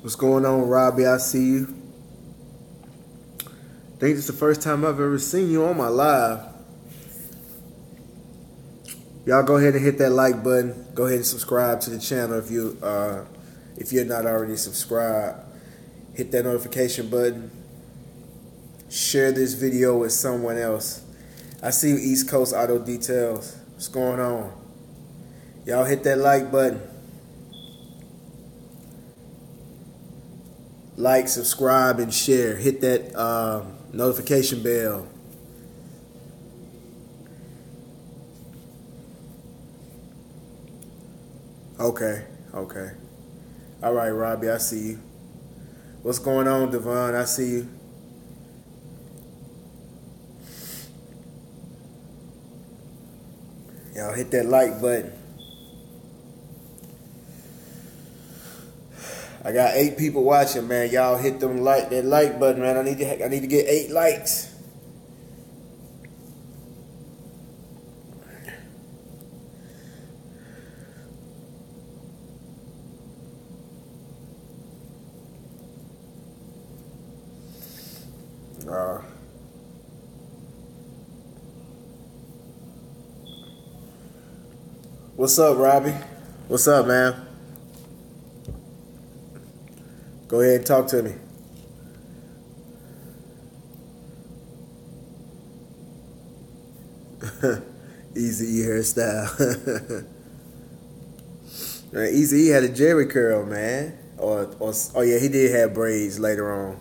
What's going on, Robbie? I see you. I think it's the first time I've ever seen you on my live. Y'all go ahead and hit that like button. Go ahead and subscribe to the channel if you're not already subscribed. Hit that notification button. Share this video with someone else. I see you, East Coast Auto Details. What's going on? Y'all hit that like button. Like, subscribe, and share. Hit that notification bell. Okay. All right, Robbie, I see you. What's going on, Devon? I see you. Y'all hit that like button. I got 8 people watching, man. Y'all hit that like button, man. I need to get 8 likes. What's up, Robbie? What's up, man? Go ahead and talk to me. Easy E hairstyle. Easy E had a Jerry curl, man. Or oh yeah, he did have braids later on.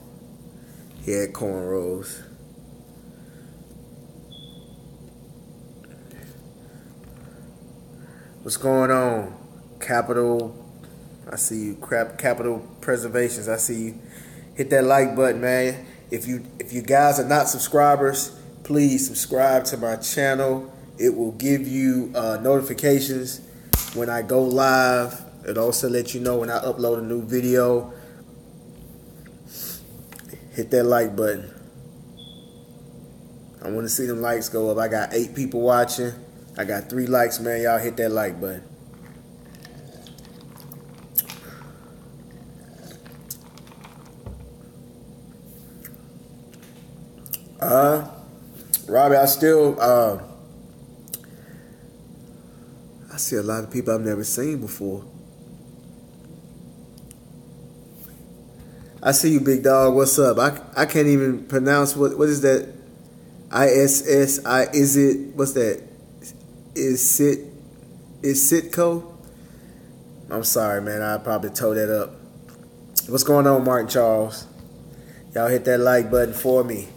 He had cornrows. What's going on? Capital, I see you. Capital Preservations, I see you. Hit that like button, man. If you guys are not subscribers, please subscribe to my channel. It will give you notifications when I go live. It also let you know when I upload a new video. Hit that like button. I want to see them likes go up. I got 8 people watching. I got 3 likes, man. Y'all hit that like button. Robbie, I see a lot of people I've never seen before. I see you, big dog. What's up? I can't even pronounce what is that? ISSI, is it, what's that? Is Sitco? I'm sorry, man. I probably tore that up. What's going on, Martin Charles? Y'all hit that like button for me.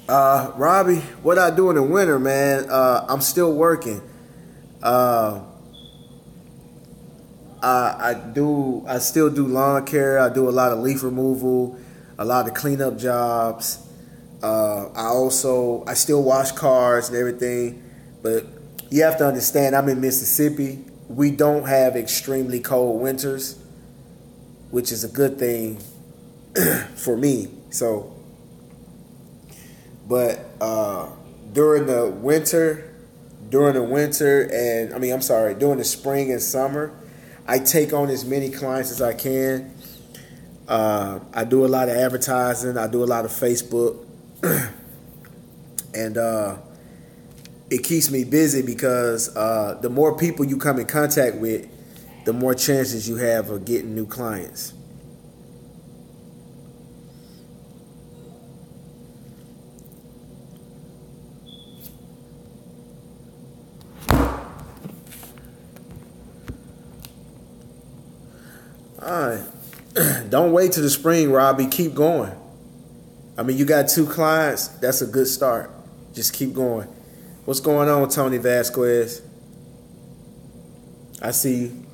Robbie, what I do in the winter, man? I'm still working. I still do lawn care. I do a lot of leaf removal, a lot of cleanup jobs. I still wash cars and everything, but you have to understand, I'm in Mississippi. We don't have extremely cold winters, which is a good thing for me. So, but during the spring and summer, I take on as many clients as I can. I do a lot of advertising. I do a lot of Facebook. And it keeps me busy because the more people you come in contact with, the more chances you have of getting new clients. All right. Don't wait till the spring, Robbie. Keep going. I mean, you got 2 clients. That's a good start. Just keep going. What's going on, Tony Vasquez? I see you.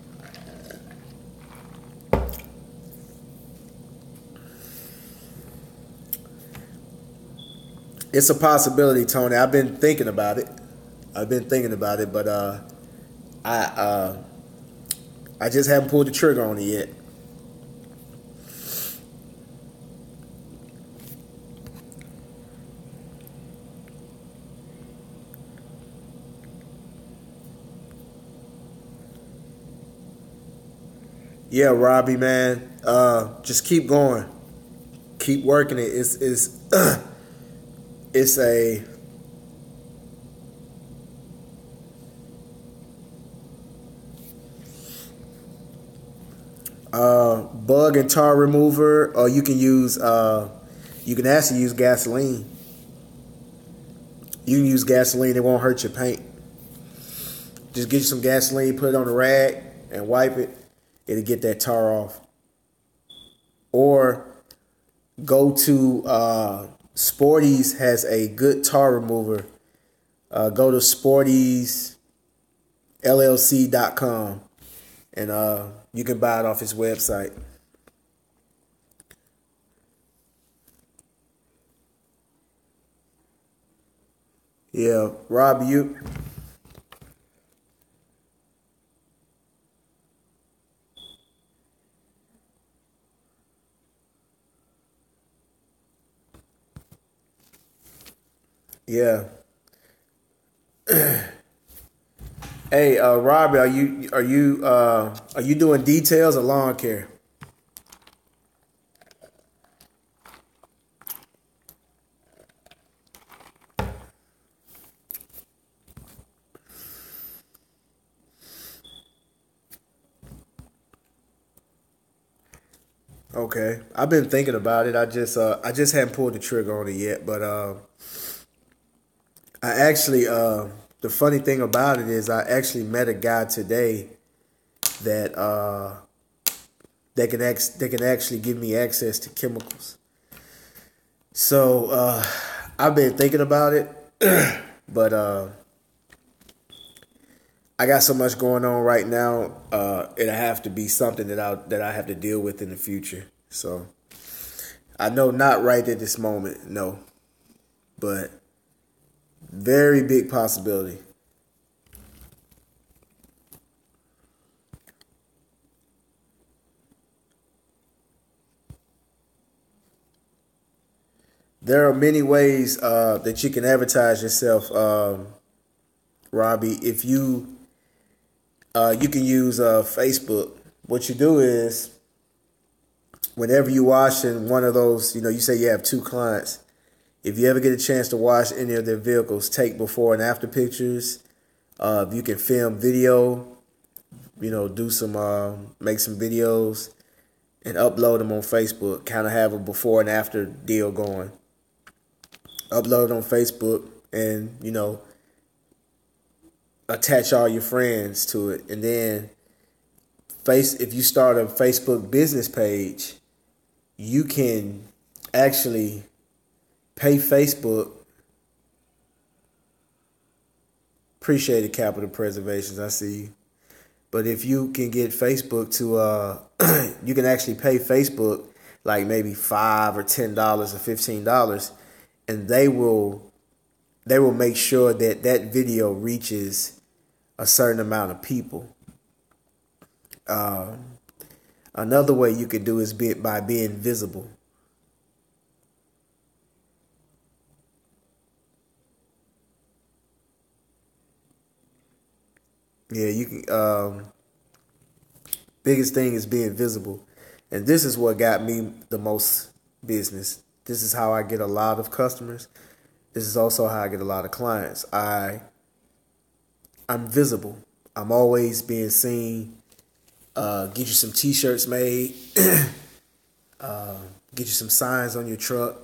It's a possibility, Tony. I've been thinking about it. But I just haven't pulled the trigger on it yet. Yeah, Robbie, man. Just keep going. Keep working it. It's a bug and tar remover, or you can actually use gasoline. You can use gasoline, it won't hurt your paint. Just get you some gasoline, put it on a rag, and wipe it. It'll get that tar off. Or go to Sporty's has a good tar remover. Go to sportiesllc.com and you can buy it off his website. Yeah, Rob, you. Yeah. Hey, Robbie, are you doing details or lawn care? Okay, I've been thinking about it. I just haven't pulled the trigger on it yet. But I actually the funny thing about it is I actually met a guy today that that can actually give me access to chemicals. So I've been thinking about it, but I got so much going on right now. It'll have to be something that I have to deal with in the future. So I know not right at this moment, no, but very big possibility. There are many ways that you can advertise yourself, Robbie. If you can use Facebook. What you do is whenever you wash in one of those, you say you have two clients. If you ever get a chance to wash any of their vehicles, take before and after pictures. You can film video, do some, make some videos and upload them on Facebook. Kind of have a before and after deal going. Upload it on Facebook and, attach all your friends to it. And then if you start a Facebook business page, you can actually pay Facebook. Appreciate it, Capital Preservations. I see you. But if you can get Facebook to, you can actually pay Facebook like maybe $5 or $10 or $15, and they will make sure that that video reaches a certain amount of people. Another way you could do is by being visible. Yeah, you can. Biggest thing is being visible, and this is what got me the most business. This is how I get a lot of customers. This is also how I get a lot of clients. I'm visible. I'm always being seen. Get you some T-shirts made. Get you some signs on your truck,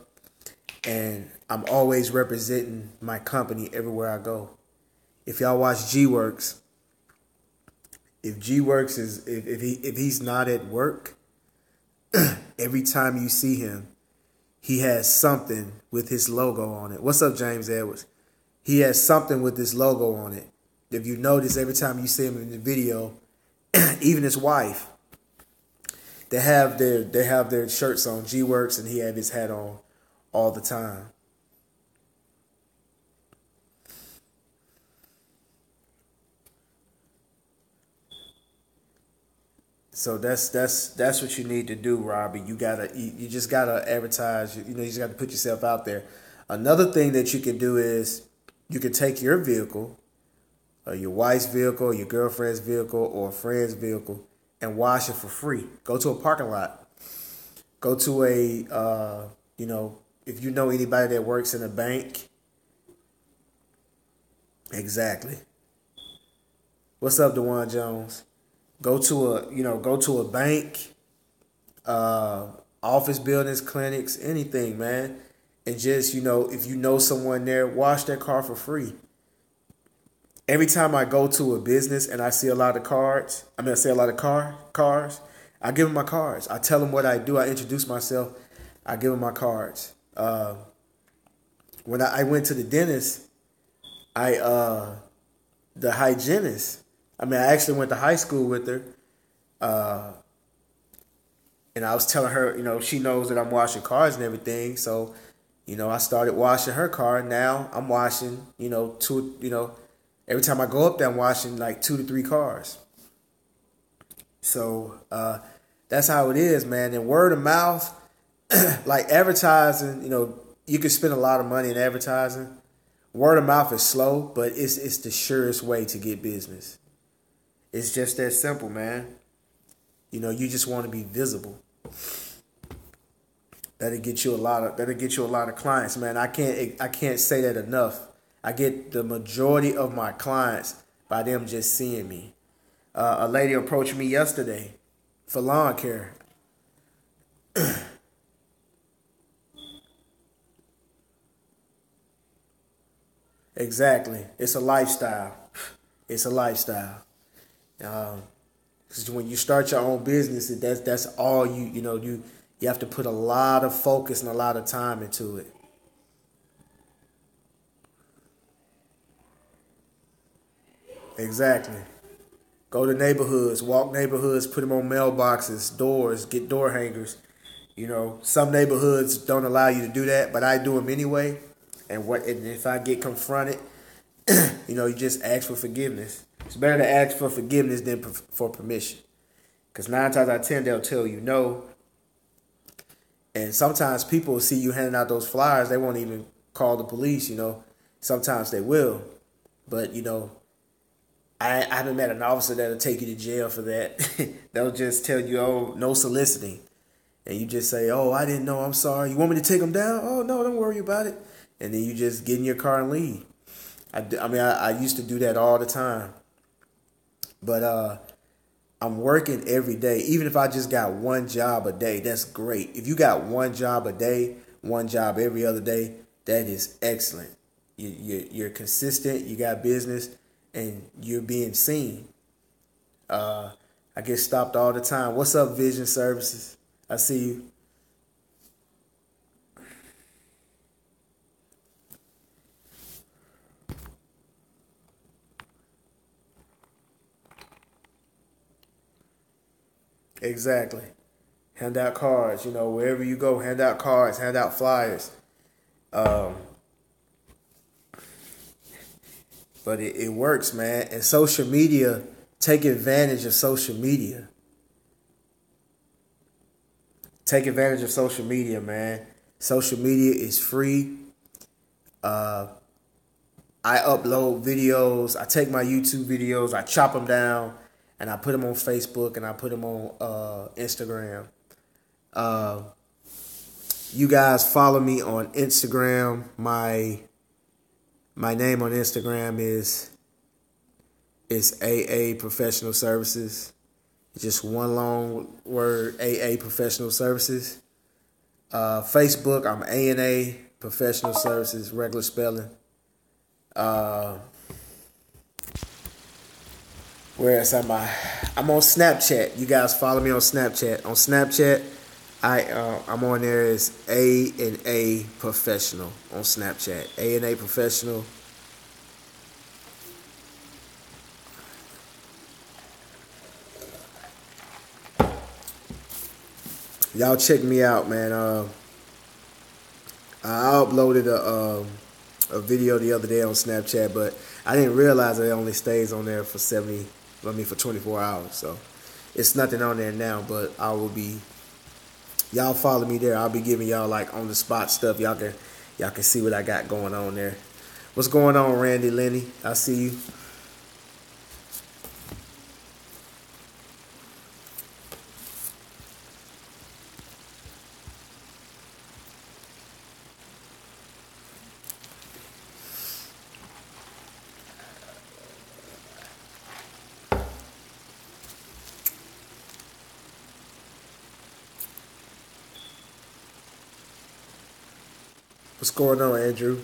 and I'm always representing my company everywhere I go. If y'all watch G-Works. If G-Works if he's not at work, every time you see him, he has something with his logo on it. What's up, James Edwards? He has something with his logo on it. If you notice, every time you see him in the video, even his wife, they have their shirts on, G-Works, and he have his hat on all the time. So that's what you need to do, Robbie. You just gotta advertise. You just gotta put yourself out there. Another thing that you can do is you can take your vehicle, or your wife's vehicle, or your girlfriend's vehicle, or a friend's vehicle, and wash it for free. Go to a parking lot. Go to if you know anybody that works in a bank. Exactly. What's up, DeJuan Jones? Go to a bank, office buildings, clinics, anything, man. And just, if you know someone there, wash their car for free. Every time I go to a business and I see a lot of cars, cars, I give them my cards. I tell them what I do. I introduce myself. I give them my cards. When I went to the dentist, the hygienist, I actually went to high school with her. And I was telling her, she knows that I'm washing cars and everything. So, I started washing her car. Now I'm washing, every time I go up there, I'm washing like 2 to 3 cars. So that's how it is, man. And word of mouth, like advertising, you can spend a lot of money in advertising. Word of mouth is slow, but it's the surest way to get business. It's just that simple, man. You just want to be visible. That'll get you a lot of clients, man. I can't say that enough. I get the majority of my clients by them just seeing me. A lady approached me yesterday for lawn care. Exactly. It's a lifestyle. It's a lifestyle. Because when you start your own business, that's all you have to put a lot of focus and a lot of time into it. Exactly. Go to neighborhoods, walk neighborhoods, put them on mailboxes, doors, get door hangers. Some neighborhoods don't allow you to do that, but I do them anyway. And if I get confronted, you just ask for forgiveness. It's better to ask for forgiveness than for permission. Because 9 times out of 10, they'll tell you no. And sometimes people will see you handing out those flyers. They won't even call the police, Sometimes they will. But, I haven't met an officer that'll take you to jail for that. They'll just tell you, oh, no soliciting. And you just say, oh, I didn't know, I'm sorry. You want me to take them down? Oh, no, don't worry about it. And then you just get in your car and leave. I used to do that all the time. But I'm working every day. Even if I just got one job a day, that's great. If you got one job a day, one job every other day, that is excellent. You're consistent, you got business, and you're being seen. I get stopped all the time. What's up, Vision Services? I see you. Exactly. Hand out cards, wherever you go, hand out cards, hand out flyers. But it works, man. And social media, take advantage of social media. Take advantage of social media, man. Social media is free. I upload videos. I take my YouTube videos, I chop them down, and I put them on Facebook and I put them on Instagram. You guys follow me on Instagram. My name on Instagram is AA Professional Services. It's just one long word, AA Professional Services. Facebook, I'm ANA Professional Services, regular spelling. Where else am I? I'm on Snapchat. You guys follow me on Snapchat. On Snapchat, I'm on there as A&A Professional on Snapchat. A&A Professional. Y'all check me out, man. I uploaded a video the other day on Snapchat, but I didn't realize it only stays on there for 24 hours. So it's nothing on there now, but y'all follow me there. I'll be giving y'all like on the spot stuff. Y'all can see what I got going on there. What's going on, Randy Lenny? I see you. What's going on, Andrew?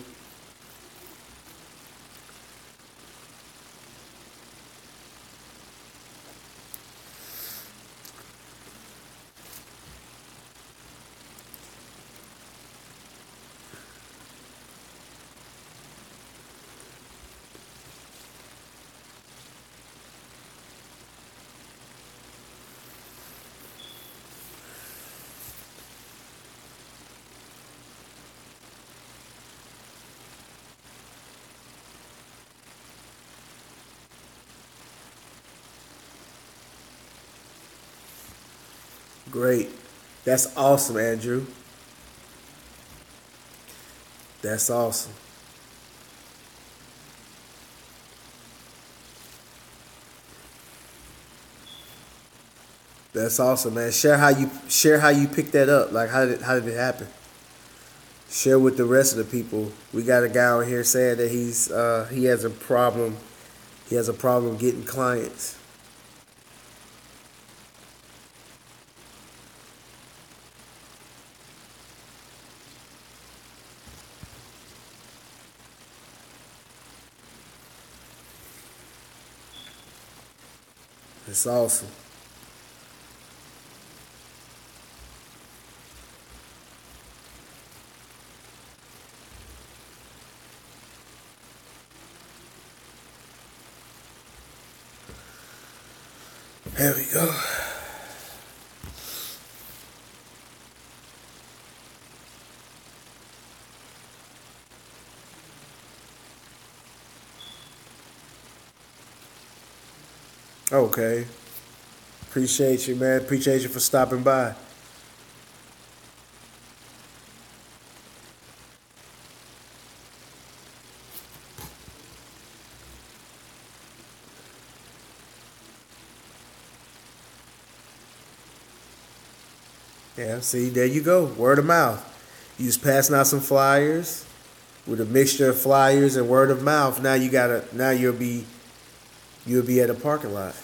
Great. That's awesome, Andrew. That's awesome. That's awesome, man. Share how you picked that up. Like how did it happen? Share with the rest of the people. We got a guy on here saying that he has a problem. He has a problem getting clients. It's awesome. There we go. Okay. Appreciate you, man. Appreciate you for stopping by. Yeah, see, there you go. Word of mouth. You just passing out some flyers with a mixture of flyers and word of mouth. Now you'll be at a parking lot.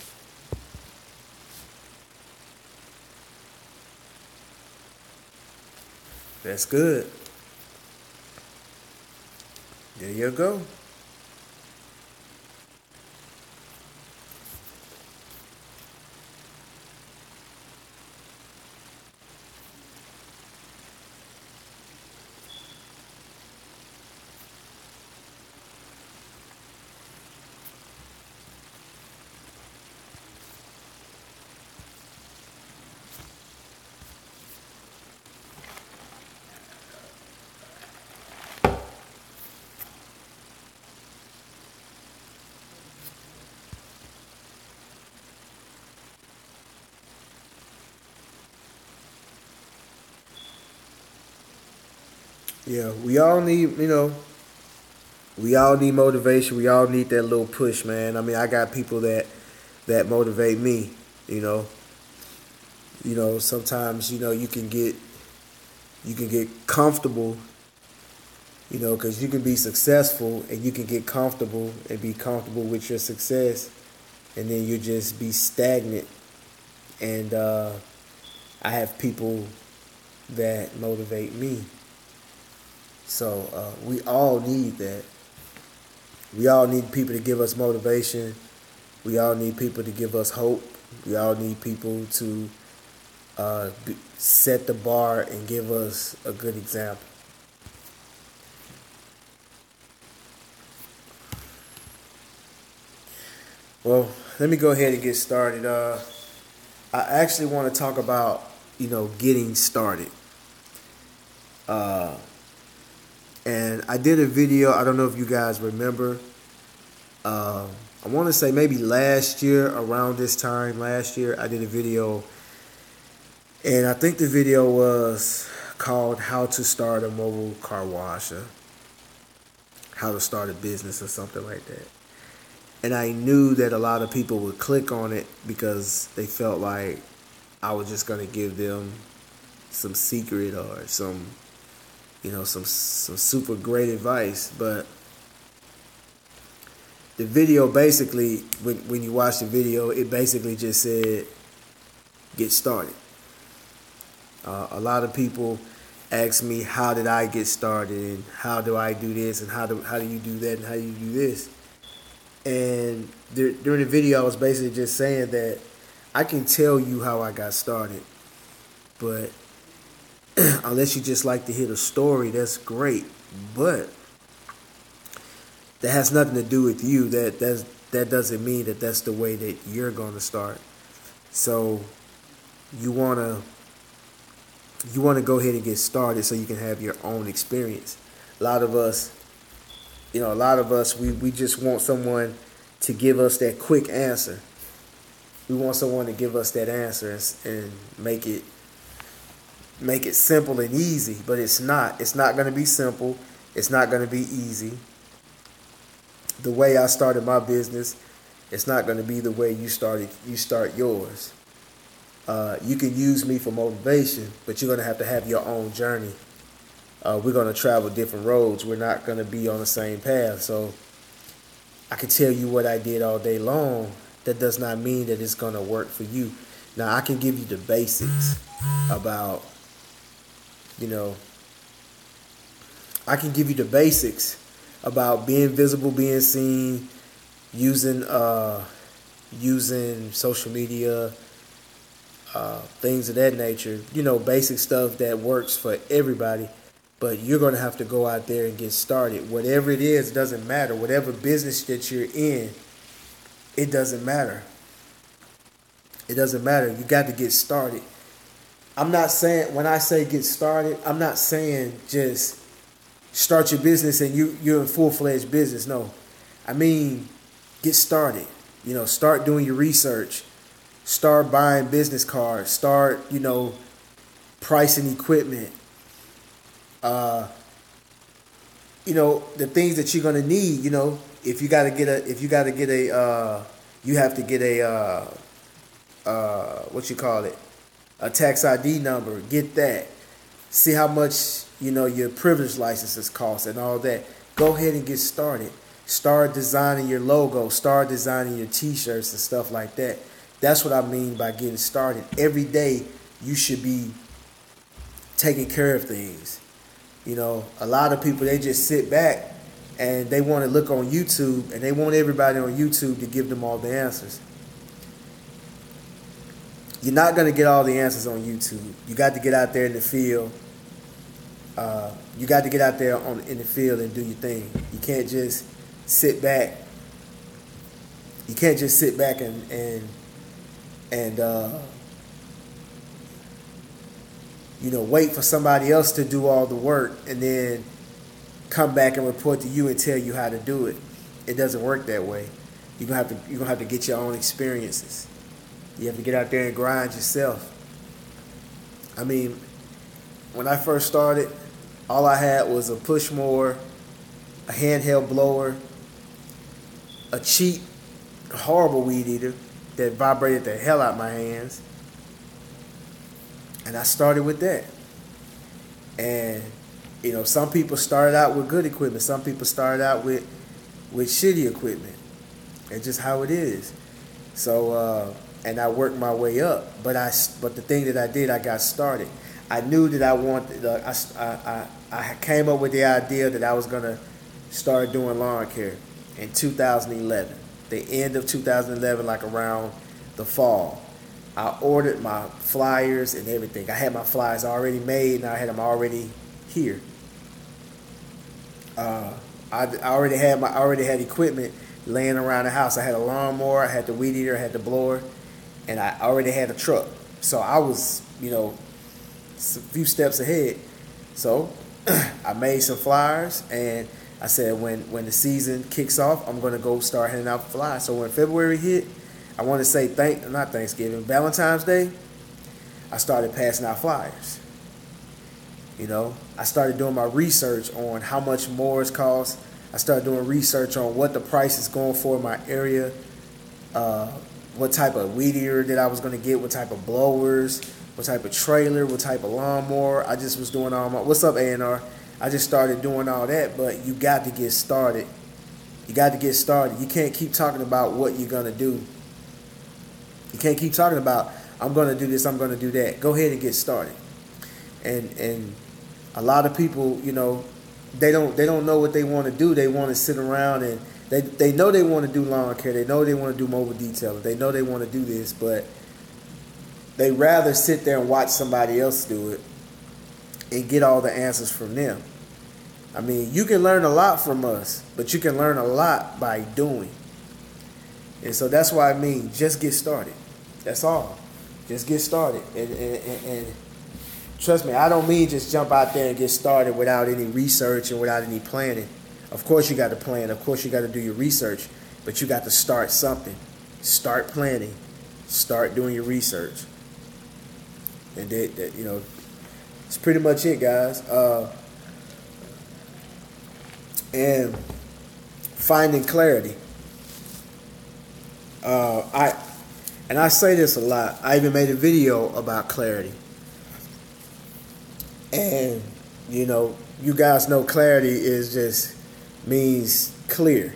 That's good. There you go. Yeah, we all need motivation. We all need that little push, man. I mean, I got people that motivate me. You know, sometimes you can get comfortable. Because you can be successful and you can get comfortable and be comfortable with your success, and then you just be stagnant. And I have people that motivate me. So we all need that. We all need people to give us motivation. We all need people to give us hope. We all need people to set the bar and give us a good example. Well, let me go ahead and get started. I actually want to talk about getting started. Uh, and I did a video. I don't know if you guys remember. Uh, I want to say maybe last year, around this time last year, I did a video, and I think the video was called "How to Start a Mobile Car Wash," or "How to Start a Business," or something like that. And I knew that a lot of people would click on it because they felt like I was just gonna give them some secret or some super great advice. But the video basically, when you watch the video, it basically just said, get started. A lot of people, ask me how did I get started and how do I do this and how do you do that and how do you do this. And during the video, I was basically just saying that I can tell you how I got started, but unless you just like to hear the story, that's great. But that has nothing to do with you. That doesn't mean that that's the way that you're going to start. So you wanna go ahead and get started so you can have your own experience. A lot of us, we just want someone to give us that quick answer. We want someone to give us that answer and make it simple and easy, but it's not. It's not going to be simple. It's not going to be easy. The way I started my business, it's not going to be the way you start yours. You can use me for motivation, but you're going to have your own journey. We're going to travel different roads. We're not going to be on the same path. So I can tell you what I did all day long. That does not mean that it's going to work for you. Now, I can give you the basics about, I can give you the basics about being visible, being seen, using social media, things of that nature. Basic stuff that works for everybody. But you're going to have to go out there and get started. Whatever it is, it doesn't matter. Whatever business that you're in, it doesn't matter. It doesn't matter. You got to get started. I'm not saying, when I say get started, I'm not saying just start your business and you're in full-fledged business. No. I mean, get started. Start doing your research. Start buying business cards. Start, pricing equipment. The things that you're gonna need. If you have to get a tax ID number. Get that. See how much your privilege licenses cost and all that. Go ahead and get started. Start designing your logo. Start designing your T-shirts and stuff like that. That's what I mean by getting started. Every day you should be taking care of things. A lot of people, they just sit back and they want to look on YouTube and they want everybody on YouTube to give them all the answers. You're not going to get all the answers on YouTube. You got to get out there in the field. You got to get out there in the field and do your thing. You can't just sit back. You can't just sit back and wait for somebody else to do all the work and then come back and report to you and tell you how to do it. It doesn't work that way. You're gonna have to get your own experiences. You have to get out there and grind yourself. I mean, when I first started, all I had was a push mower, a handheld blower, a cheap, horrible weed eater that vibrated the hell out my hands. And I started with that. And, some people started out with good equipment. Some people started out with shitty equipment. It's just how it is. So, and I worked my way up. But the thing that I did, I got started. I knew that I wanted, I came up with the idea that I was going to start doing lawn care in 2011. The end of 2011, like around the fall. I ordered my flyers and everything. I had my flyers already made, and I had them already here. I already had equipment laying around the house. I had a lawnmower, I had the weed eater, I had the blower, and I already had a truck. So I was, a few steps ahead. So I made some flyers, and I said when the season kicks off, I'm going to go start handing out flyers. So when February hit, I want to say Valentine's Day, I started passing out flyers. I started doing my research on how much mowers cost. I started doing research on what the price is going for in my area, what type of weed eater that I was going to get, what type of blowers, what type of trailer, what type of lawnmower. I just was doing all my, what's up, A&R? I just started doing all that, but you got to get started. You got to get started. You can't keep talking about what you're going to do. You can't keep talking about, I'm going to do this, I'm going to do that. Go ahead and get started. And A lot of people, they don't know what they want to do. They want to sit around and they know they want to do lawn care. They know they want to do mobile detailing. They know they want to do this, but they rather sit there and watch somebody else do it and get all the answers from them. I mean, you can learn a lot from us, but you can learn a lot by doing. And so that's why just get started. That's all. Just get started. And trust me, I don't mean just jump out there and get started without any research and without any planning. Of course you got to plan. Of course you got to do your research. But you got to start something. Start planning. Start doing your research. And it's pretty much it, guys. And finding clarity. I say this a lot. I even made a video about clarity. And you guys know clarity means clear.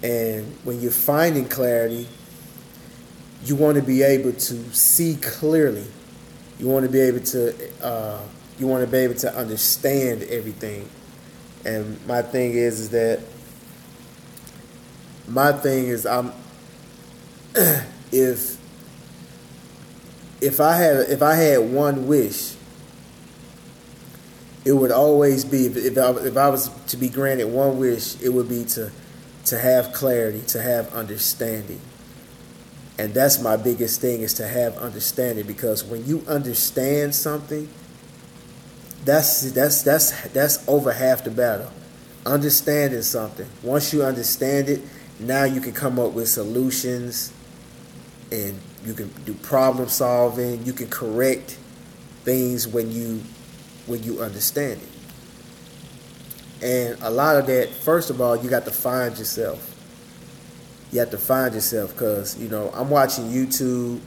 And when you're finding clarity, you want to be able to see clearly. You want to be able to understand everything. And my thing is I'm if I had one wish, it would always be, if I was to be granted one wish, it would be to have clarity, to have understanding. And that's my biggest thing, is to have understanding, because when you understand something, that's over half the battle. Understanding something. Once you understand it, now you can come up with solutions, and you can do problem solving. You can correct things when you understand it. And a lot of that, first of all, you got to find yourself. You have to find yourself, because, I'm watching YouTube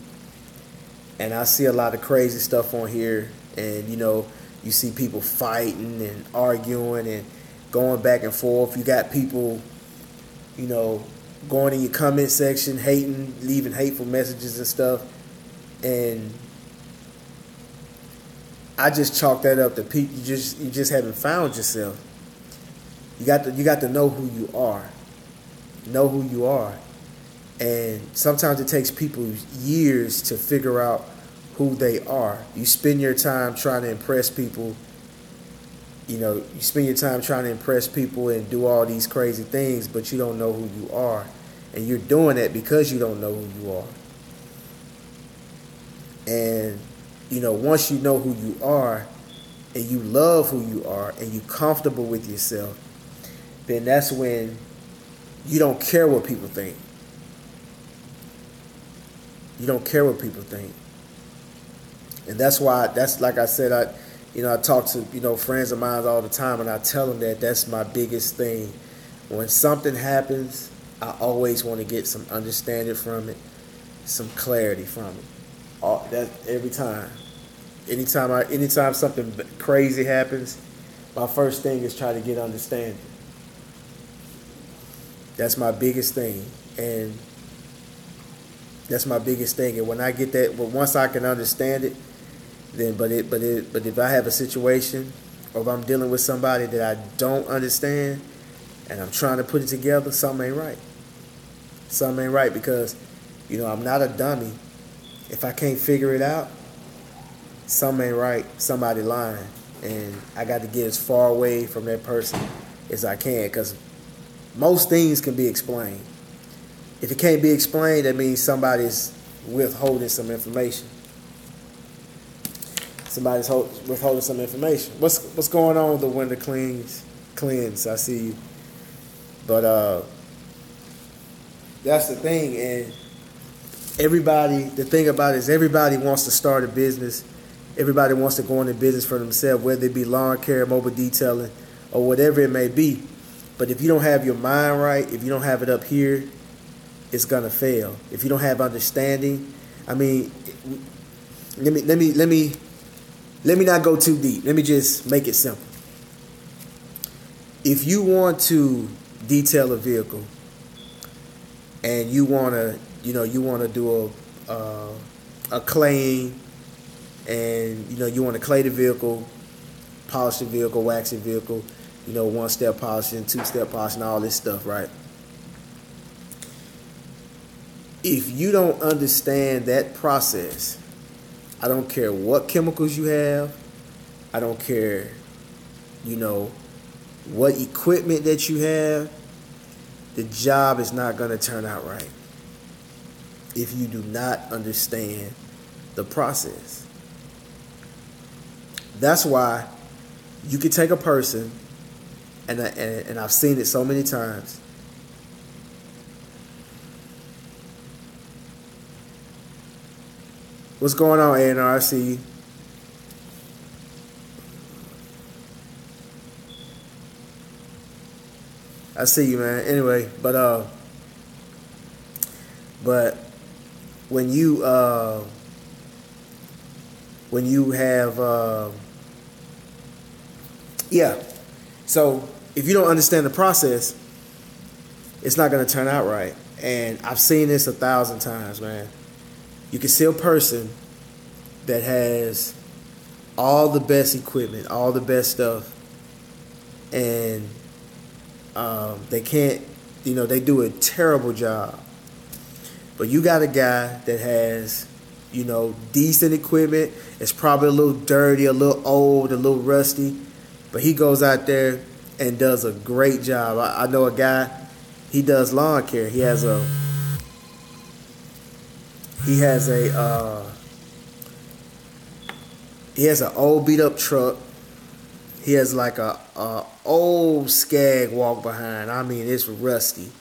and I see a lot of crazy stuff on here, and, you see people fighting and arguing and going back and forth. You got people, going in your comment section, hating, leaving hateful messages and stuff. And I just chalk that up to people. You just haven't found yourself. You got to know who you are. Know who you are. And sometimes it takes people years to figure out who they are. You spend your time trying to impress people. You spend your time trying to impress people and do all these crazy things, but you don't know who you are. And you're doing that because you don't know who you are. And, once you know who you are, and you love who you are, and you're comfortable with yourself, then that's when you don't care what people think. You don't care what people think. And that's why, like I said, I talk to, friends of mine all the time, and I tell them that that's my biggest thing. When something happens, I always want to get some understanding from it, some clarity from it. That every time. Anytime something crazy happens, my first thing is try to get understanding. That's my biggest thing. And that's my biggest thing. And when I get that, once I can understand it, then but if I have a situation, or if I'm dealing with somebody that I don't understand and I'm trying to put it together, something ain't right. Something ain't right, because I'm not a dummy. If I can't figure it out, something ain't right. Somebody lying, and I got to get as far away from that person as I can, because most things can be explained. If it can't be explained, that means somebody's withholding some information. Somebody's withholding some information. What's going on with the window cleanse? I see you. But that's the thing. And the thing about it is, everybody wants to start a business. Everybody wants to go into business for themselves, whether it be lawn care, mobile detailing, or whatever it may be. But if you don't have your mind right, if you don't have it up here, it's gonna fail. If you don't have understanding, let me not go too deep. Let me just make it simple. If you want to detail a vehicle, and you wanna do a claying, and you want to clay the vehicle, polish the vehicle, wax the vehicle, one-step polishing, two-step polishing, all this stuff, right? If you don't understand that process, I don't care what chemicals you have, I don't care, what equipment that you have, the job is not going to turn out right if you do not understand the process. That's why you can take a person, and I've seen it so many times. What's going on, A&R? I see you. I see you, man. Anyway, but when you have yeah. So if you don't understand the process, it's not going to turn out right. And I've seen this 1,000 times, man. You can see a person that has all the best equipment, all the best stuff, and they can't, they do a terrible job. But you got a guy that has, decent equipment. It's probably a little dirty, a little old, a little rusty, but he goes out there and does a great job. I know a guy, he does lawn care. He has a an old beat up truck. He has like a old Skag walk behind. I mean, it's rusty.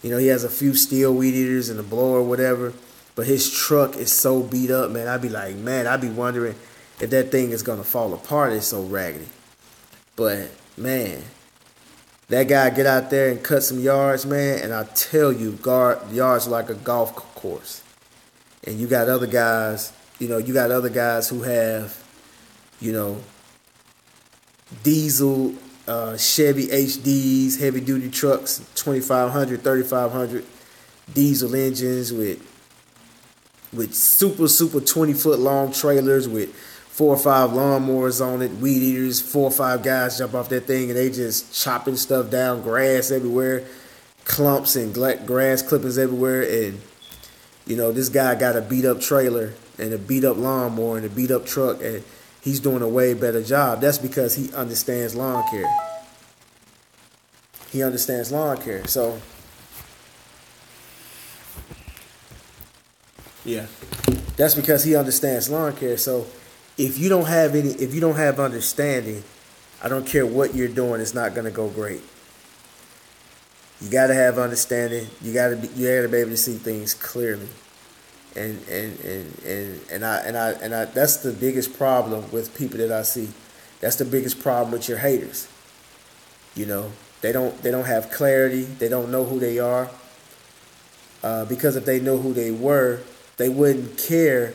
He has a few steel weed eaters and a blower or whatever, but his truck is so beat up, man. I'd be wondering if that thing is gonna fall apart. It's so raggedy. But man, that guy get out there and cut some yards, man, and I tell you, yards are like a golf course. And you got other guys, who have, diesel Chevy HDs, heavy duty trucks, 2,500, 3,500 diesel engines with super 20-foot long trailers with 4 or 5 lawnmowers on it, weed eaters, 4 or 5 guys jump off that thing and they just chopping stuff down, grass everywhere, clumps and grass clippings everywhere. And this guy got a beat up trailer and a beat up lawnmower and a beat up truck, and he's doing a way better job. That's because he understands lawn care. He understands lawn care. So, yeah, that's because he understands lawn care. So, if you don't have understanding, I don't care what you're doing, it's not going to go great. You got to have understanding. You got to be able to see things clearly. And I that's the biggest problem with people that I see. That's the biggest problem with your haters. They don't have clarity. They don't know who they are. Because if they know who they were, they wouldn't care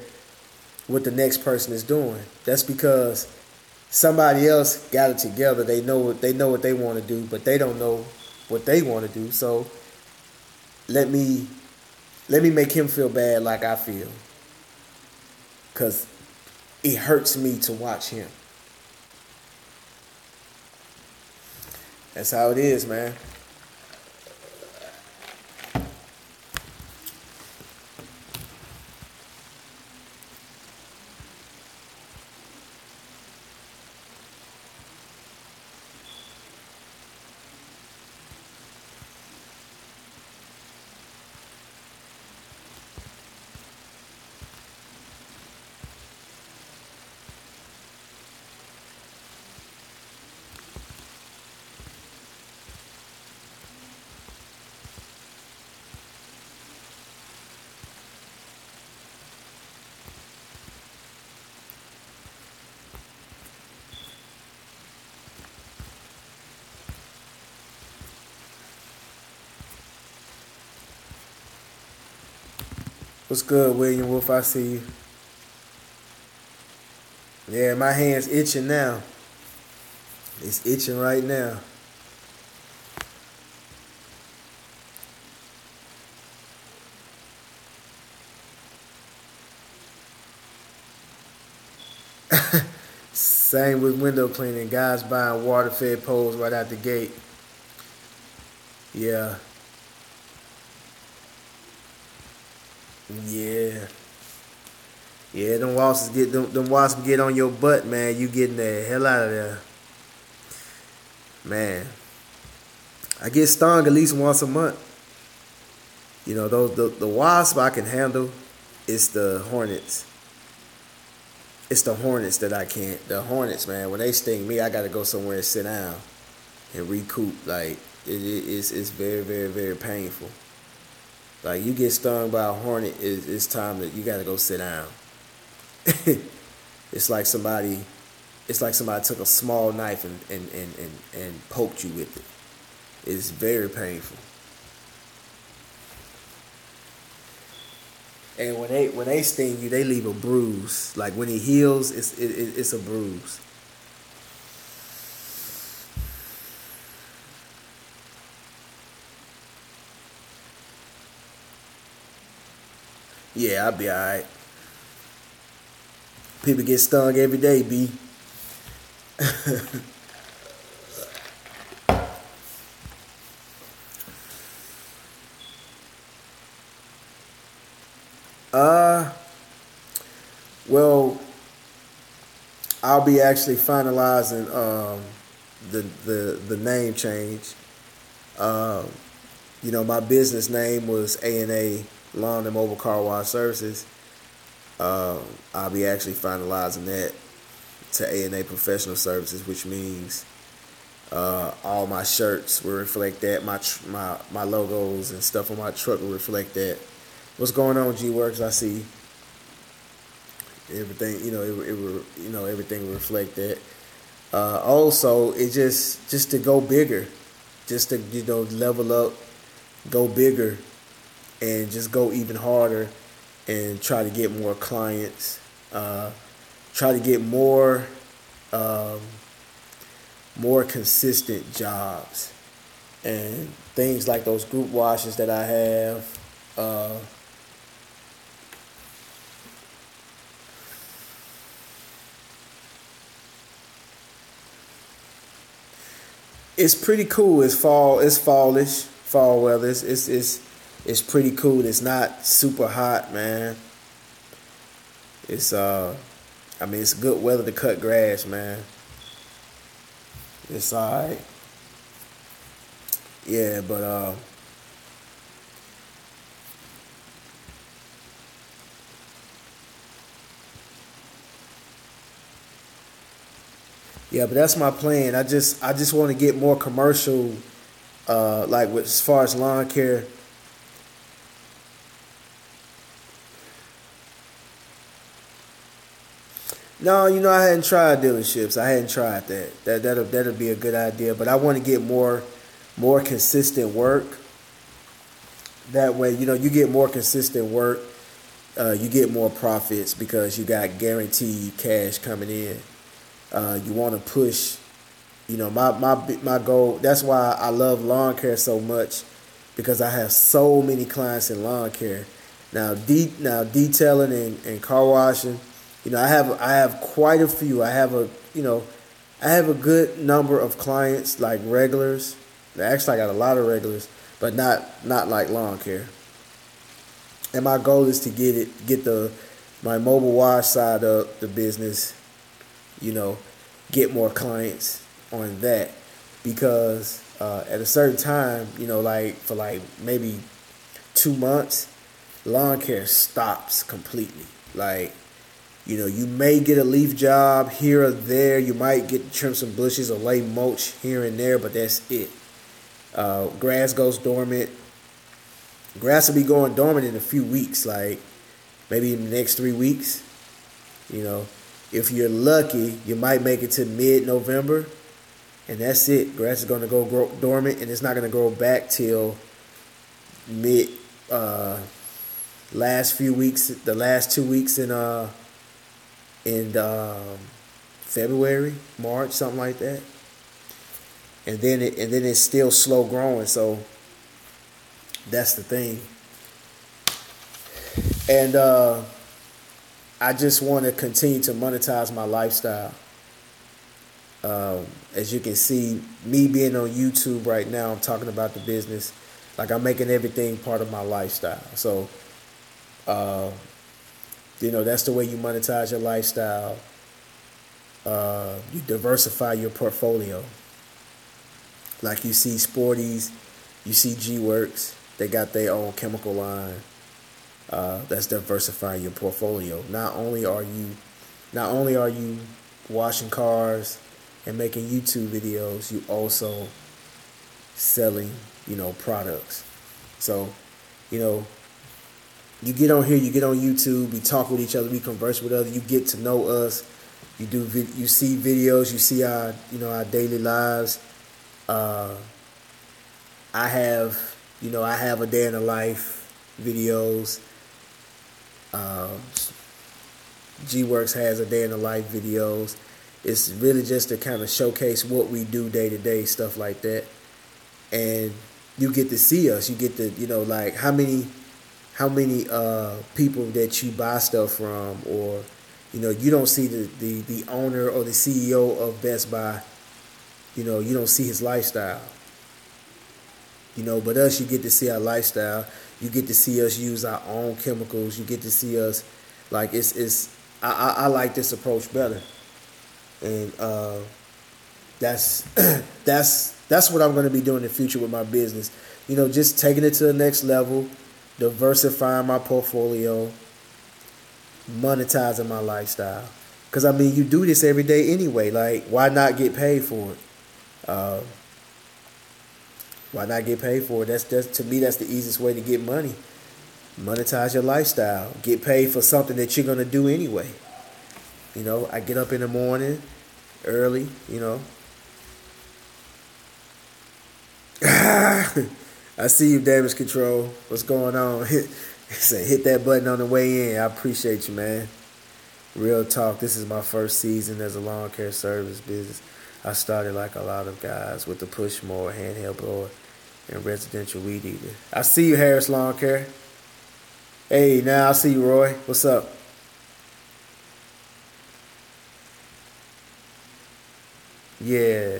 what the next person is doing. That's because somebody else got it together. They know what they want to do, but they don't know what they want to do. So let me make him feel bad like I feel, because it hurts me to watch him. That's how it is, man. What's good, William Wolf? I see you. Yeah, my hand's itching now. It's itching right now. Same with window cleaning. Guys buying water fed poles right out the gate. Yeah. Yeah. Yeah, them wasps get on your butt, man. You getting the hell out of there. Man. I get stung at least once a month. You know, those the wasp I can handle. It's the hornets. It's the hornets that I can't. The hornets, man, when they sting me, I gotta go somewhere and sit down and recoup. Like it's very, very, very painful. Like you get stung by a hornet, it's time that you gotta go sit down. it's like somebody, it's like somebody took a small knife and poked you with it. It's very painful. And when they sting you, they leave a bruise. Like when it heals, it's a bruise. Yeah, I'll be alright. People get stung every day, B. uh, well, I'll be actually finalizing the name change. Um, you know, my business name was A&A Lawn and Mobile Car Wash Services. I'll be actually finalizing that to A&A Professional Services, which means all my shirts will reflect that. My logos and stuff on my truck will reflect that. What's going on, G Works? I see everything. You know, everything will reflect that. Also, it just to go bigger, just to level up, go bigger, and just go even harder, and try to get more clients. Try to get um, more consistent jobs, and things like those group washes that I have. It's pretty cool. It's fall. It's fallish. Fall weather. It's pretty cool. It's not super hot, man. It's I mean, it's good weather to cut grass, man. It's alright. Yeah, but yeah, but that's my plan. I just want to get more commercial, like with as far as lawn care. No, I hadn't tried dealerships. I hadn't tried that. That'll be a good idea. But I want to get more consistent work. That way, you get more consistent work. You get more profits because you got guaranteed cash coming in. You want to push. My goal. That's why I love lawn care so much, because I have so many clients in lawn care. Now detailing and car washing. I have quite a few. I have a good number of clients, like regulars. Actually, I got a lot of regulars, but not like lawn care. And my goal is to get my mobile wash side of the business, you know, get more clients on that, because at a certain time, like for like maybe 2 months, lawn care stops completely. Like, you may get a leaf job here or there. You might get to trim some bushes or lay mulch here and there, but that's it. Grass goes dormant. Grass will be going dormant in a few weeks, like maybe in the next 3 weeks. You know, if you're lucky, you might make it to mid-November, and that's it. Grass is going to go dormant, and it's not going to grow back till mid last few weeks, the last 2 weeks in February, March, something like that. And then it's still slow growing. So that's the thing. And I just want to continue to monetize my lifestyle. As you can see, me being on YouTube right now, I'm talking about the business. Like, I'm making everything part of my lifestyle. So, uh, that's the way you monetize your lifestyle. You diversify your portfolio. Like, you see Sporties, you see G-Works, they got their own chemical line. That's diversifying your portfolio. Not only are you washing cars and making YouTube videos, you also selling, products. So, you know, you get on here, you get on YouTube, we talk with each other, we converse with others, you get to know us. You see videos, you see our daily lives. Uh, I have a day in the life videos. Um, G-Works has a day in the life videos. It's really just to kind of showcase what we do day to day, stuff like that. And you get to see us. You get to, like how many people that you buy stuff from, or you don't see the owner or the CEO of Best Buy. You don't see his lifestyle. But us, you get to see our lifestyle. You get to see us use our own chemicals. You get to see us, like, it's I like this approach better, and that's that's what I'm going to be doing in the future with my business. Just taking it to the next level, diversifying my portfolio, monetizing my lifestyle. Because you do this every day anyway. Like, why not get paid for it? Uh, why not get paid for it? That's to me, that's the easiest way to get money. Monetize your lifestyle. Get paid for something that you're gonna do anyway. I get up in the morning early. I see you, Damage Control. What's going on? Hit that button on the way in. I appreciate you, man. Real talk. This is my first season as a lawn care service business. I started like a lot of guys with the push mower, handheld blower, and residential weed eater. I see you, Harris Lawn Care. Hey, now I see you, Roy. What's up? Yeah.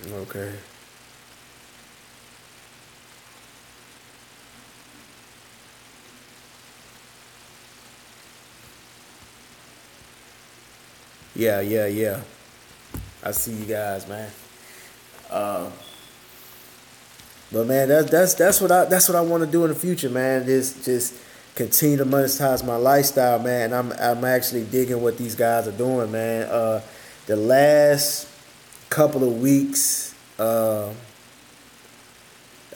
Okay. Yeah. I see you guys, man. Uh, but man, that's what I want to do in the future, man. Just continue to monetize my lifestyle, man. I'm actually digging what these guys are doing, man. The last couple of weeks, I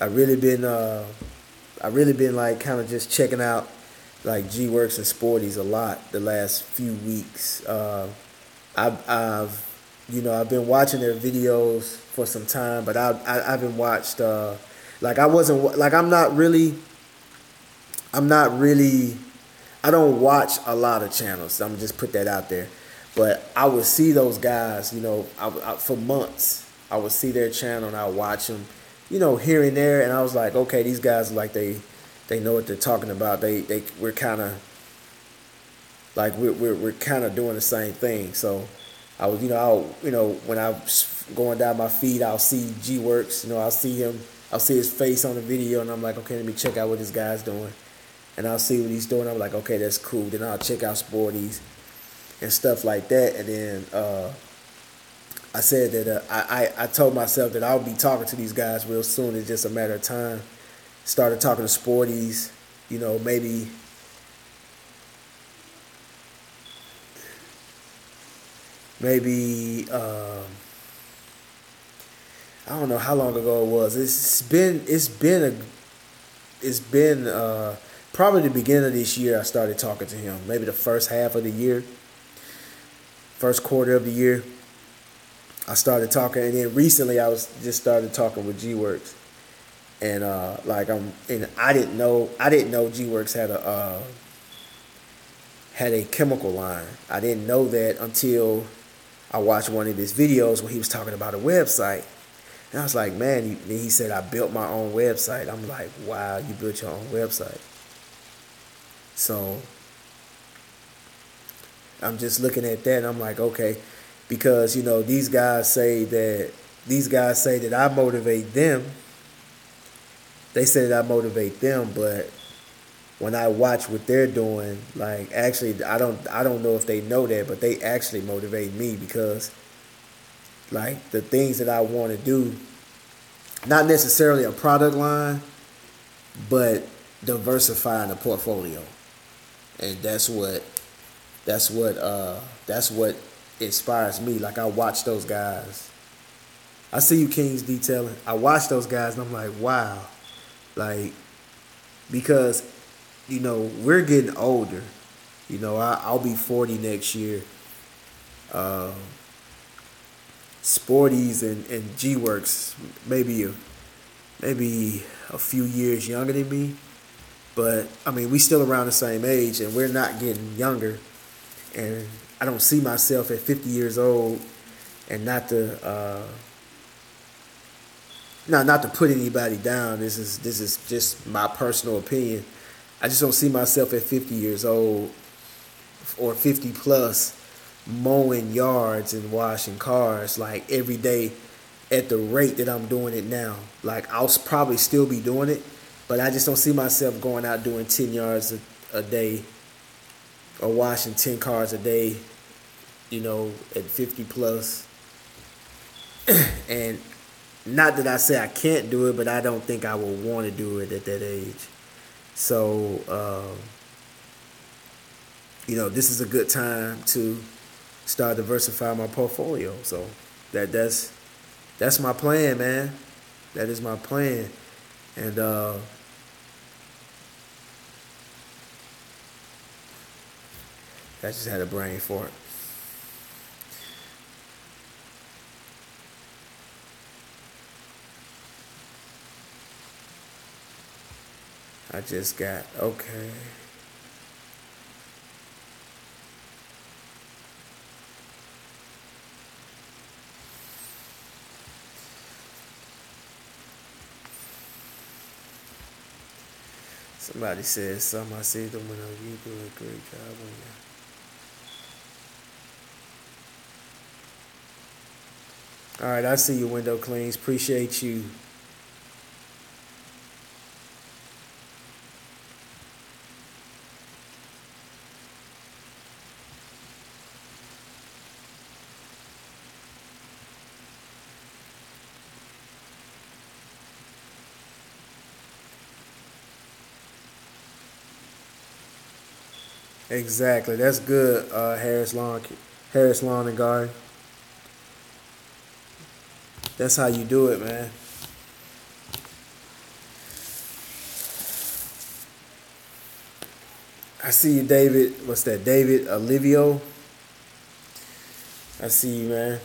really been like kind of just checking out like G-Works and Sporties a lot the last few weeks. I've been watching their videos for some time, but I haven't watched like I wasn't like I'm not really I don't watch a lot of channels. I'm gonna just put that out there. But I would see those guys, for months. I would see their channel and I would watch them, here and there, and I was like, okay, these guys are like they know what they're talking about. We're kind of like we're kind of doing the same thing. So I was, when I was going down my feed, I'll see G-Works, I'll see him, I'll see his face on the video, and I'm like, okay, let me check out what this guy's doing. And I'll see what he's doing. I'm like, okay, that's cool. Then I'll check out Sporties and stuff like that. And then I said that I told myself that I'll be talking to these guys real soon. It's just a matter of time. Started talking to Sporties, maybe maybe I don't know how long ago it was. It's been probably the beginning of this year I started talking to him. Maybe the first half of the year, first quarter of the year, I started talking, and then recently I was just started talking with G-Works, and I didn't know G-Works had a chemical line. I didn't know that until I watched one of his videos when he was talking about a website. And I was like, man, he said, I built my own website. I'm like, wow, you built your own website. So I'm just looking at that and I'm like, okay, because these guys say that I motivate them. They say that I motivate them, but when I watch what they're doing, like actually I don't know if they know that, but they actually motivate me because like the things that I want to do, not necessarily a product line, but diversifying the portfolio. And that's what inspires me. Like I watch those guys. I see you Kings detailing. I watch those guys and I'm like, wow. Like because we're getting older. I'll be 40 next year. Sporties and G Works maybe a few years younger than me. But I mean, we still around the same age, and we're not getting younger. And I don't see myself at 50 years old, and not to put anybody down. This is just my personal opinion. I just don't see myself at 50 years old or 50 plus mowing yards and washing cars like every day at the rate that I'm doing it now. Like I'll probably still be doing it, but I just don't see myself going out doing 10 yards a day or washing 10 cars a day, at 50 plus. And not that I say I can't do it, but I don't think I will want to do it at that age. So, this is a good time to start diversifying my portfolio. So that's my plan, man. That is my plan. And I just had a brain fart. I just got okay. Somebody said something. I see them when you do a great job on that. All right, I see you, Window Cleans. Appreciate you. Exactly. That's good, Harris Lawn and Garden. That's how you do it, man. I see you, David. What's that, David Olivio? I see you, man.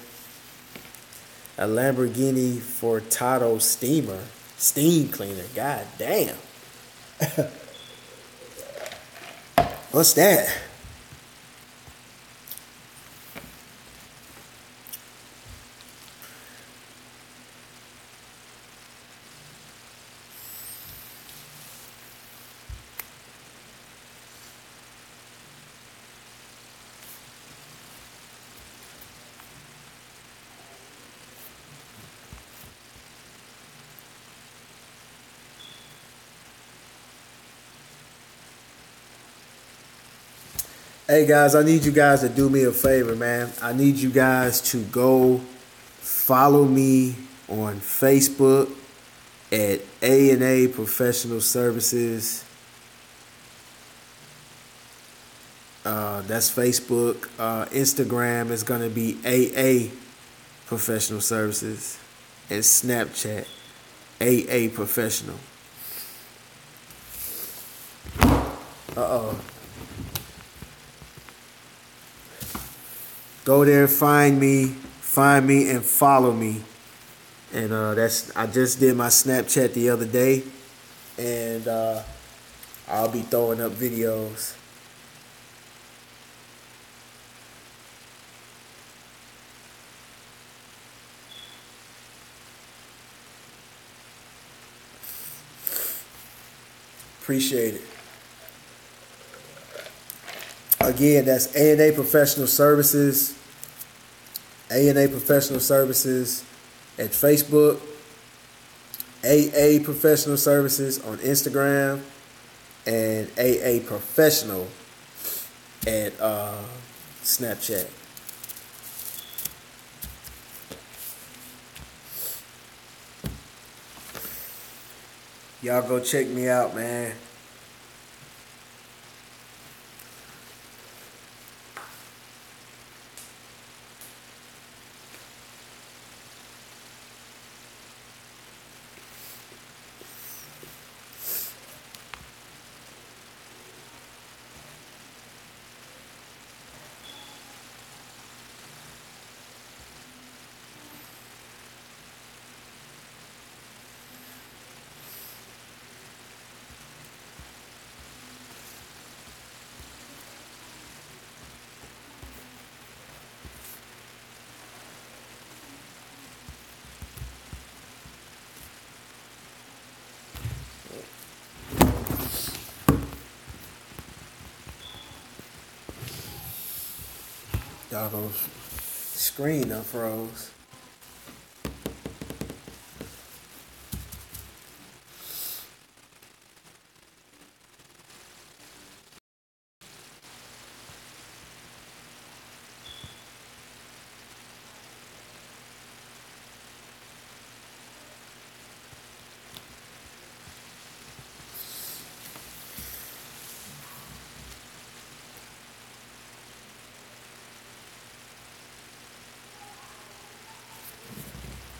A Lamborghini Fortato steam cleaner. God damn. What's that? Hey guys, I need you guys to do me a favor, man. I need you guys to go follow me on Facebook at A&A Professional Services. That's Facebook. Instagram is going to be AA Professional Services. And Snapchat, AA Professional. Uh-oh. Go there, find me and follow me. And I just did my Snapchat the other day, and I'll be throwing up videos. Appreciate it. Again, that's A&A Professional Services. A&A Professional Services at Facebook. AA Professional Services on Instagram. And AA Professional at Snapchat. Y'all go check me out, man. Doggone screen done froze.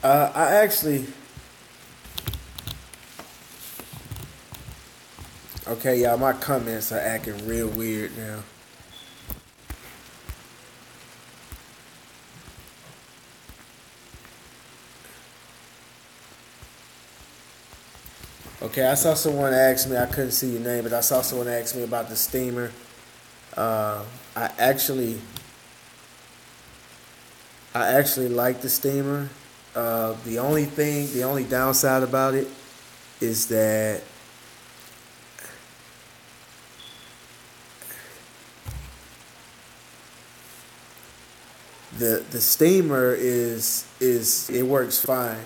I actually, okay, y'all, my comments are acting real weird now. Okay, I saw someone ask me, I couldn't see your name, but I saw someone ask me about the steamer. I actually like the steamer. The only downside about it is that the steamer is it works fine.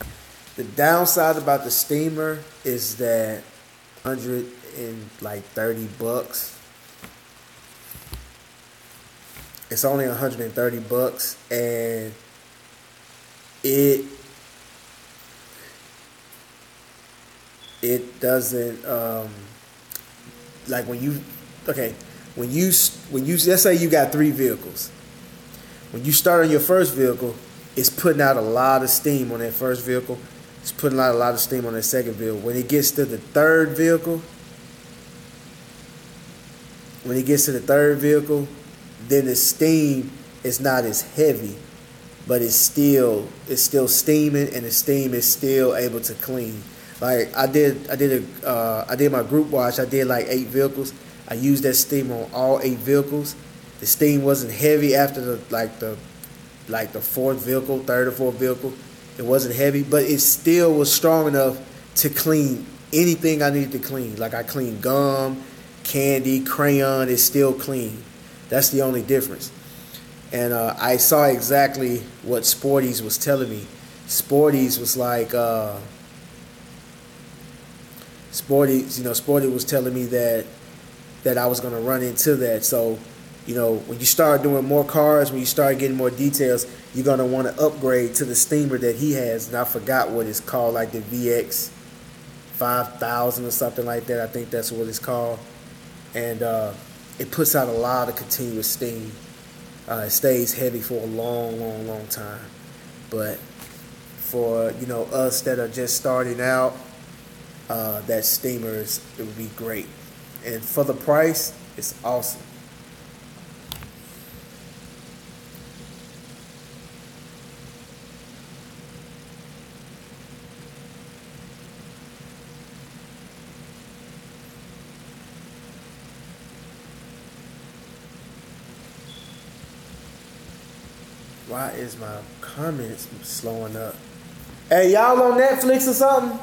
The downside about the steamer is that $130. It's only $130, and it doesn't like when you let's say you got 3 vehicles. When you start on your first vehicle, it's putting out a lot of steam on that first vehicle. It's putting out a lot of steam on that second vehicle. When it gets to the third vehicle, then the steam is not as heavy, but it's still steaming, and the steam is still able to clean. Like I did my group wash. I did like 8 vehicles. I used that steam on all 8 vehicles. The steam wasn't heavy after the fourth vehicle, third or fourth vehicle. It wasn't heavy, but it still was strong enough to clean anything I needed to clean. Like I cleaned gum, candy, crayon. It's still clean. That's the only difference. And I saw exactly what Sporty's was telling me. Sporty's was like, Sporty was telling me that I was going to run into that. So, when you start doing more cars, when you start getting more details, you're going to want to upgrade to the steamer that he has. And I forgot what it's called, like the VX 5000 or something like that. I think that's what it's called. And it puts out a lot of continuous steam. It stays heavy for a long, long, long time. But for, us that are just starting out, that steamer it would be great. And for the price, it's awesome. Why is my comments slowing up? Hey, y'all on Netflix or something?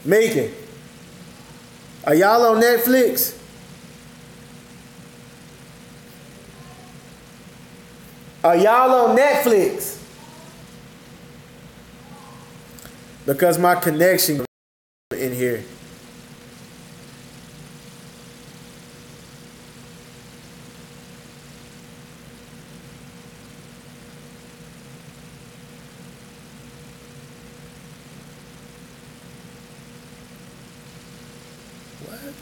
Megan, are y'all on Netflix? Are y'all on Netflix? Because my connection in here. What?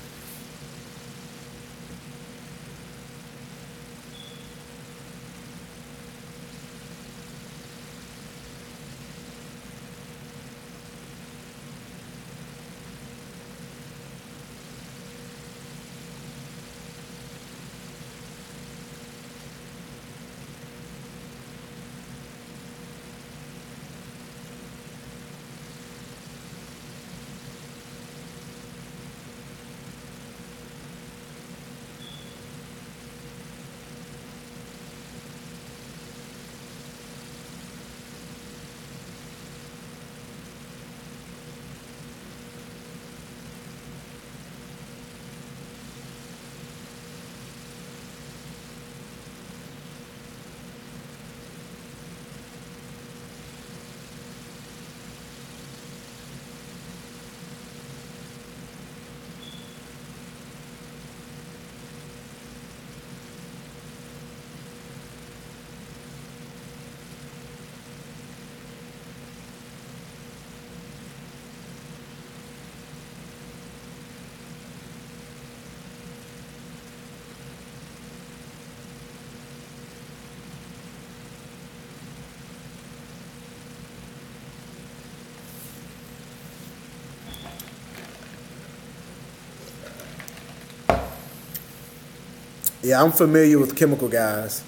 Yeah, I'm familiar with Chemical Guys.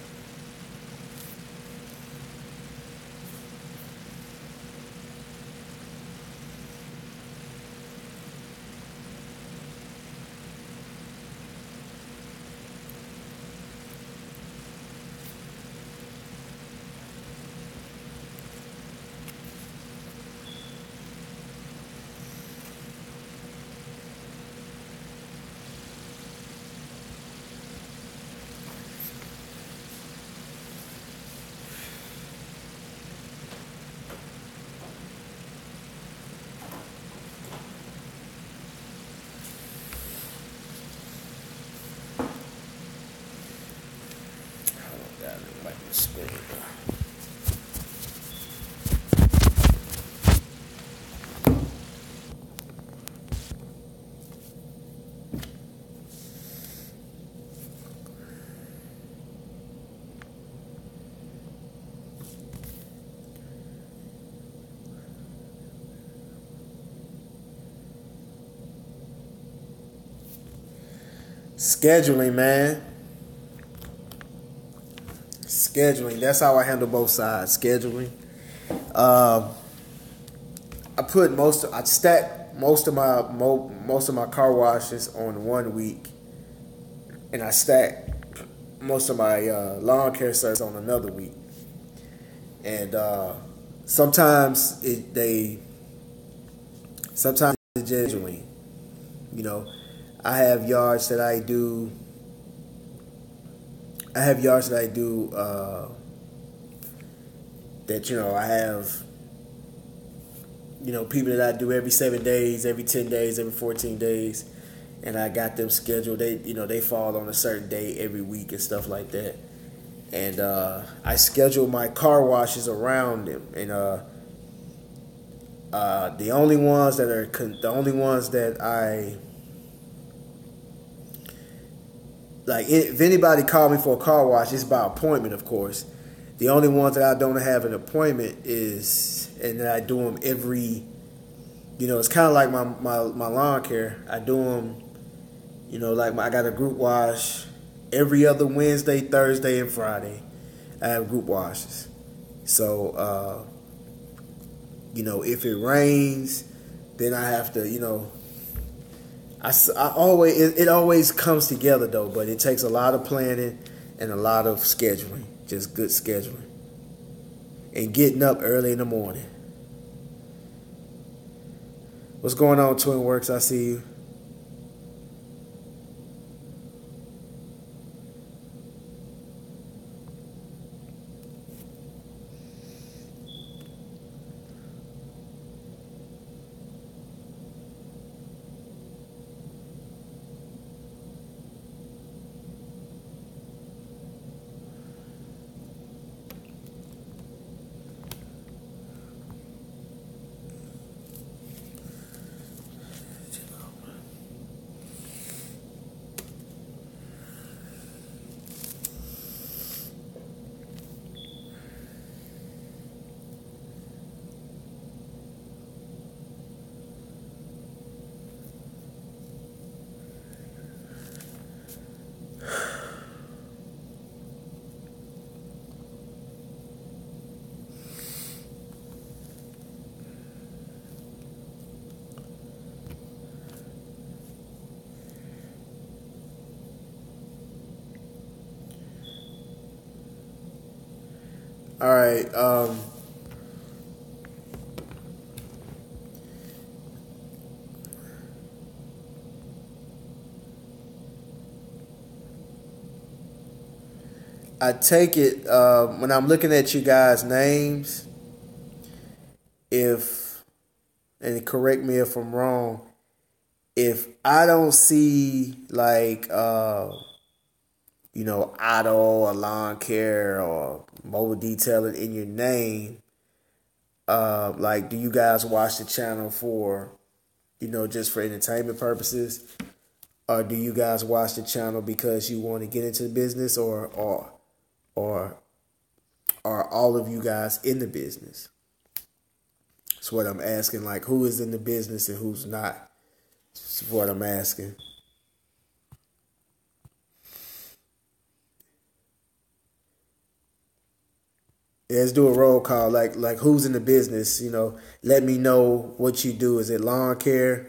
Scheduling, man. Scheduling. That's how I handle both sides. Scheduling. Um, I stack most of my car washes on 1 week, and I stack most of my lawn care service on another week. And sometimes sometimes it's scheduling. You know, I have yards that I do. I have yards that I do that I have people that I do every 7 days, every 10 days, every 14 days, and I got them scheduled. They fall on a certain day every week and stuff like that. And I schedule my car washes around them. And the only ones that I like, if anybody called me for a car wash, it's by appointment, of course. The only ones that I don't have an appointment and that I do them every, it's kind of like my lawn care. I do them, like I got a group wash every other Wednesday, Thursday, and Friday. I have group washes. So, if it rains, then I have to, it always comes together though, but it takes a lot of planning and a lot of scheduling, just good scheduling, and getting up early in the morning. What's going on, Twin Works? I see you. All right. I take it when I'm looking at you guys' names, if, and correct me if I'm wrong, if I don't see like auto or lawn care or mobile detailing in your name, like do you guys watch the channel for, just for entertainment purposes? Or do you guys watch the channel because you want to get into the business, or are all of you guys in the business? That's what I'm asking. Like, who is in the business and who's not? That's what I'm asking. Yeah, let's do a roll call. Like who's in the business? Let me know what you do. Is it lawn care?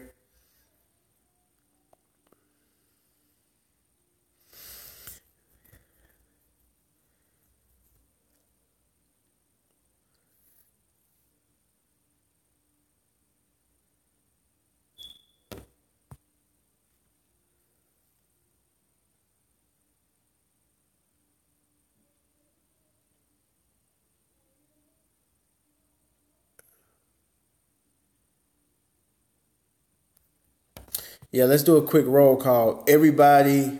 Yeah, let's do a quick roll call. Everybody,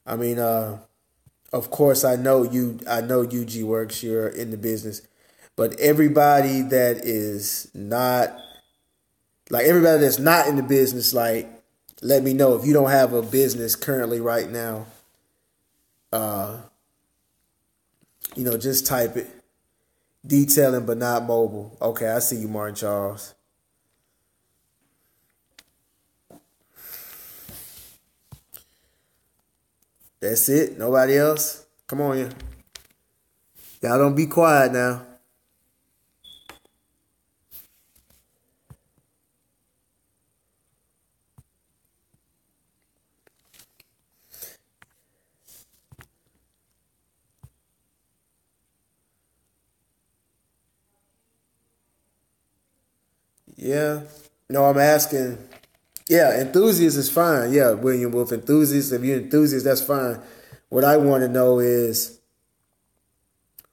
I mean, of course, I know you. I know UG Works. You're in the business, but everybody that is not, like everybody that's not in the business, like let me know if you don't have a business currently right now. Uh, just type it. Detailing but not mobile. Okay, I see you, Martin Charles. That's it. Nobody else. Come on, yeah. Y'all don't be quiet now. Yeah. No, I'm asking. Yeah, enthusiast is fine. Yeah, William Wolf, enthusiast. If you're enthusiast, that's fine. What I want to know is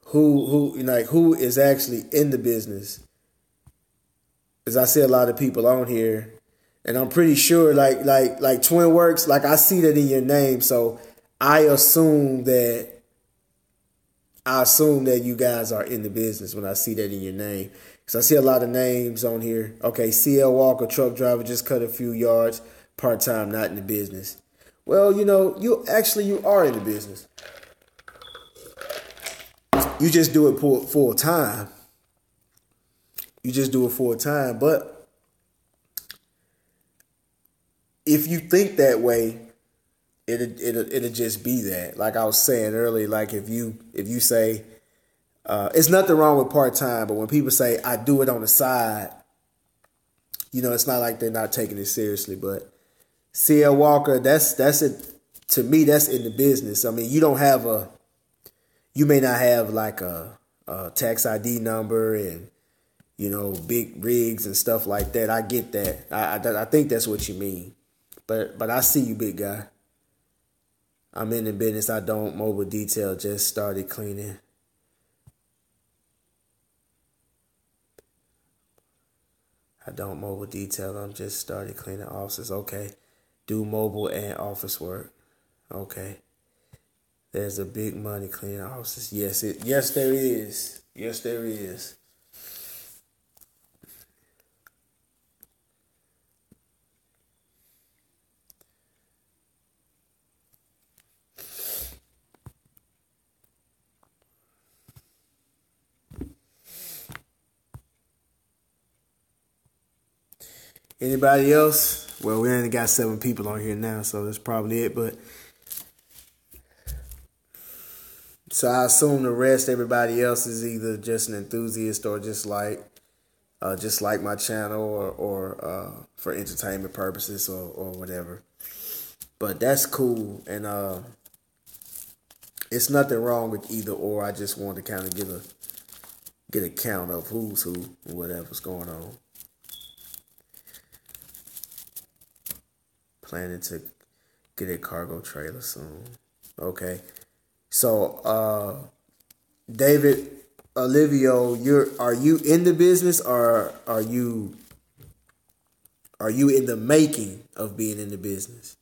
who is actually in the business. Because I see a lot of people on here, and I'm pretty sure like Twin Works, like I see that in your name, so I assume that you guys are in the business when I see that in your name. Because I see a lot of names on here. Okay, CL Walker, truck driver, just cut a few yards, part time, not in the business. Well, you are in the business. You just do it full time. You just do it full time. But if you think that way, it'll just be that. Like I was saying earlier, like if you say it's nothing wrong with part time, but when people say I do it on the side, it's not like they're not taking it seriously. But CL Walker, that's it. To me, that's in the business. I mean, you may not have like a tax ID number and big rigs and stuff like that. I get that. I think that's what you mean. But I see you, big guy. I'm in the business. I don't mobile detail. Just started cleaning. I don't mobile detail. I'm just started cleaning offices. Okay. Do mobile and office work. Okay. There's a big money cleaning offices. Yes there is. Yes there is. Anybody else? Well, we only got 7 people on here now, so that's probably it. But so I assume the rest, everybody else, is either just an enthusiast or just like my channel, or for entertainment purposes or whatever. But that's cool, and it's nothing wrong with either or. I just want to kind of get get a count of who's who and whatever's going on. Planning to get a cargo trailer soon. Okay. So David Olivio, are you in the business, or are you in the making of being in the business?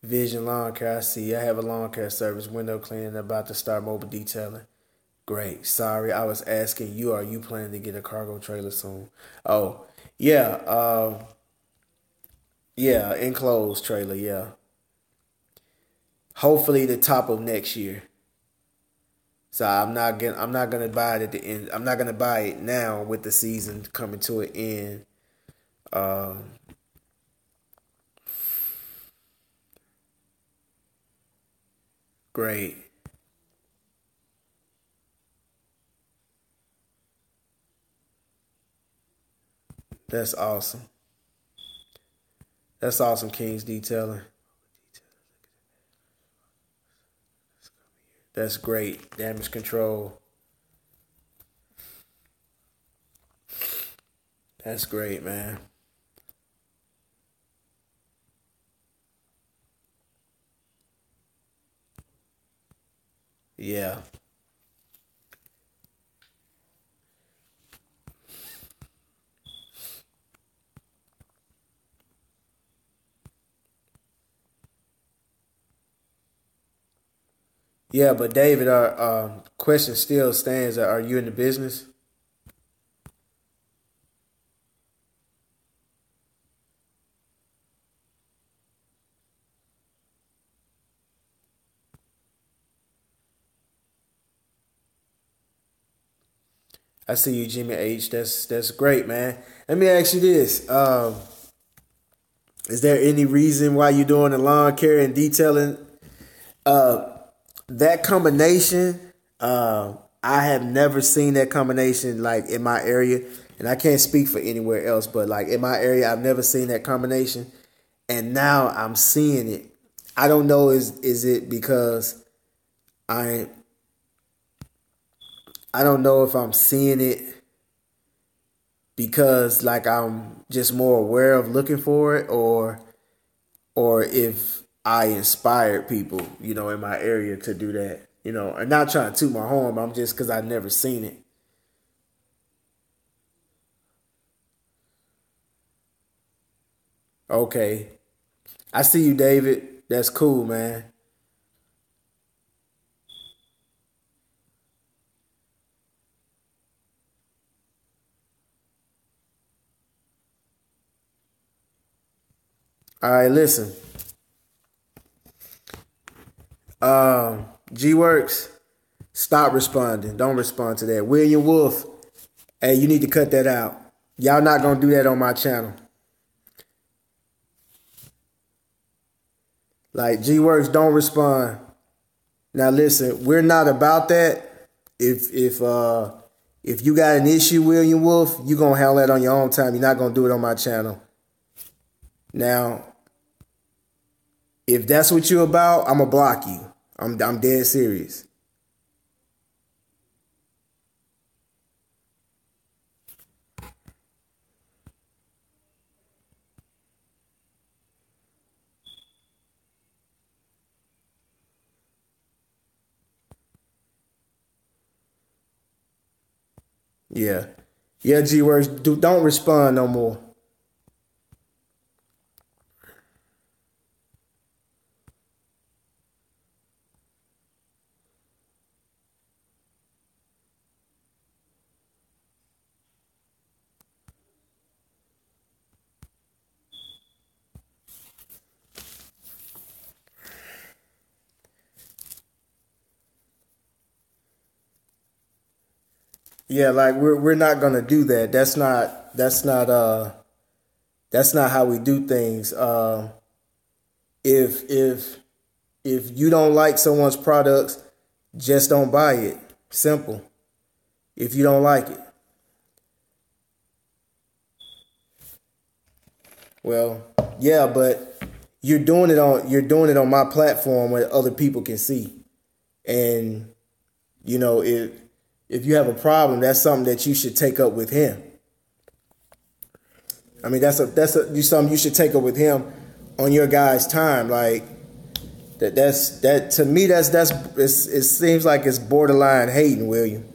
Vision Lawn Care, I see. I have a lawn care service, window cleaning, about to start mobile detailing. Great. Sorry, I was asking you, are you planning to get a cargo trailer soon? Oh, yeah. Yeah, enclosed trailer, yeah. Hopefully the top of next year. So I'm not gonna buy it at the end. I'm not gonna buy it now with the season coming to an end. Um, Great. That's awesome. That's awesome, Kings Detailing. That's great. Damage control. That's great, man. Yeah. Yeah, but David, our question still stands. Are you in the business? I see you, Jimmy H. That's great, man. Let me ask you this: is there any reason why you're doing the lawn care and detailing? Uh, that combination, I have never seen that combination like in my area, and I can't speak for anywhere else. But like in my area, I've never seen that combination, and now I'm seeing it. I don't know is it because I I don't know if I'm seeing it because like I'm just more aware of looking for it, or if I inspired people, in my area to do that, and not trying to toot my horn. I'm just because I've never seen it. Okay, I see you, David. That's cool, man. All right, listen. G Works, stop responding. Don't respond to that. William Wolf, hey, you need to cut that out. Y'all not gonna do that on my channel. Like G Works, don't respond. Now listen, we're not about that. If you got an issue, William Wolf, you gonna handle that on your own time. You're not gonna do it on my channel. Now, if that's what you're about, I'm gonna block you. I'm dead serious. Yeah. Yeah, G Works, don't respond no more. Yeah, like we're not gonna do that. That's not how we do things. If you don't like someone's products, just don't buy it. Simple. If you don't like it. Well, yeah, but you're doing it on my platform where other people can see. And if you have a problem, that's something that you should take up with him. I mean, that's something you should take up with him on your guys' time. Like that to me, it seems like it's borderline hating, William.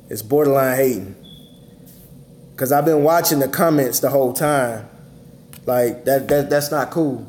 It's borderline hating. Cause I've been watching the comments the whole time. Like that's not cool.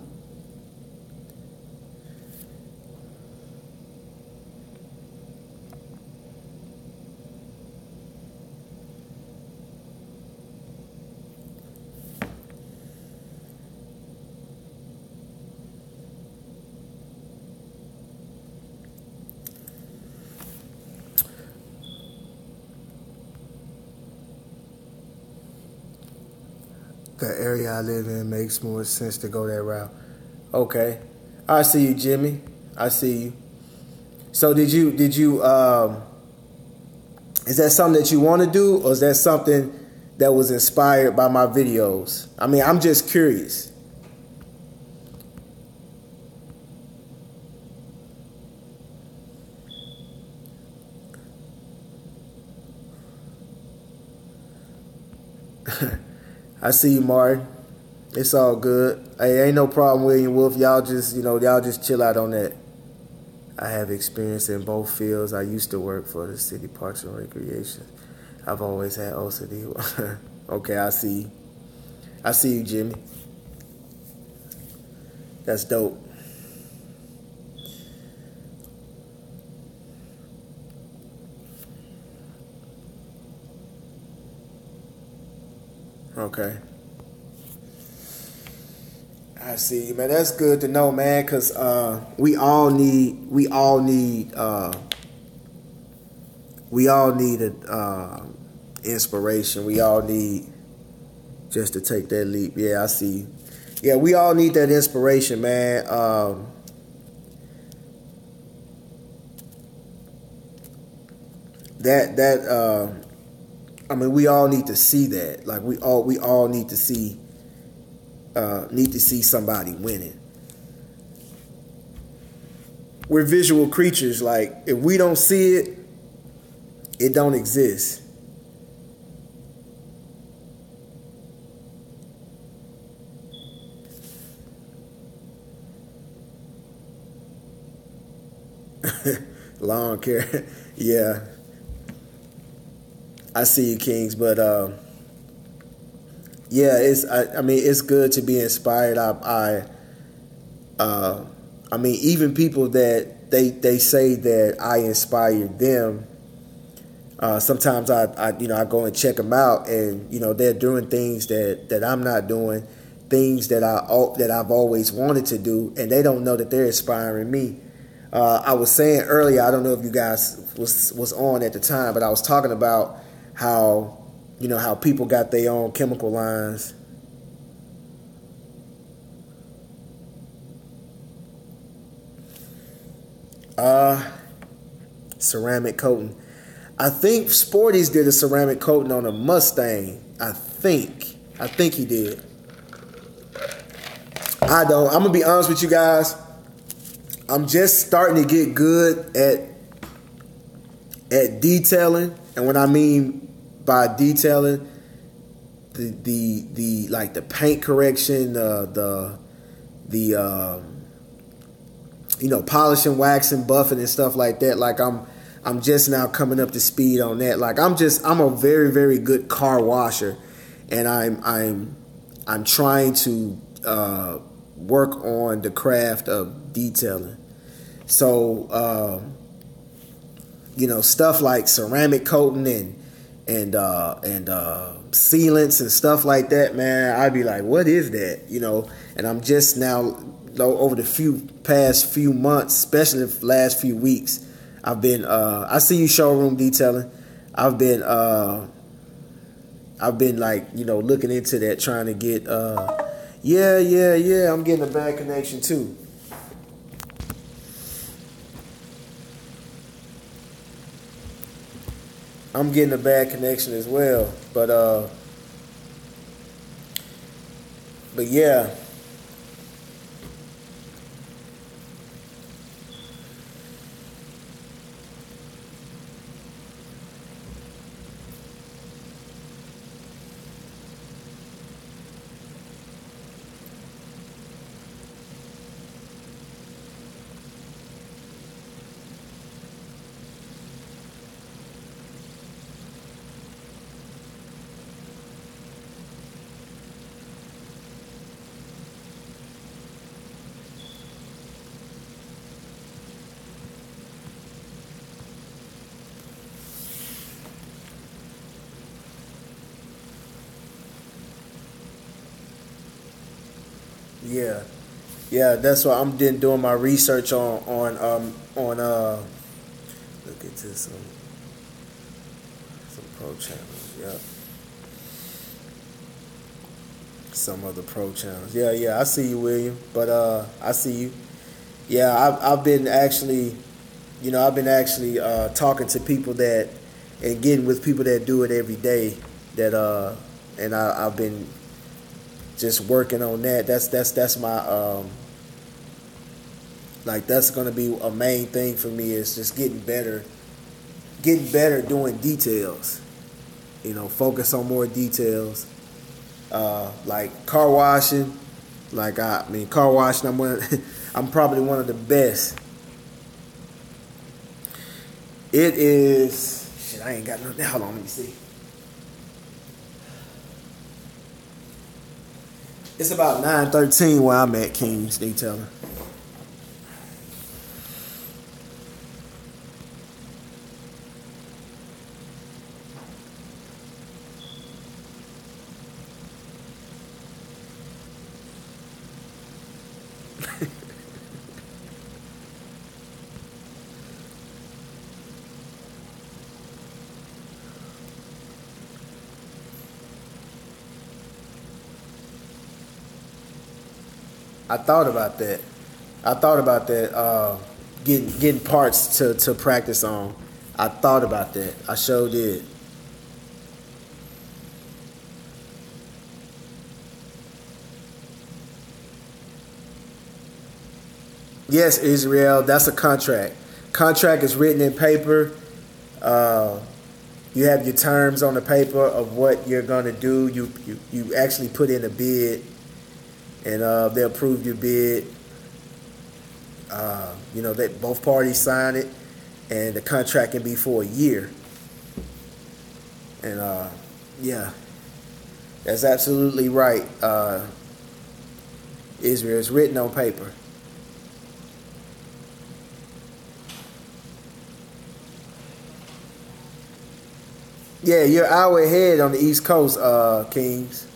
The area I live in makes more sense to go that route. Okay. I see you, Jimmy. I see you. So did you is that something that you want to do, or is that something that was inspired by my videos? I mean, I'm just curious. I see you, Martin. It's all good. Hey, ain't no problem, William Wolf. Y'all just chill out on that. I have experience in both fields. I used to work for the City Parks and Recreation. I've always had OCD. Okay, I see you. I see you, Jimmy. That's dope. Okay. I see, man. That's good to know, man, because we all need inspiration. We all need just to take that leap. Yeah, I see. Yeah, we all need that inspiration, man. I mean, we all need to see that. Like we all need to see somebody winning. We're visual creatures. Like if we don't see it, it don't exist. Lawn care. Yeah. I see you, Kings, but yeah, I mean it's good to be inspired. I mean even people that they say that I inspired them. Sometimes I go and check them out, and they're doing things that I'm not doing, things that I've always wanted to do, and they don't know that they're inspiring me. I was saying earlier, I don't know if you guys was on at the time, but I was talking about how people got their own chemical lines. Ceramic coating. I think Sporty's did a ceramic coating on a Mustang. I think he did. I don't. I'm gonna be honest with you guys. I'm just starting to get good at detailing, and what I mean by detailing, the like the paint correction, the polishing, waxing, buffing, and stuff like that. Like I'm just now coming up to speed on that. Like I'm a very, very good car washer, and I'm trying to work on the craft of detailing. So stuff like ceramic coating and sealants and stuff like that, man, I'd be like, what is that? And I'm just now over the past few months, especially the last few weeks, I've been I see you showroom detailing. I've been like looking into that, trying to get Yeah, yeah, yeah. I'm getting a bad connection too. I'm getting a bad connection as well. But yeah. Yeah, yeah. That's why I'm doing my research on look into some pro channels. Yeah, some other pro channels. Yeah, yeah. I see you, William. But I see you. Yeah, I've been actually, I've been actually talking to people that and getting with people that do it every day. That and I've been just working on that. That's my like that's gonna be a main thing for me is just getting better doing details. Focus on more details. Like car washing. Like I mean, car washing. I'm probably one of the best. It is shit. I ain't got nothing. Hold on, let me see. It's about 9:13 where I'm at, King's Detailing. I thought about that. I thought about that. Getting parts to practice on. I thought about that. I sure did. Yes, Israel. That's a contract. Contract is written in paper. Uh, you have your terms on the paper of what you're gonna do. You actually put in a bid, and they approve your bid. That both parties sign it, and the contract can be for a year. And yeah, that's absolutely right. Israel is written on paper. Yeah, you're an hour ahead on the East Coast, Kings.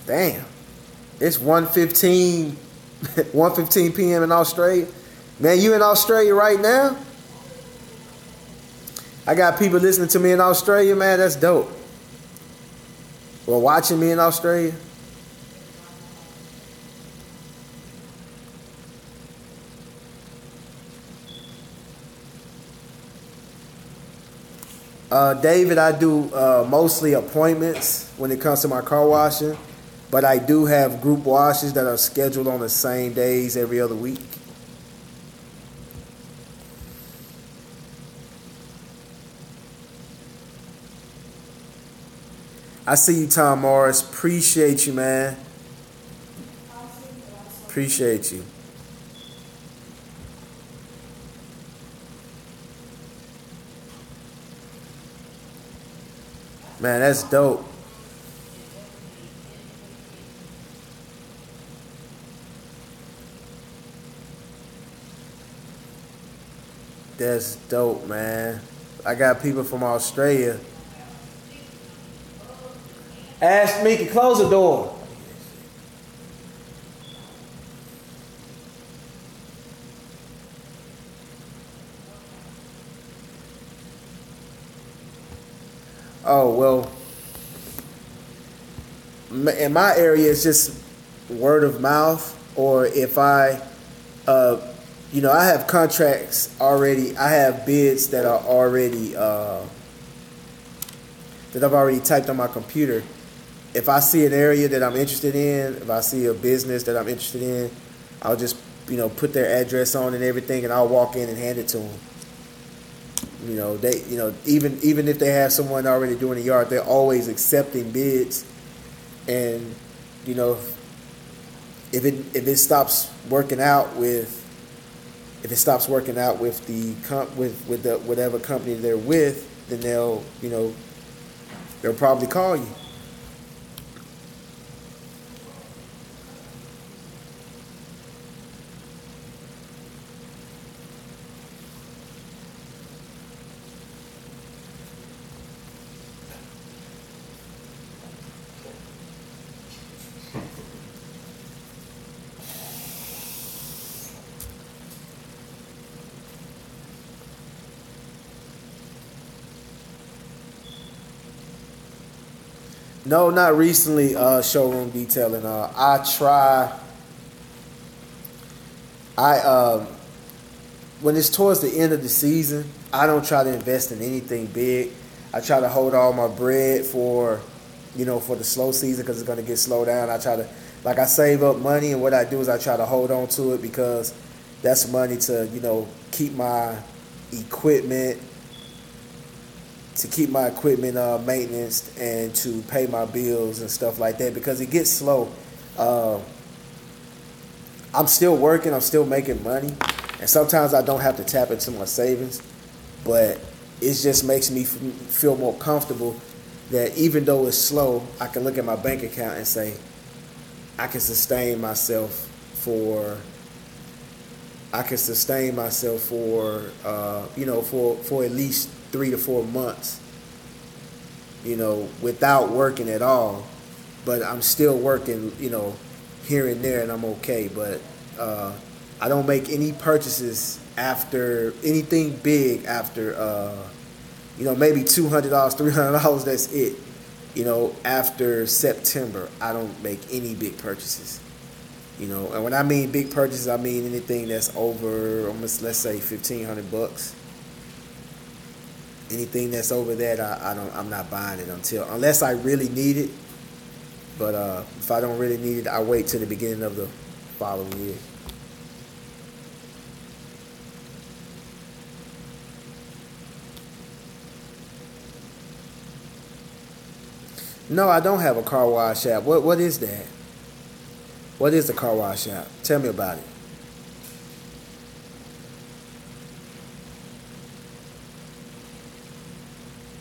Damn, it's 1:15, 1:15 p.m. in Australia. Man, you in Australia right now? I got people listening to me in Australia, man. That's dope. Or watching me in Australia. David, I do mostly appointments when it comes to my car washing, but I do have group washes that are scheduled on the same days every other week. I see you, Tom Morris. Appreciate you, man. Appreciate you. Man, that's dope. That's dope, man. I got people from Australia. Ask me to close the door. Oh well, in my area, it's just word of mouth, or if uh, I have contracts already. I have bids that are already that I've already typed on my computer. If I see an area that I'm interested in, if I see a business that I'm interested in, I'll just put their address on and everything, and I'll walk in and hand it to them. Even if they have someone already doing the yard, they're always accepting bids, and you know if it stops working out with the whatever company they're with, then they'll probably call you. No, not recently. Showroom detailing. I try. I When it's towards the end of the season, I don't try to invest in anything big. I try to hold all my bread for the slow season because it's going to get slowed down. I save up money, and what I do is I try to hold on to it because that's money to keep my equipment maintenance and to pay my bills and stuff like that because it gets slow. I'm still working, I'm still making money, and sometimes I don't have to tap into my savings, but it just makes me feel more comfortable that even though it's slow, I can look at my bank account and say I can sustain myself for for at least 3 to 4 months, without working at all. But I'm still working, here and there, and I'm okay. But I don't make any purchases after anything big after, maybe $200, $300. That's it. After September, I don't make any big purchases. And when I mean big purchases, I mean anything that's over almost, let's say, $1,500. Anything that's over that, I'm not buying it unless I really need it. But if I don't really need it, I wait till the beginning of the following year. No, I don't have a car wash app. What is that? What is the car wash app? Tell me about it.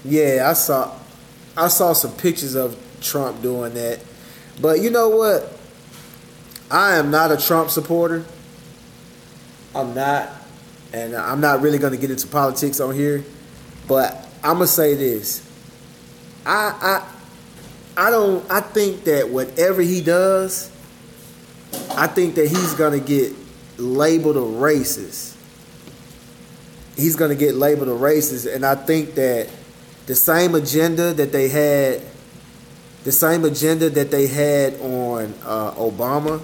Yeah, I saw some pictures of Trump doing that. But you know what? I am not a Trump supporter. I'm not. And I'm not really going to get into politics on here. But I'm going to say this. I I think that whatever he does, I think that he's going to get labeled a racist. He's going to get labeled a racist. And I think that the same agenda that they had, on Obama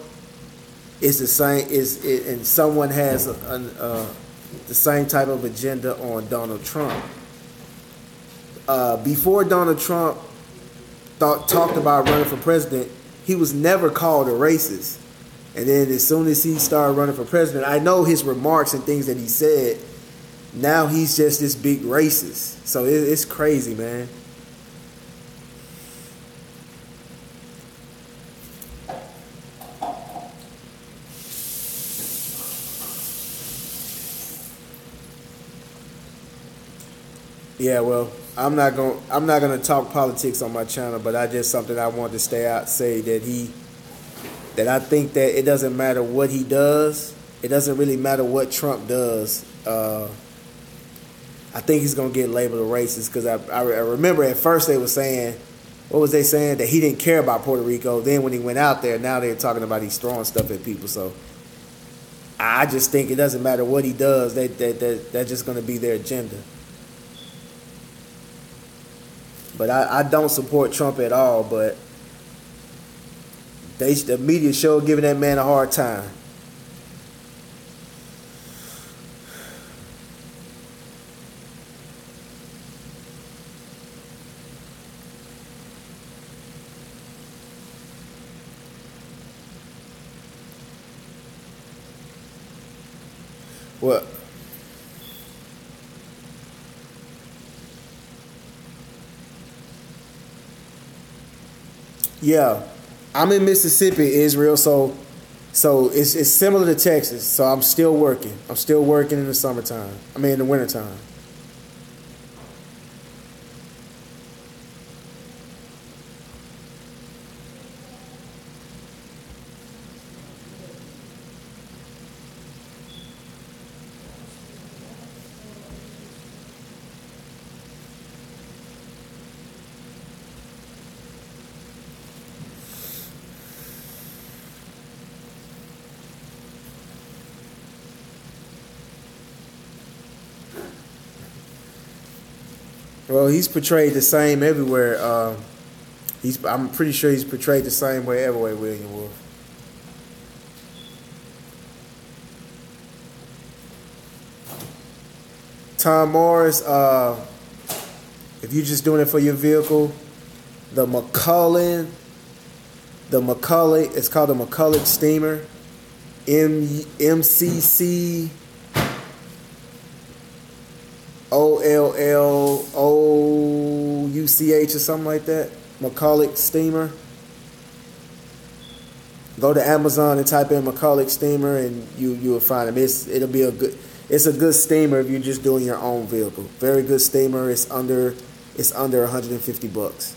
is the same, and someone has the same type of agenda on Donald Trump. Before Donald Trump talked about running for president, he was never called a racist. And then as soon as he started running for president, I know his remarks and things that he said, now he's just this big racist. So it's crazy, man. Yeah, well, I'm not gonna talk politics on my channel, but I just something I want to say that I think that it doesn't matter what he does. It doesn't really matter what Trump does. I think he's gonna get labeled a racist because I remember at first they were saying, what was they saying, that he didn't care about Puerto Rico. Then when he went out there, now they're talking about he's throwing stuff at people. So I just think it doesn't matter what he does. That's just gonna be their agenda. But I don't support Trump at all. But the media show giving that man a hard time. What? Yeah, I'm in Mississippi, Israel. So it's similar to Texas. So I'm still working. I'm still working in the summertime. I mean in the wintertime. Well, he's portrayed the same everywhere. I'm pretty sure he's portrayed the same way everywhere, William Wolf. Tom Morris, if you're just doing it for your vehicle, the McCulloch, it's called the McCulloch Steamer, MCC OLLOUCH or something like that. McCulloch Steamer. Go to Amazon and type in McCulloch Steamer, and you will find them. It's a good steamer if you're just doing your own vehicle. Very good steamer. It's under $150.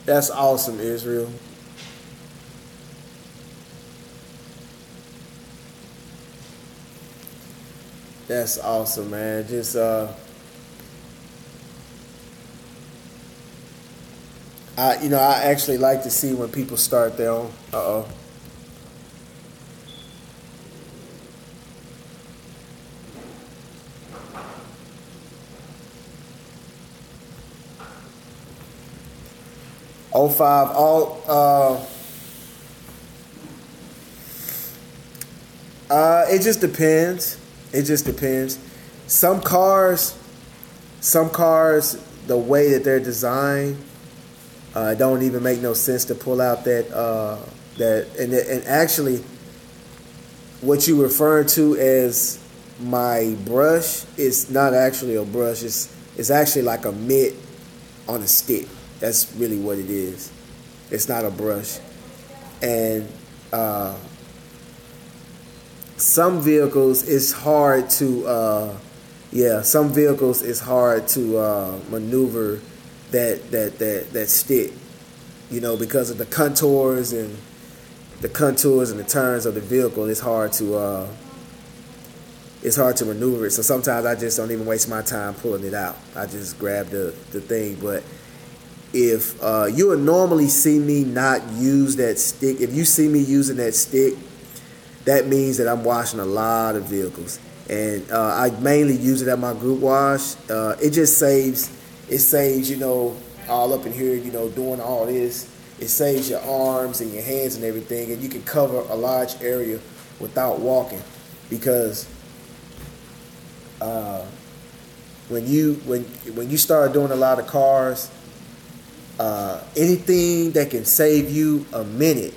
That's awesome, Israel. That's awesome, man. Just I actually like to see when people start their own. Uh oh. Oh five. It just depends. It just depends. Some cars, the way that they're designed, don't even make no sense to pull out and actually, what you referring to as my brush is not actually a brush. It's actually like a mitt on a stick. That's really what it is. It's not a brush. And some vehicles it's hard to maneuver that stick, because of the contours and the turns of the vehicle. It's hard to maneuver it. So sometimes I just don't even waste my time pulling it out. I just grab the thing. But if you would normally see me not use that stick, if you see me using that stick, that means that I'm washing a lot of vehicles. And I mainly use it at my group wash. It just saves, all up in here, doing all this. It saves your arms and your hands and everything, and you can cover a large area without walking. Because when you start doing a lot of cars, anything that can save you a minute,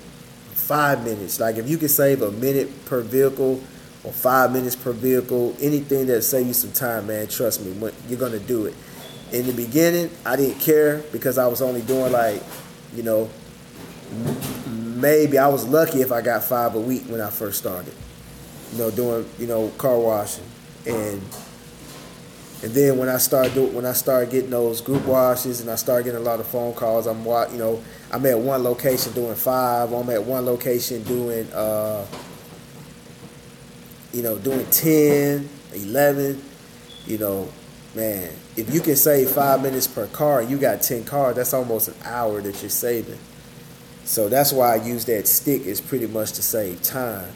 5 minutes, like if you can save a minute per vehicle or 5 minutes per vehicle, anything that save you some time, man. Trust me, you're gonna do it. In the beginning, I didn't care because I was only doing like, you know, maybe I was lucky if I got 5 a week when I first started. You know, doing, you know, car washing, and then when I started getting those group washes and I started getting a lot of phone calls, I'm at one location doing 5. I'm at one location doing doing 10, 11. You know, man, if you can save 5 minutes per car, you got 10 cars. That's almost an hour that you're saving. So that's why I use that stick, is pretty much to save time.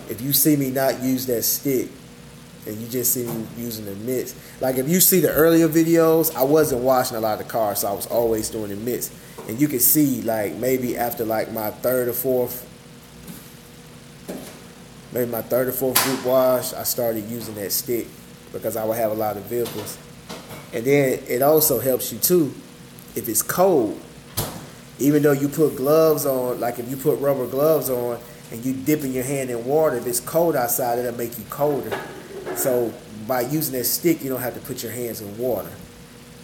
If you see me not use that stick, and you just see me using the mitts. Like if you see the earlier videos, I wasn't washing a lot of cars, so I was always doing the mitts. And you can see, like, maybe after like my third or fourth group wash, I started using that stick because I would have a lot of vehicles. And then it also helps you too if it's cold. Even though you put gloves on, like if you put rubber gloves on and you dipping your hand in water, if it's cold outside, it'll make you colder. So by using that stick, you don't have to put your hands in water.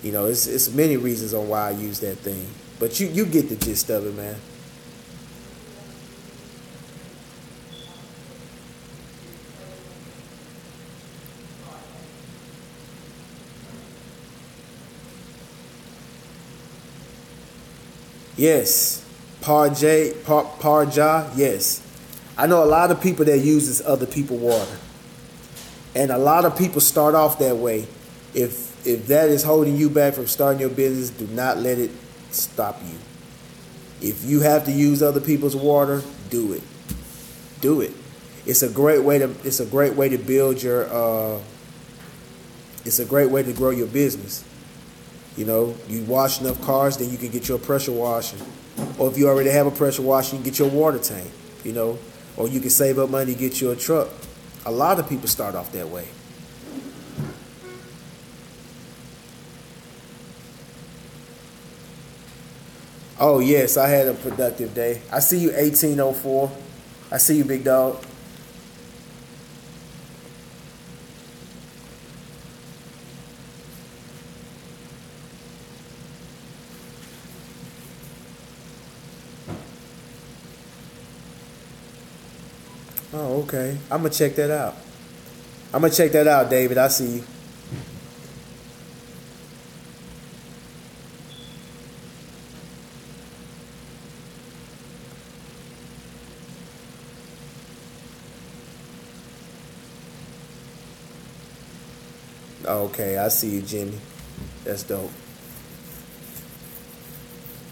You know, it's many reasons on why I use that thing. But you get the gist of it, man. Yes. Parja, yes. I know a lot of people that uses other people's water. And a lot of people start off that way. If that is holding you back from starting your business, do not let it stop you. If you have to use other people's water, do it. Do it. It's a great way to build your it's a great way to grow your business. You know, you wash enough cars, then you can get your pressure washer. Or if you already have a pressure washer, you can get your water tank, you know. Or you can save up money to get you a truck. A lot of people start off that way. Oh, yes, I had a productive day. I see you, 1804. I see you, big dog. Oh, okay. I'm going to check that out. I'm going to check that out, David. I see you. Okay, I see you, Jimmy. That's dope.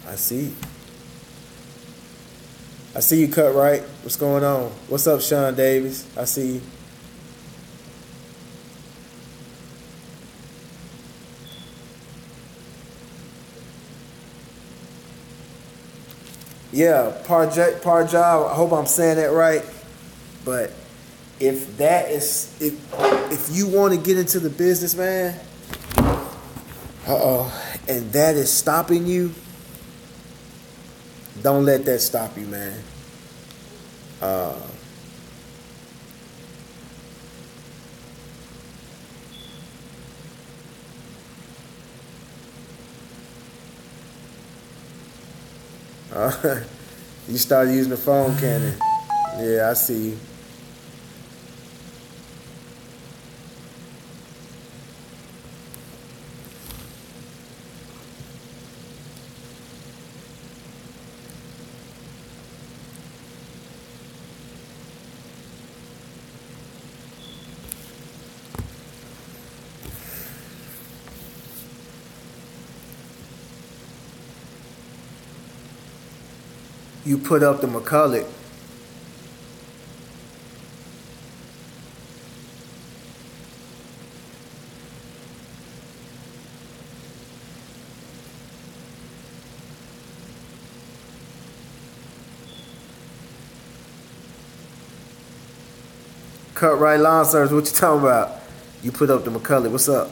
I see. I see you, Cut Right. What's going on? What's up, Sean Davis? I see you. Yeah, Parja. I hope I'm saying that right. But if you want to get into the business, man, and that is stopping you, don't let that stop you, man. Uh, you started using the phone cannon. Yeah, I see you. You put up the McCulloch. Cut Right Lawn Service, what you talking about? You put up the McCulloch. What's up?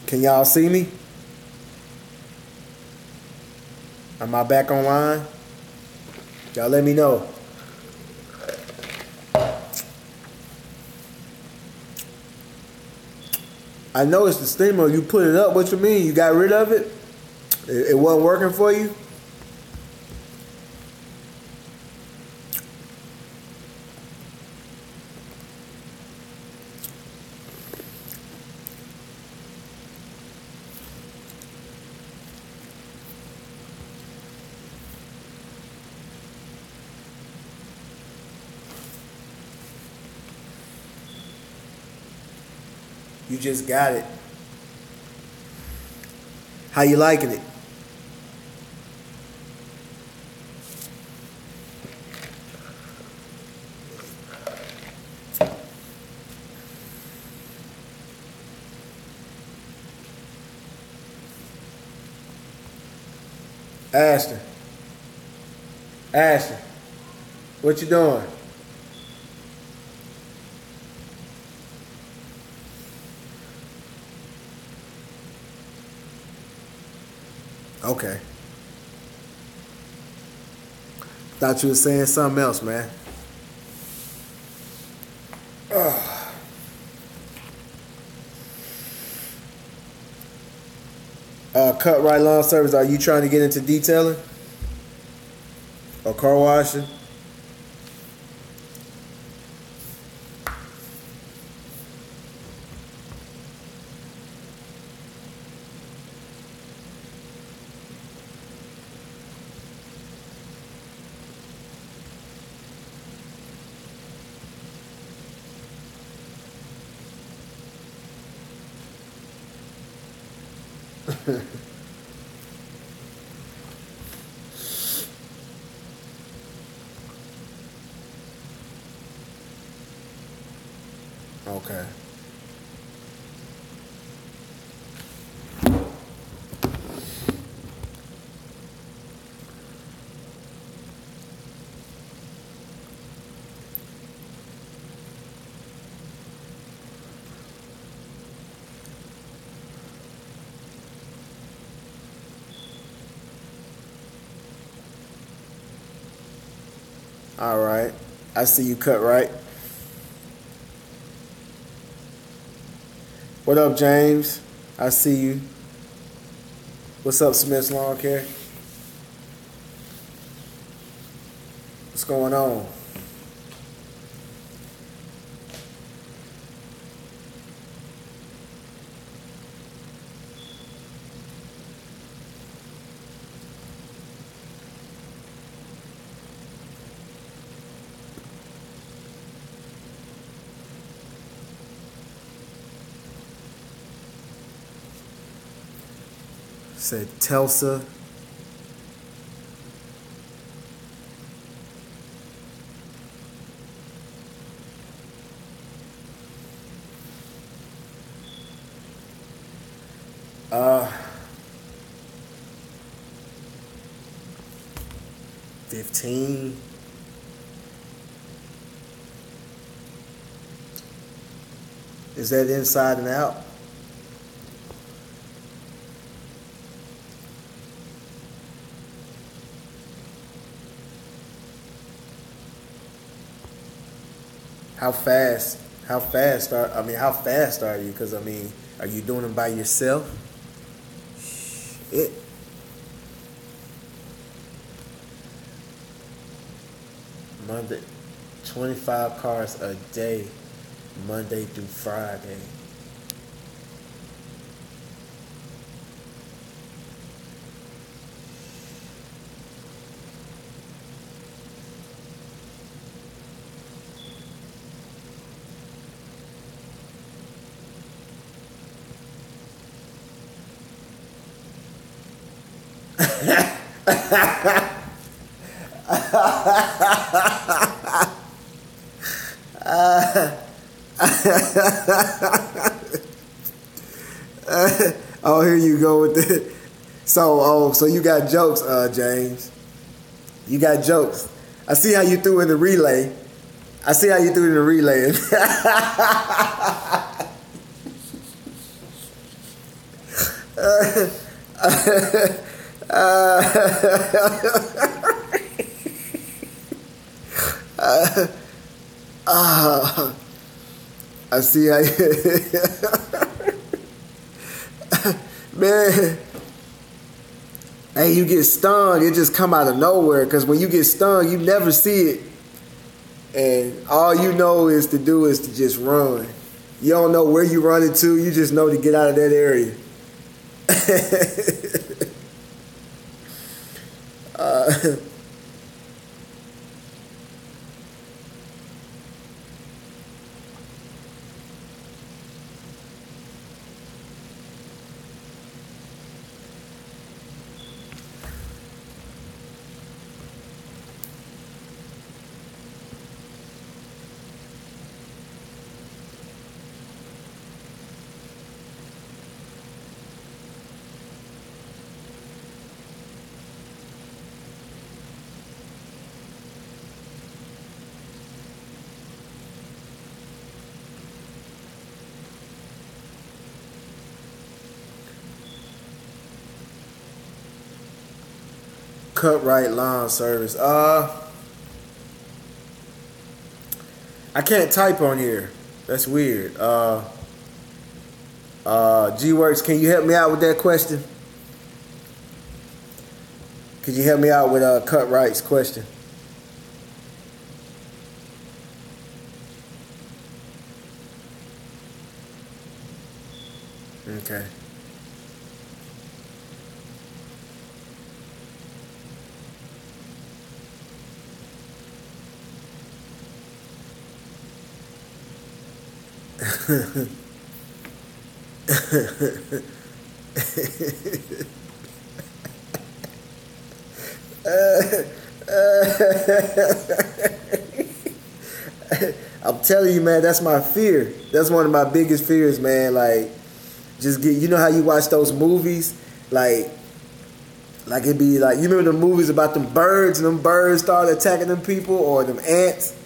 Can y'all see me? Am I back online? Y'all let me know. I know it's the steamer. You put it up. What you mean? You got rid of it? It wasn't working for you? You just got it. How you liking it? Ashton. Ashton. What you doing? Okay. Thought you was saying something else, man. Cut right lawn service. Are you trying to get into detailing or car washing? Okay. All right. I see you cut right. What up, James? I see you. What's up, Smith's Lawn Care? What's going on? Said Telsa. Uh, 15. Is that inside and out? How fast? How fast are you? Because are you doing it by yourself? It. Monday, 25 cars a day, Monday through Friday. Oh, here you go with it. So you got jokes, James. You got jokes. I see how you threw in the relay. I see how man. Hey, you get stung, it just come out of nowhere. Cause when you get stung, you never see it, and all you know is to do is to just run. You don't know where you running to. You just know to get out of that area. Cut right lawn service. I can't type on here. That's weird. G-Works, can you help me out with that question? Could you help me out with Cut Right's question? Okay. I'm telling you, man, that's my fear. That's one of my biggest fears, man. Like, just get, you know how you watch those movies? Like it'd be like, you remember the movies about them birds and them birds start attacking them people or them ants?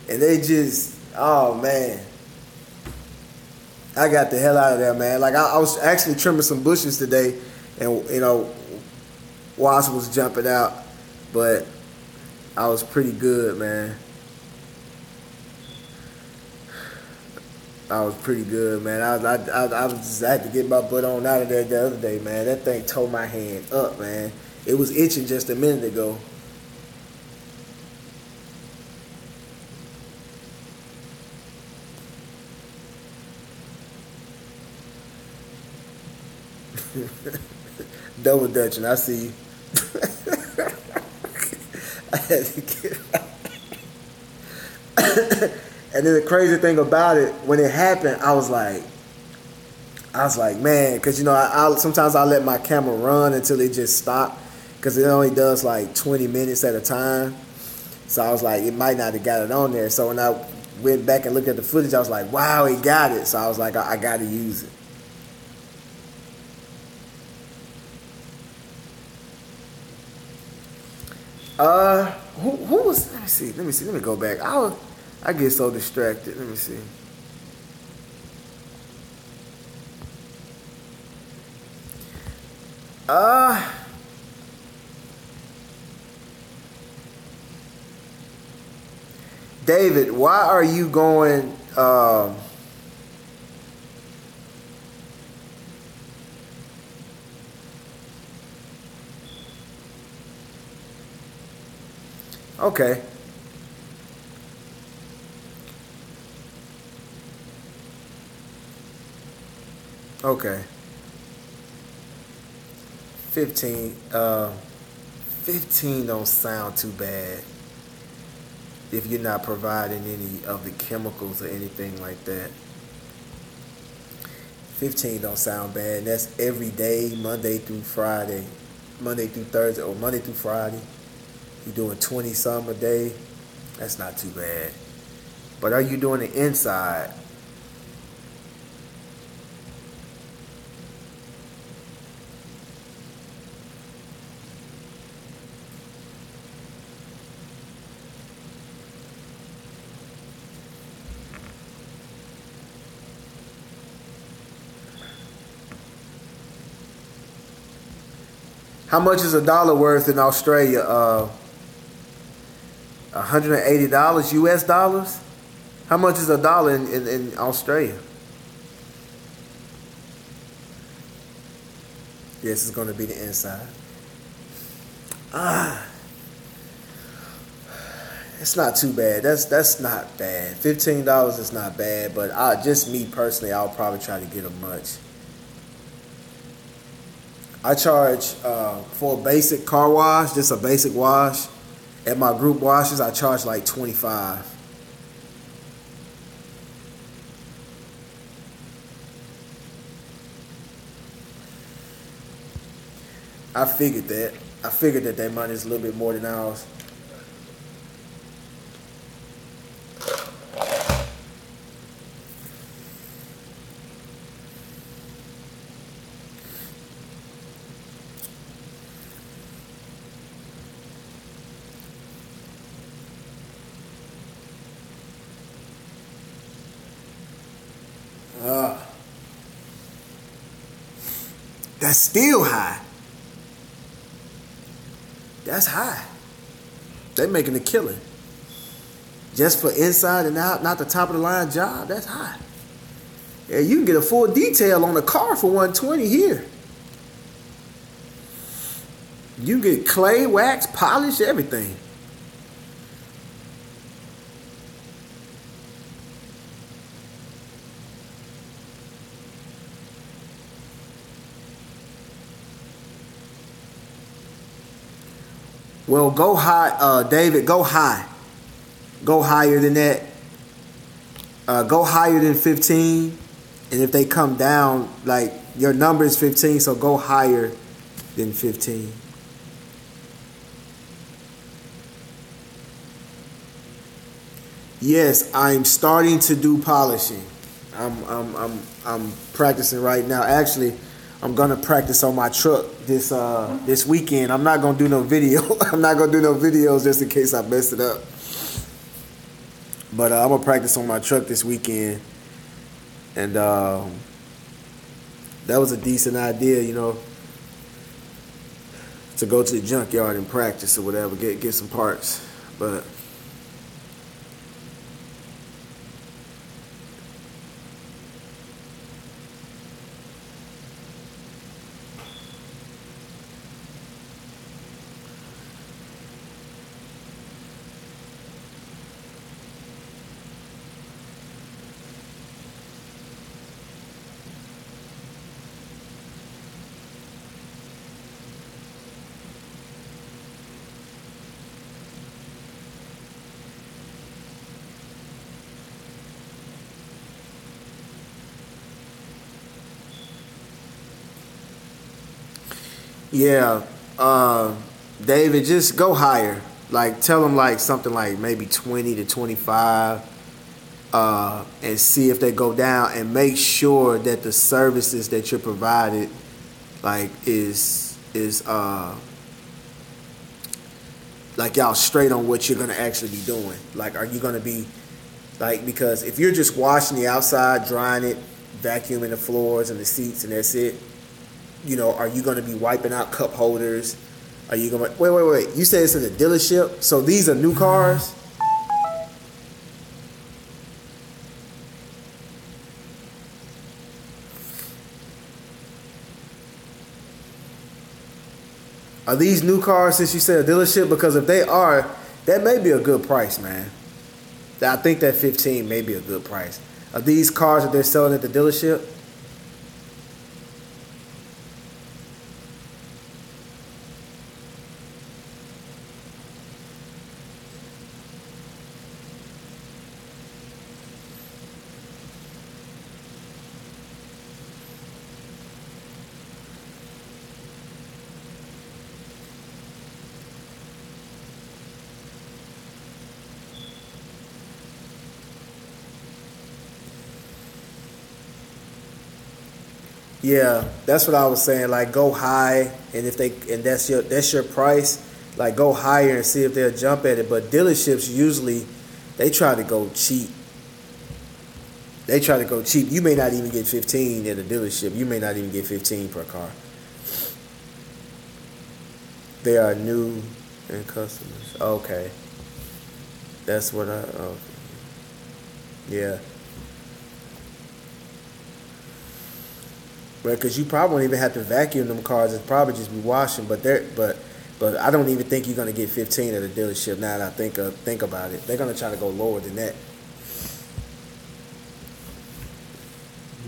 And they just, oh man. I got the hell out of there, man. Like I was actually trimming some bushes today, and you know, wasp was jumping out, but I was pretty good, man. I was pretty good, man. I was just, I had to get my butt on out of there the other day, man. That thing tore my hand up, man. It was itching just a minute ago. Double dutching, I see you. I had to get And then the crazy thing about it, when it happened, I was like, man, because you know, I sometimes I let my camera run until it just stopped, because it only does like 20 minutes at a time. So I was like, it might not have got it on there. So when I went back and looked at the footage, I was like, wow, it got it. So I was like, I got to use it. Who was? Let me see. Let me go back. I get so distracted. Let me see. Uh, David, why are you going? Okay. Okay. 15. 15 don't sound too bad if you're not providing any of the chemicals or anything like that. 15 don't sound bad. That's every day, Monday through Friday, Monday through Thursday, or Monday through Friday. You're doing 20 some a day. That's not too bad. But are you doing it inside? How much is a dollar worth in Australia? $180 US dollars. How much is a dollar in Australia? Yes, it's going to be the inside. It's not too bad. That's not bad. $15 is not bad, but just me personally, I'll probably try to get a much. I charge for a basic car wash, just a basic wash. At my group washes, I charge like $25. I figured that. I figured that their money is a little bit more than ours. That's still high. That's high. They're making a killing. Just for inside and out, not the top of the line job, that's high. Yeah, you can get a full detail on a car for $120 here. You get clay, wax, polish, everything. Well, go high, David. Go high. Go higher than that. Go higher than 15. And if they come down, like your number is 15, so go higher than 15. Yes, I'm starting to do polishing. I'm practicing right now. Actually, I'm gonna practice on my truck this weekend. I'm not gonna do no video. I'm not gonna do no videos just in case I mess it up. But I'm gonna practice on my truck this weekend, and that was a decent idea, you know, to go to the junkyard and practice or whatever, get some parts. But yeah, David, just go higher. Like, tell them like something like maybe 20 to 25, and see if they go down, and make sure that the services that you're provided, like, is like y'all straight on what you're gonna actually be doing. Like, are you gonna be like, because if you're just washing the outside, drying it, vacuuming the floors and the seats, and that's it. You know, are you going to be wiping out cup holders? Are you going to... Wait. You said it's in a dealership? So these are new cars? Are these new cars since you said a dealership? Because if they are, that may be a good price, man. I think that 15 may be a good price. Are these cars that they're selling at the dealership? Yeah, that's what I was saying. Like, go high, and if they, and that's your price, like, go higher and see if they'll jump at it. But dealerships usually, they try to go cheap. They try to go cheap. You may not even get 15 at a dealership. You may not even get 15 per car. They are new and customers. Okay, that's what I. Okay. Yeah, but because you probably won't even have to vacuum them cars. It's probably just be washing. But I don't even think you're gonna get 15 at a dealership. Now that I think about it, they're gonna try to go lower than that.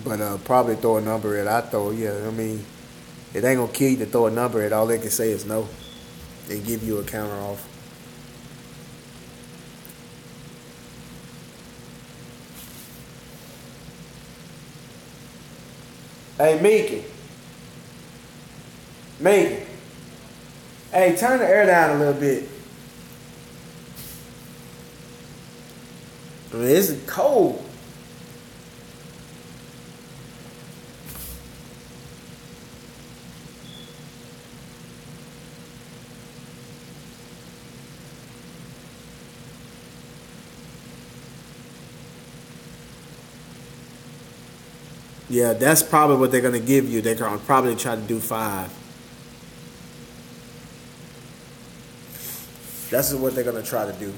But probably throw a number at. I throw. Yeah, I mean, it ain't gonna kill you to throw a number at. All they can say is no, and give you a counter off. Hey, Meeky. Hey, turn the air down a little bit. I mean, it's cold. Yeah, that's probably what they're gonna give you. They're gonna probably try to do 5. That's what they're gonna try to do.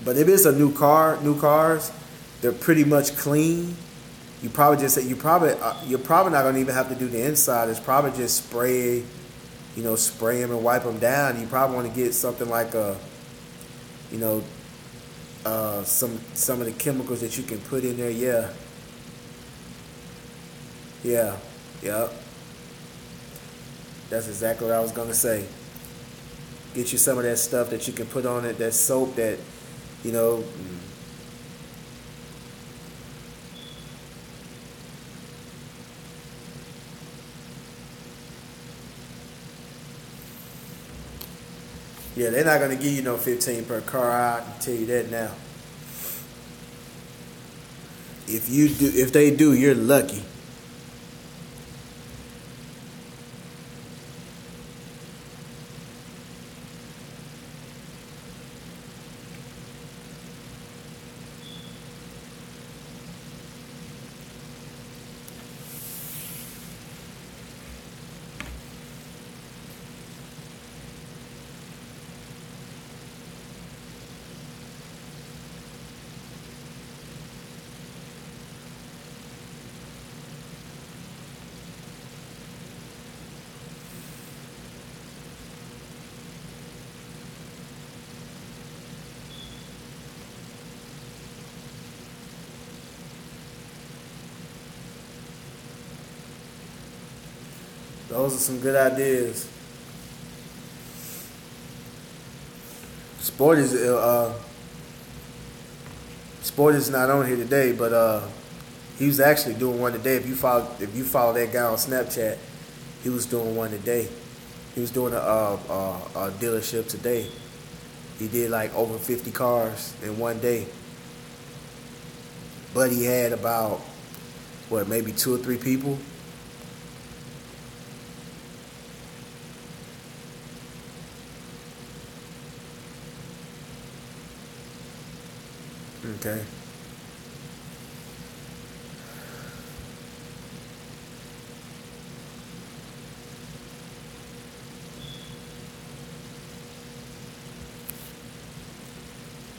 But if it's a new cars, they're pretty much clean. You're probably not gonna even have to do the inside. It's probably just spray them and wipe them down. You probably want to get something like you know, some of the chemicals that you can put in there. Yeah, yeah, yeah. That's exactly what I was gonna say. Get you some of that stuff that you can put on it. That soap that you know. Yeah, they're not gonna give you no 15 per car. I can tell you that now. If they do, you're lucky. Those are some good ideas. Sport is Sport is not on here today, but he was actually doing one today. If you follow that guy on Snapchat, he was doing one today. He was doing a dealership today. He did like over 50 cars in one day, but he had about maybe 2 or 3 people. Okay.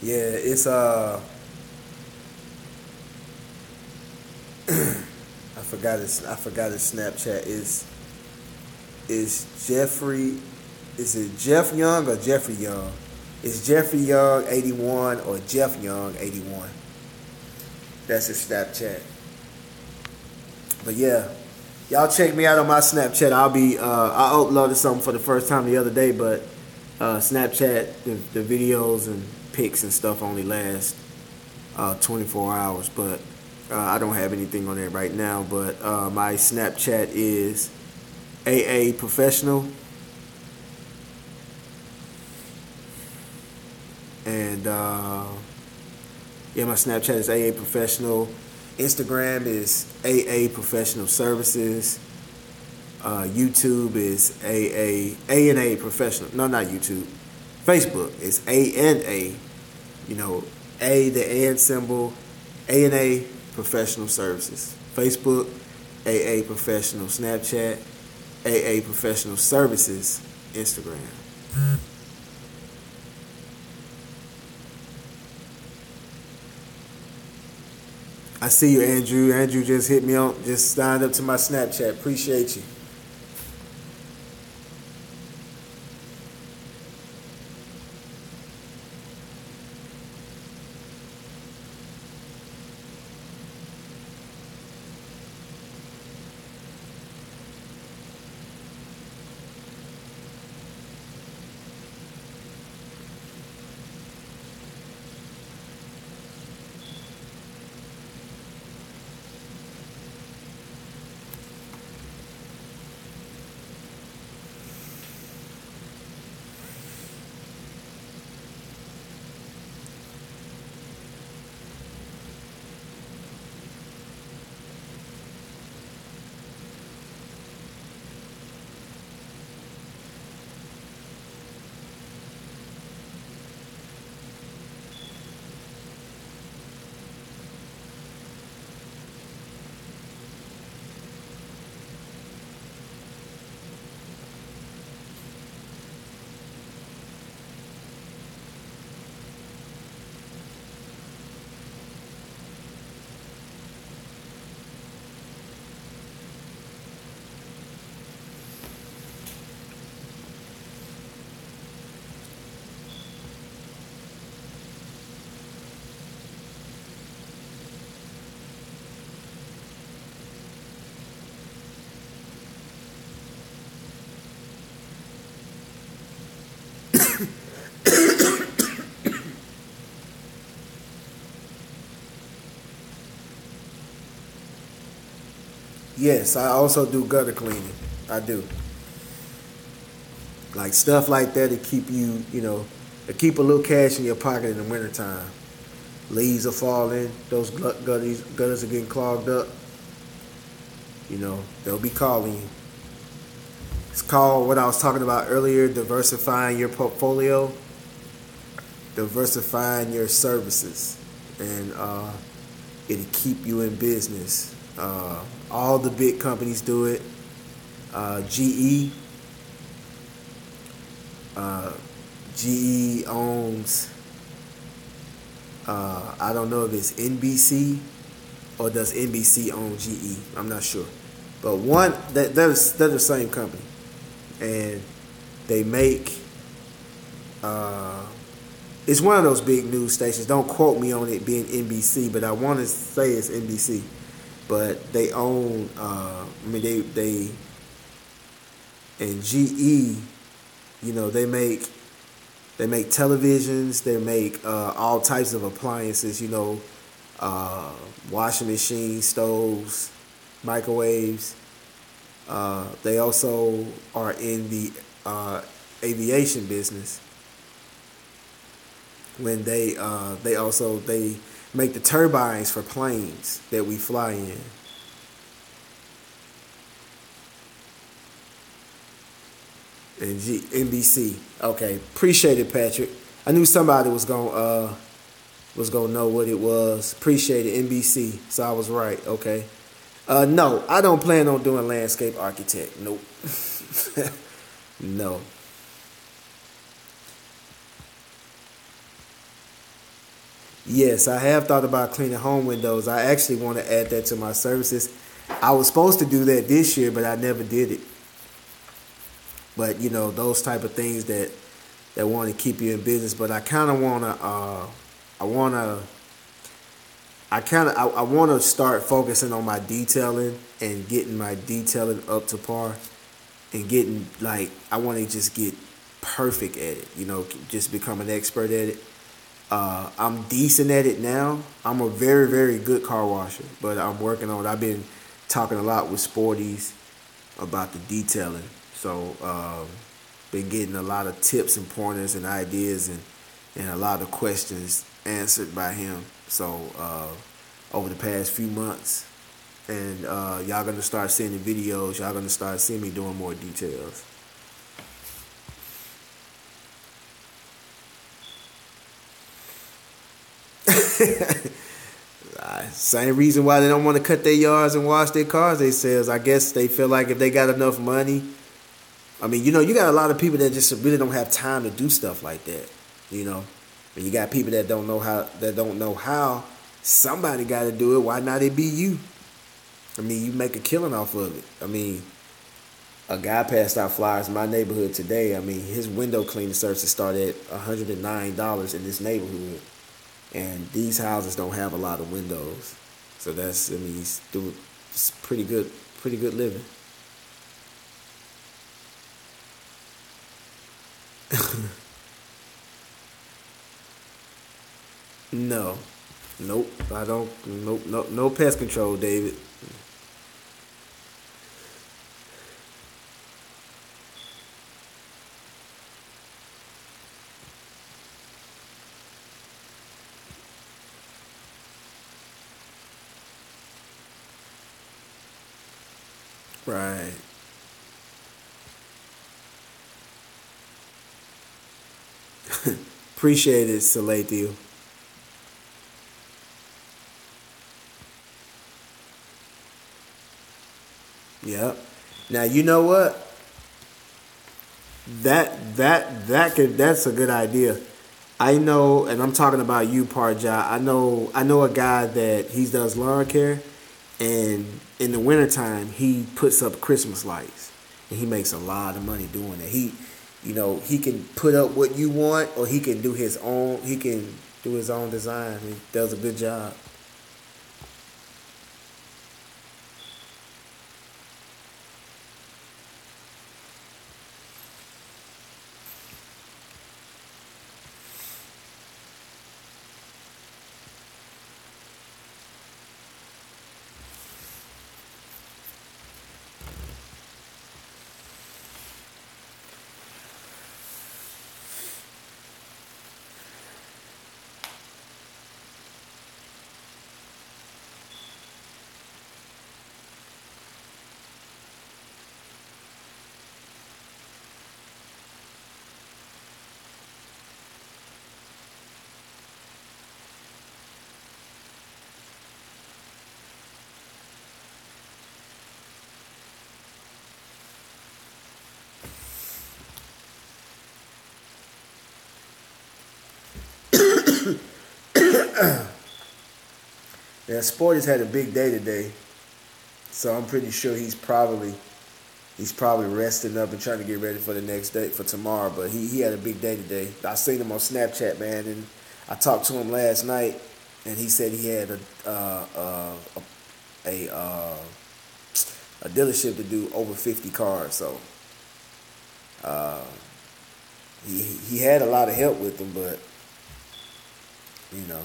Yeah, it's I forgot his Snapchat is Jeffrey. Is it Jeff Young or Jeffrey Young? It's Jeffrey Young 81 or Jeff Young 81. That's his Snapchat. But yeah, y'all check me out on my Snapchat. I uploaded something for the first time the other day, but Snapchat the videos and pics and stuff only last 24 hours. But I don't have anything on there right now. But my Snapchat is AA Professional. And yeah, my Snapchat is AA Professional. Instagram is AA Professional Services. YouTube is A&A Professional. No, not YouTube. Facebook is A&A. A, the and symbol, A&A Professional Services. Facebook, AA Professional. Snapchat, AA Professional Services. Instagram. I see you, Andrew. Andrew just hit me on, just signed up to my Snapchat. Appreciate you. Yes, I also do gutter cleaning. I do. Like stuff like that to keep you, to keep a little cash in your pocket in the wintertime. Leaves are falling, those gutters are getting clogged up. They'll be calling you. It's called what I was talking about earlier, diversifying your portfolio, diversifying your services, and it'll keep you in business. All the big companies do it. GE. GE owns, I don't know if it's NBC or does NBC own GE. I'm not sure. But they're the same company. And they make, it's one of those big news stations. Don't quote me on it being NBC, but I want to say it's NBC. But they own, they and GE, they make televisions, they make all types of appliances, washing machines, stoves, microwaves. They also are in the aviation business. When they make the turbines for planes that we fly in. And NBC. Okay, appreciate it, Patrick. I knew somebody was gonna know what it was. Appreciate it, NBC. So I was right. Okay. No, I don't plan on doing landscape architect. Nope. No. Yes, I have thought about cleaning home windows. I actually want to add that to my services. I was supposed to do that this year, but I never did it. But those type of things that want to keep you in business. But I kind of I want to start focusing on my detailing and getting my detailing up to par, and getting I want to just get perfect at it. Just become an expert at it. I'm decent at it now. I'm a very, very good car washer, but I'm working on it. I've been talking a lot with Sporties about the detailing. So, been getting a lot of tips and pointers and ideas and a lot of questions answered by him. So, over the past few months, and y'all gonna start seeing the videos. Y'all gonna start seeing me doing more details. Same reason why they don't want to cut their yards and wash their cars. They says, I guess they feel like if they got enough money, I mean, you got a lot of people that just really don't have time to do stuff like that. You know, and you got people that don't know how. That don't know how. Somebody got to do it. Why not it be you? I mean, you make a killing off of it. I mean, a guy passed out flyers in my neighborhood today. I mean, his window cleaning services start at $109 in this neighborhood, and these houses don't have a lot of windows. So that's, I mean, he's doing it's pretty good living. No, nope, I don't. Nope, no pest control, David. Right. Appreciate it, Salathiel. Yep. Now you know what? That's a good idea. I know, and I'm talking about you, Parja. I know a guy that he does lawn care, and in the wintertime he puts up Christmas lights, and he makes a lot of money doing it. He can put up what you want, or he can do his own. He can do his own design. He does a good job. Yeah, Sporty's had a big day today, so I'm pretty sure he's probably resting up and trying to get ready for the next day for tomorrow. But he had a big day today. I seen him on Snapchat, man, and I talked to him last night, and he said he had a, uh, a dealership to do over 50 cars. So uh, he had a lot of help with them, but you know.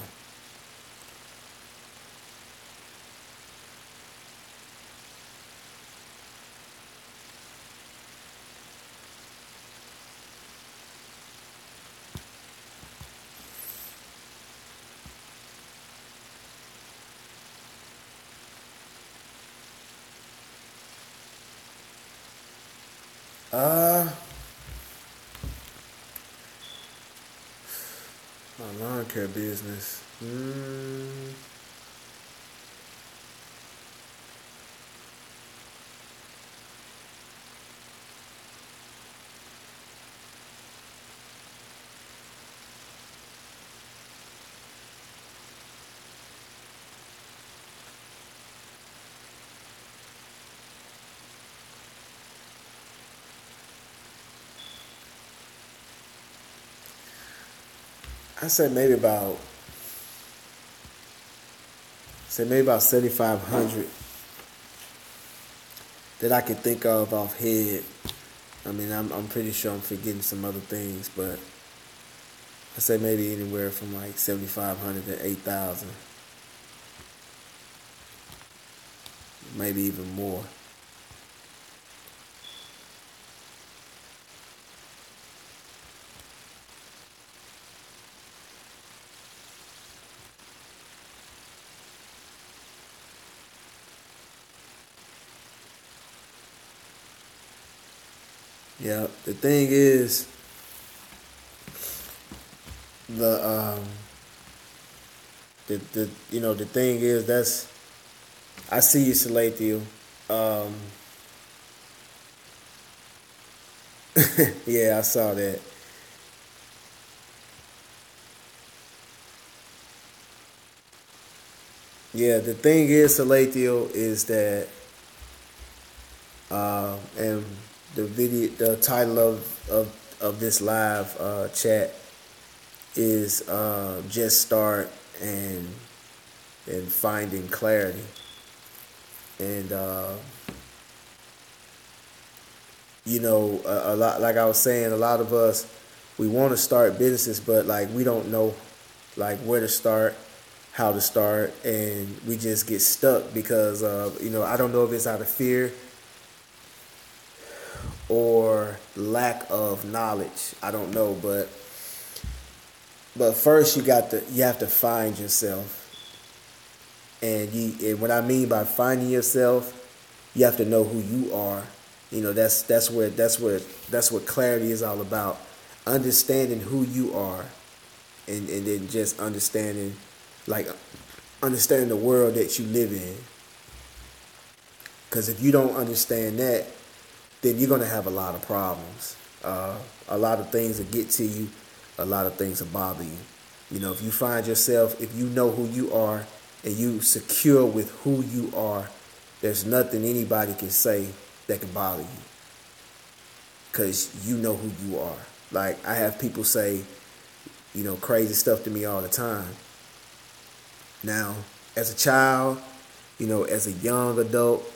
Uh, my lawn care business. I say maybe about 7,500 that I can think of off head. I mean, I'm pretty sure I'm forgetting some other things, but I say maybe anywhere from like 7,500 to 8,000, maybe even more. Yeah, the thing is, the the thing is that's I see you, Salathiel. Um, Yeah, I saw that. Yeah, the thing is, Salathiel, is that, and the video, the title of this live chat is just start and finding clarity. And a lot, like I was saying, a lot of us, we want to start businesses, but like we don't know like where to start, how to start, and we just get stuck because I don't know if it's out of fear or lack of knowledge. I don't know, but first you have to find yourself. And what I mean by finding yourself, you have to know who you are. That's what clarity is all about. Understanding who you are, and then just like understanding the world that you live in. Because if you don't understand that, then you're gonna have a lot of problems. A lot of things will get to you. A lot of things will bother you. If you find yourself, if you know who you are, and you secure with who you are, there's nothing anybody can say that can bother you. Because you know who you are. Like, I have people say, crazy stuff to me all the time. Now, as a child, as a young adult,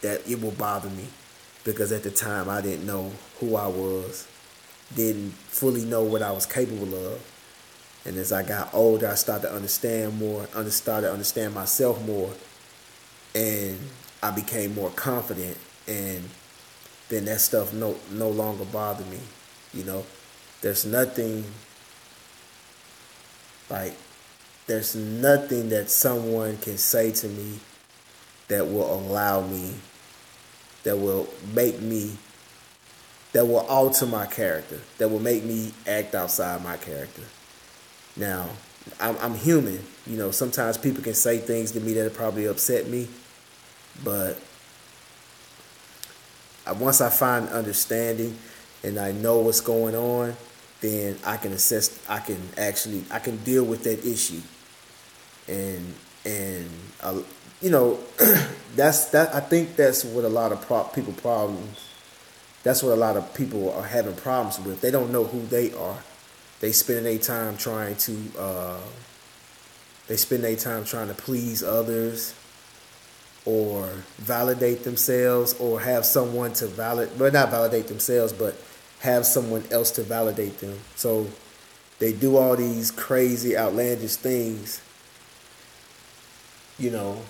that it will bother me. Because at the time, I didn't know who I was, didn't fully know what I was capable of. And as I got older, I started to understand more, started to understand myself more, and I became more confident. And then that stuff no longer bothered me. You know, there's nothing like there's nothing that someone can say to me that will allow me, that will make me, that will alter my character, that will make me act outside my character. Now, I'm human. Sometimes people can say things to me that probably upset me, but once I find understanding and I know what's going on, then I can assess. I can deal with that issue, and you know, that's that. I think that's what a lot of people problems. That's what a lot of people are having problems with. They don't know who they are. They spend their time trying to. They spend their time trying to please others, or validate themselves, or have someone to not validate themselves, but have someone else to validate them. So they do all these crazy, outlandish things, you know,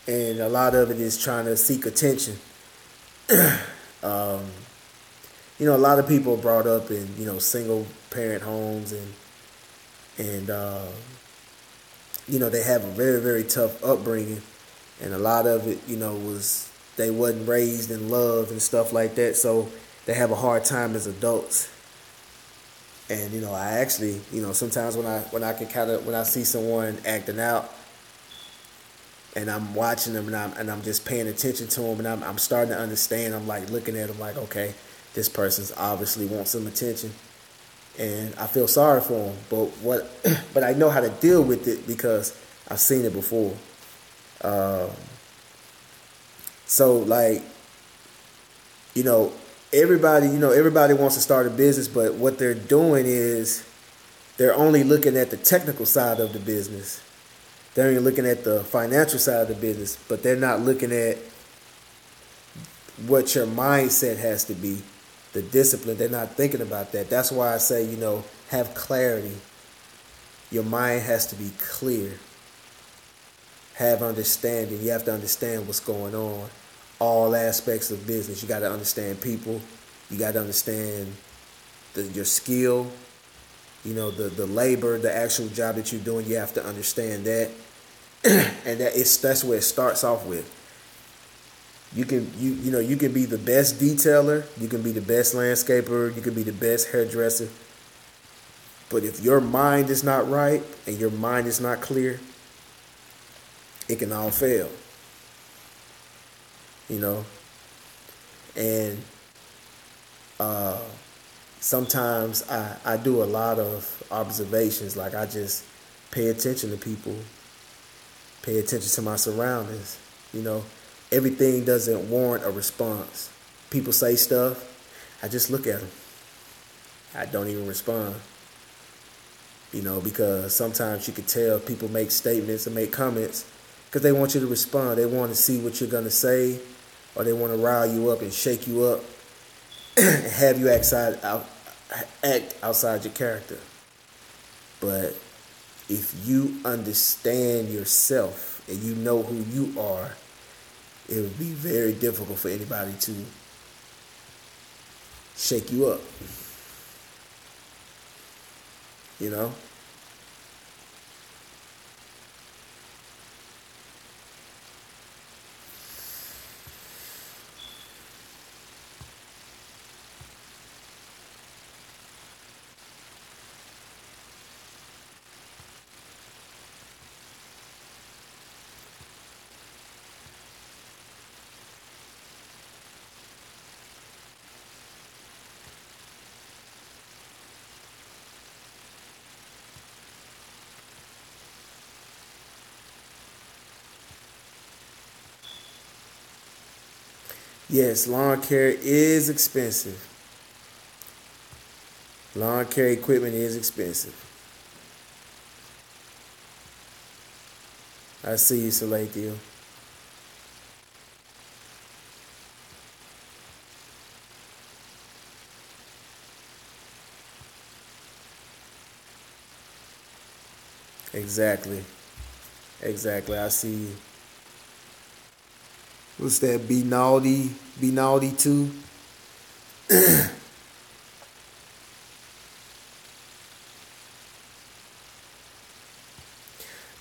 and a lot of it is trying to seek attention. um, a lot of people are brought up in, single parent homes, and they have a very, very tough upbringing, and a lot of it, was they wasn't raised in love and stuff like that, so they have a hard time as adults. And I actually, sometimes when I see someone acting out, and I'm watching them, and I'm just paying attention to them, and I'm starting to understand. I'm like looking at them like, okay, this person's obviously wants some attention, and I feel sorry for them. But I know how to deal with it because I've seen it before. So like, you know, everybody wants to start a business, but what they're doing is they're only looking at the technical side of the business. They're only looking at the financial side of the business, but they're not looking at what your mindset has to be, the discipline. They're not thinking about that. That's why I say, have clarity. Your mind has to be clear. Have understanding. You have to understand what's going on. All aspects of business. You got to understand people. You got to understand your skill. The labor, the actual job that you're doing. You have to understand that, and that's where it starts off with. You can be the best detailer. You can be the best landscaper. You can be the best hairdresser. But if your mind is not right and your mind is not clear, it can all fail. And Uh, Sometimes I do a lot of observations. Like I just pay attention to people, pay attention to my surroundings. You know, everything doesn't warrant a response. People say stuff, I just look at them. I don't even respond. You know, because sometimes you can tell people make statements and make comments because they want you to respond. They want to see what you're gonna say, or they want to rile you up and shake you up and have you act outside your character. But if you understand yourself and you know who you are, it would be very difficult for anybody to shake you up. You know? Yes, lawn care is expensive. Lawn care equipment is expensive. I see you, Salathiel. Exactly. Exactly. I see you. What's that? Be naughty. Be naughty too.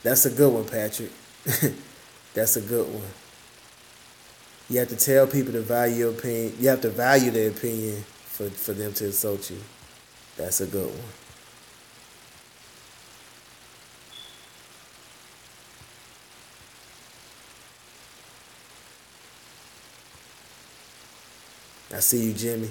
That's a good one, Patrick. That's a good one. You have to tell people to value your opinion. You have to value their opinion for them to insult you. That's a good one. I see you, Jimmy.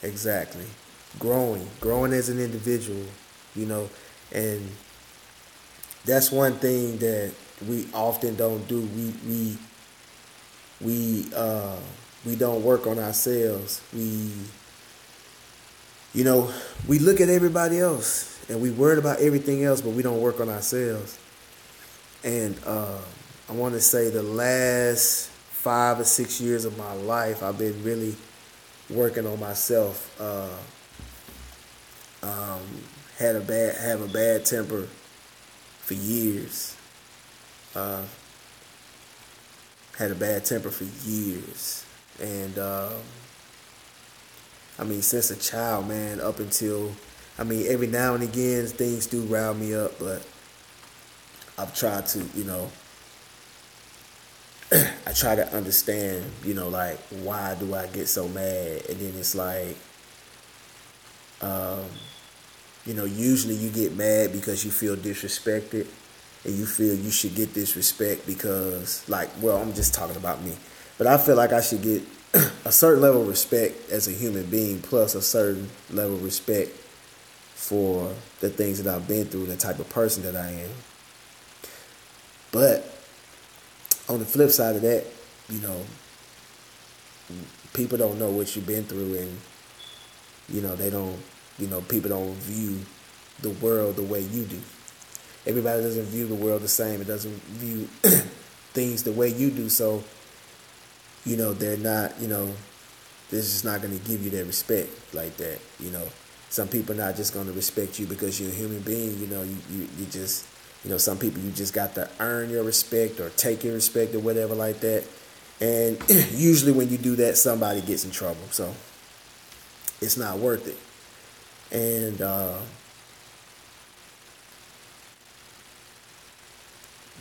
Exactly. Growing as an individual, you know, and that's one thing that we often don't do. We we don't work on ourselves. You know, we look at everybody else and we worried about everything else, but we don't work on ourselves. And I want to say the last 5 or 6 years of my life, I've been really working on myself. Um, have a bad temper for years. Uh, had a bad temper for years, and I mean since a child, man, up until I mean every now and again things do rile me up, but I've tried to, you know, I try to understand, you know, like why do I get so mad, and then it's like, um, you know, usually you get mad because you feel disrespected and you feel you should get this respect because, like, well, I'm just talking about me. But I feel like I should get a certain level of respect as a human being, plus a certain level of respect for the things that I've been through and the type of person that I am. But on the flip side of that, you know, people don't know what you've been through, and you know they don't, you know, people don't view the world the way you do. Everybody doesn't view the world the same. It doesn't view things the way you do. So, you know, they're not, you know, they're just not going to give you their respect like that. You know, some people are not just going to respect you because you're a human being. You know, you just, you know, some people you just got to earn your respect or take your respect or whatever like that. And usually when you do that, somebody gets in trouble. So it's not worth it. And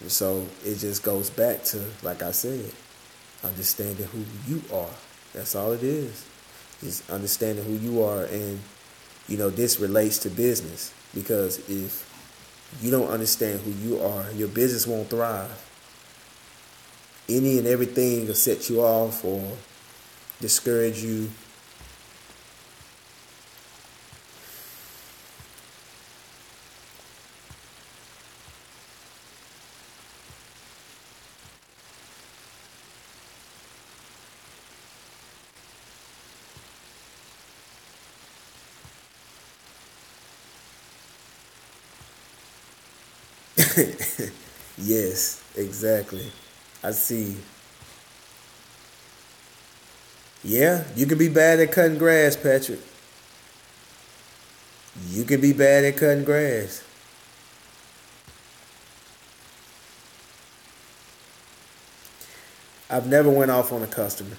so it just goes back to, like I said, understanding who you are. That's all it is. Just understanding who you are. And this relates to business, because if you don't understand who you are, your business won't thrive. Any and everything will set you off or discourage you. Yes, exactly. I see. Yeah, you can be bad at cutting grass, Patrick. You can be bad at cutting grass. I've never went off on a customer.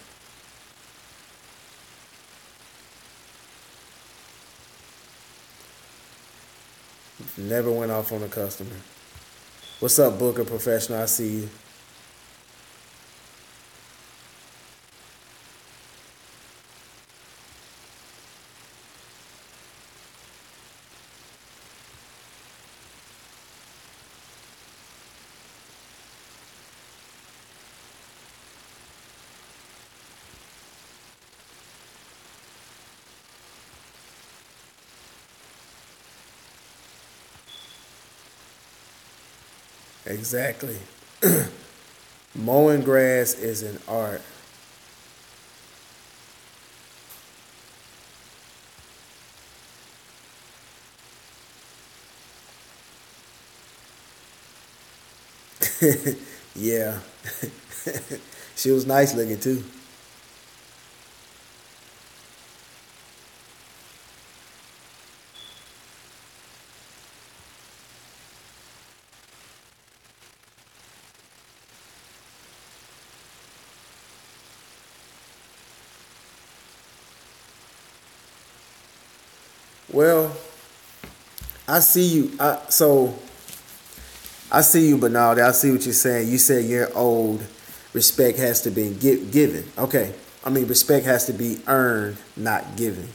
Never went off on a customer. What's up, Booker Professional? I see you. Exactly. Mowing grass is an art. Yeah. She was nice looking too. Well, I see you. I see you, Bernard. I see what you're saying. You said you're old. Respect has to be given. Okay. I mean, respect has to be earned, not given.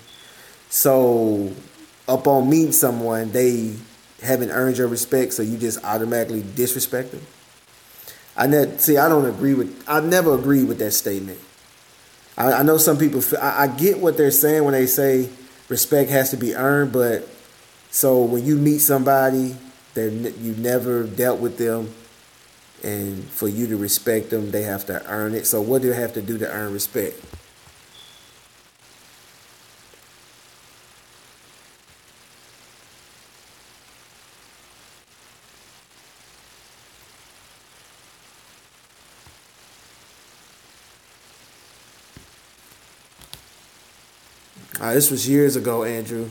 So, upon meeting someone, they haven't earned your respect, so you just automatically disrespect them. See. I don't agree with. I never agree with that statement. I know some people. I get what they're saying when they say respect has to be earned, but so when you meet somebody that you never dealt with them, and for you to respect them, they have to earn it. So what do they have to do to earn respect? This was years ago, Andrew.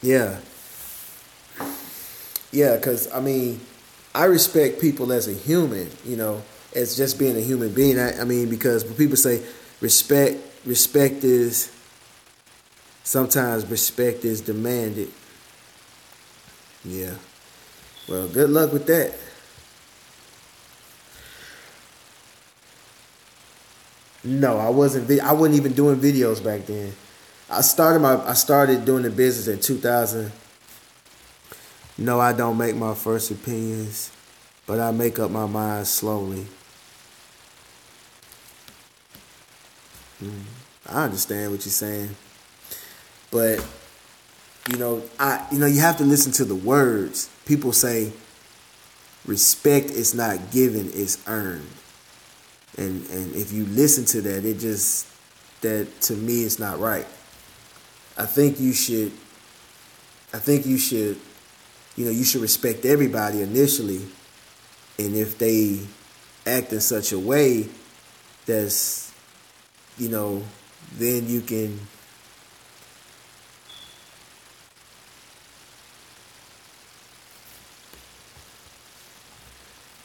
Yeah, yeah, because I mean, I respect people as a human, as just being a human being. I mean, because when people say respect, respect is sometimes respect is demanded. Yeah. Well, good luck with that. No, I wasn't. I wasn't even doing videos back then. I started doing the business in 2000. No, I don't make my first opinions, but I make up my mind slowly. I understand what you're saying, but you have to listen to the words. People say respect is not given, it's earned. And if you listen to that, it just that to me it's not right. I think you should I think you should respect everybody initially, and if they act in such a way that's you know then you can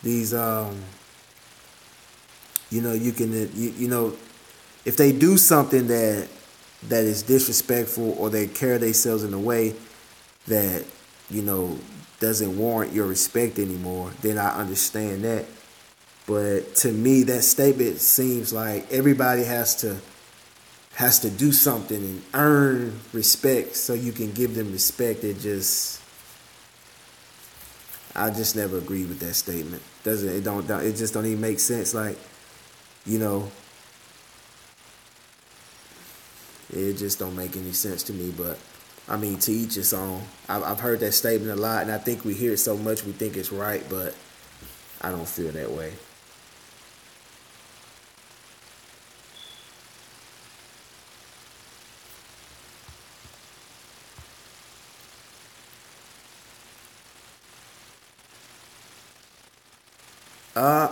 these you can if they do something that is disrespectful, or they carry themselves in a way that, you know, doesn't warrant your respect anymore, then I understand that. But to me, that statement seems like everybody has to do something and earn respect so you can give them respect. I just never agree with that statement. Doesn't it don't it just don't even make sense. Like, you know, it just don't make any sense to me. But I mean, to each his own. I've heard that statement a lot, and I think we hear it so much we think it's right, but I don't feel that way.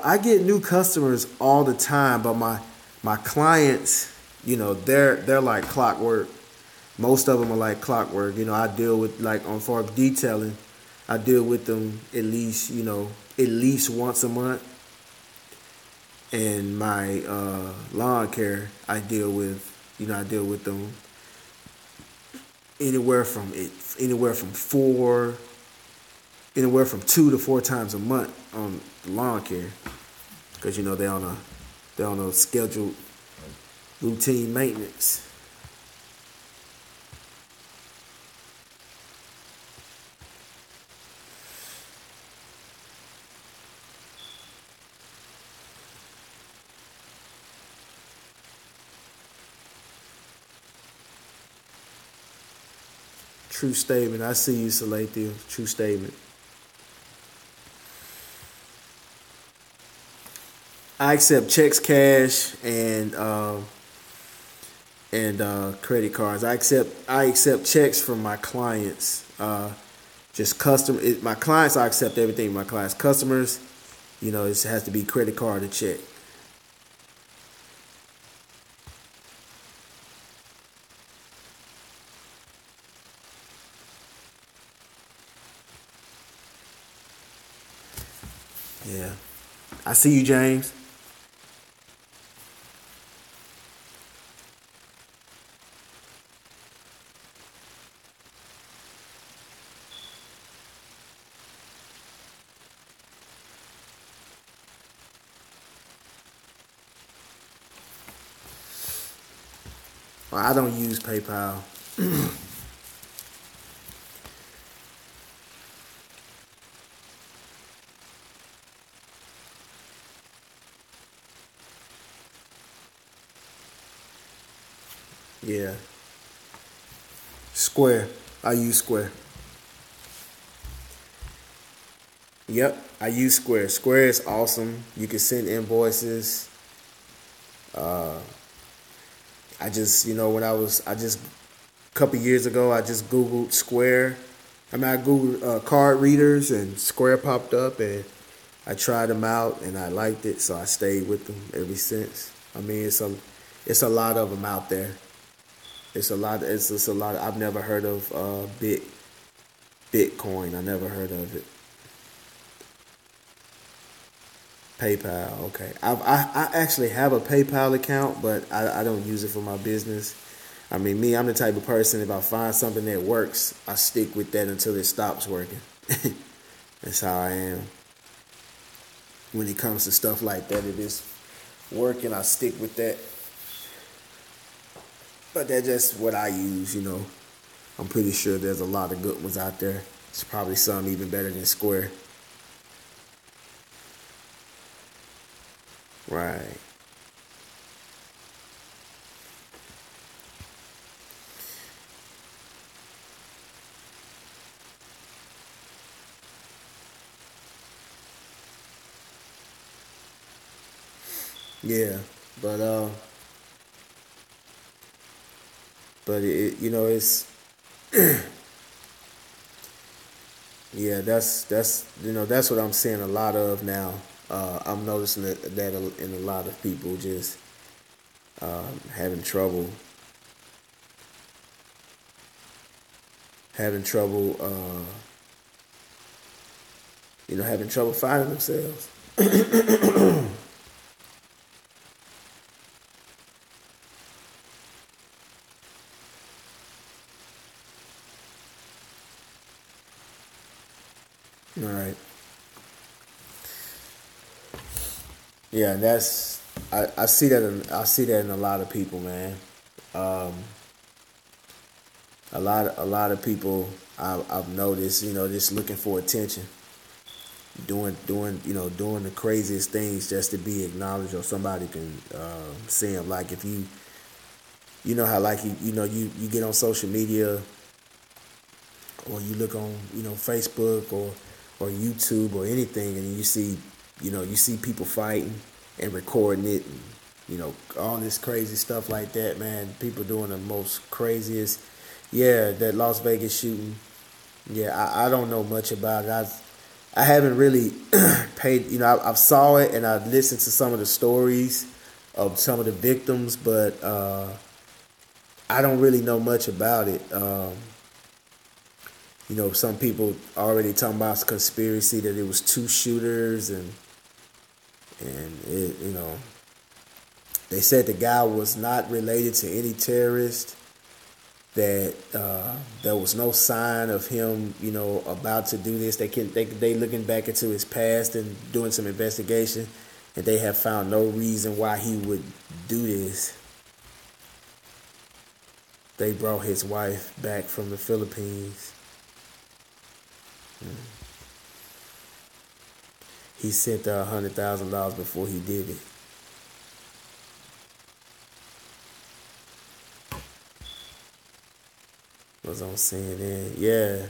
I get new customers all the time, but my clients, you know, they're like clockwork. Most of them are like clockwork. You know, I deal with, like, on for detailing, I deal with them at least, you know, at least once a month. And my lawn care, I deal with them anywhere from it anywhere from four anywhere from 2 to 4 times a month on the lawn care, because you know they're on a scheduled routine maintenance. True statement. I see you, Salathiel. True statement. I accept checks, cash, and credit cards. I accept checks from my clients. Just my clients. I accept everything. My clients, customers. You know, it has to be credit card or check. Yeah. I see you, James. Well, I don't use PayPal. Yeah. Square. I use Square. Yep. I use Square. Square is awesome. You can send invoices. I just, you know, I just a couple years ago, I just Googled Square. I mean, I Googled card readers, and Square popped up, and I tried them out, and I liked it, so I stayed with them ever since. I mean, it's a lot of them out there. It's a lot. It's just a lot. I've never heard of Bitcoin. I never heard of it. PayPal. Okay. I actually have a PayPal account, but I don't use it for my business. I mean, me, I'm the type of person, if I find something that works, I stick with that until it stops working. That's how I am. When it comes to stuff like that, it is working, I stick with that. But that's just what I use, you know. I'm pretty sure there's a lot of good ones out there. It's probably some even better than Square. Right. Yeah. But you know, it's yeah, that's you know, that's what I'm seeing a lot of now. I'm noticing that in a lot of people, just having having trouble, having trouble finding themselves. right. Yeah, that's I see that I see that in a lot of people, man. Um, a lot of people I've noticed, just looking for attention, doing the craziest things just to be acknowledged or somebody can see them. Like if you know how like you get on social media or you look on Facebook or YouTube or anything, and you see people fighting and recording it, and all this crazy stuff like that, man. People doing the most craziest. Yeah, that Las Vegas shooting. Yeah, I don't know much about it. I haven't really paid. I've saw it and I've listened to some of the stories of some of the victims, but I don't really know much about it. Some people already talking about conspiracy that it was two shooters, and they said the guy was not related to any terrorist. That there was no sign of him, about to do this. They looking back into his past and doing some investigation, and they have found no reason why he would do this. They brought his wife back from the Philippines. He sent her $100,000 before he did it. Was on CNN, yeah.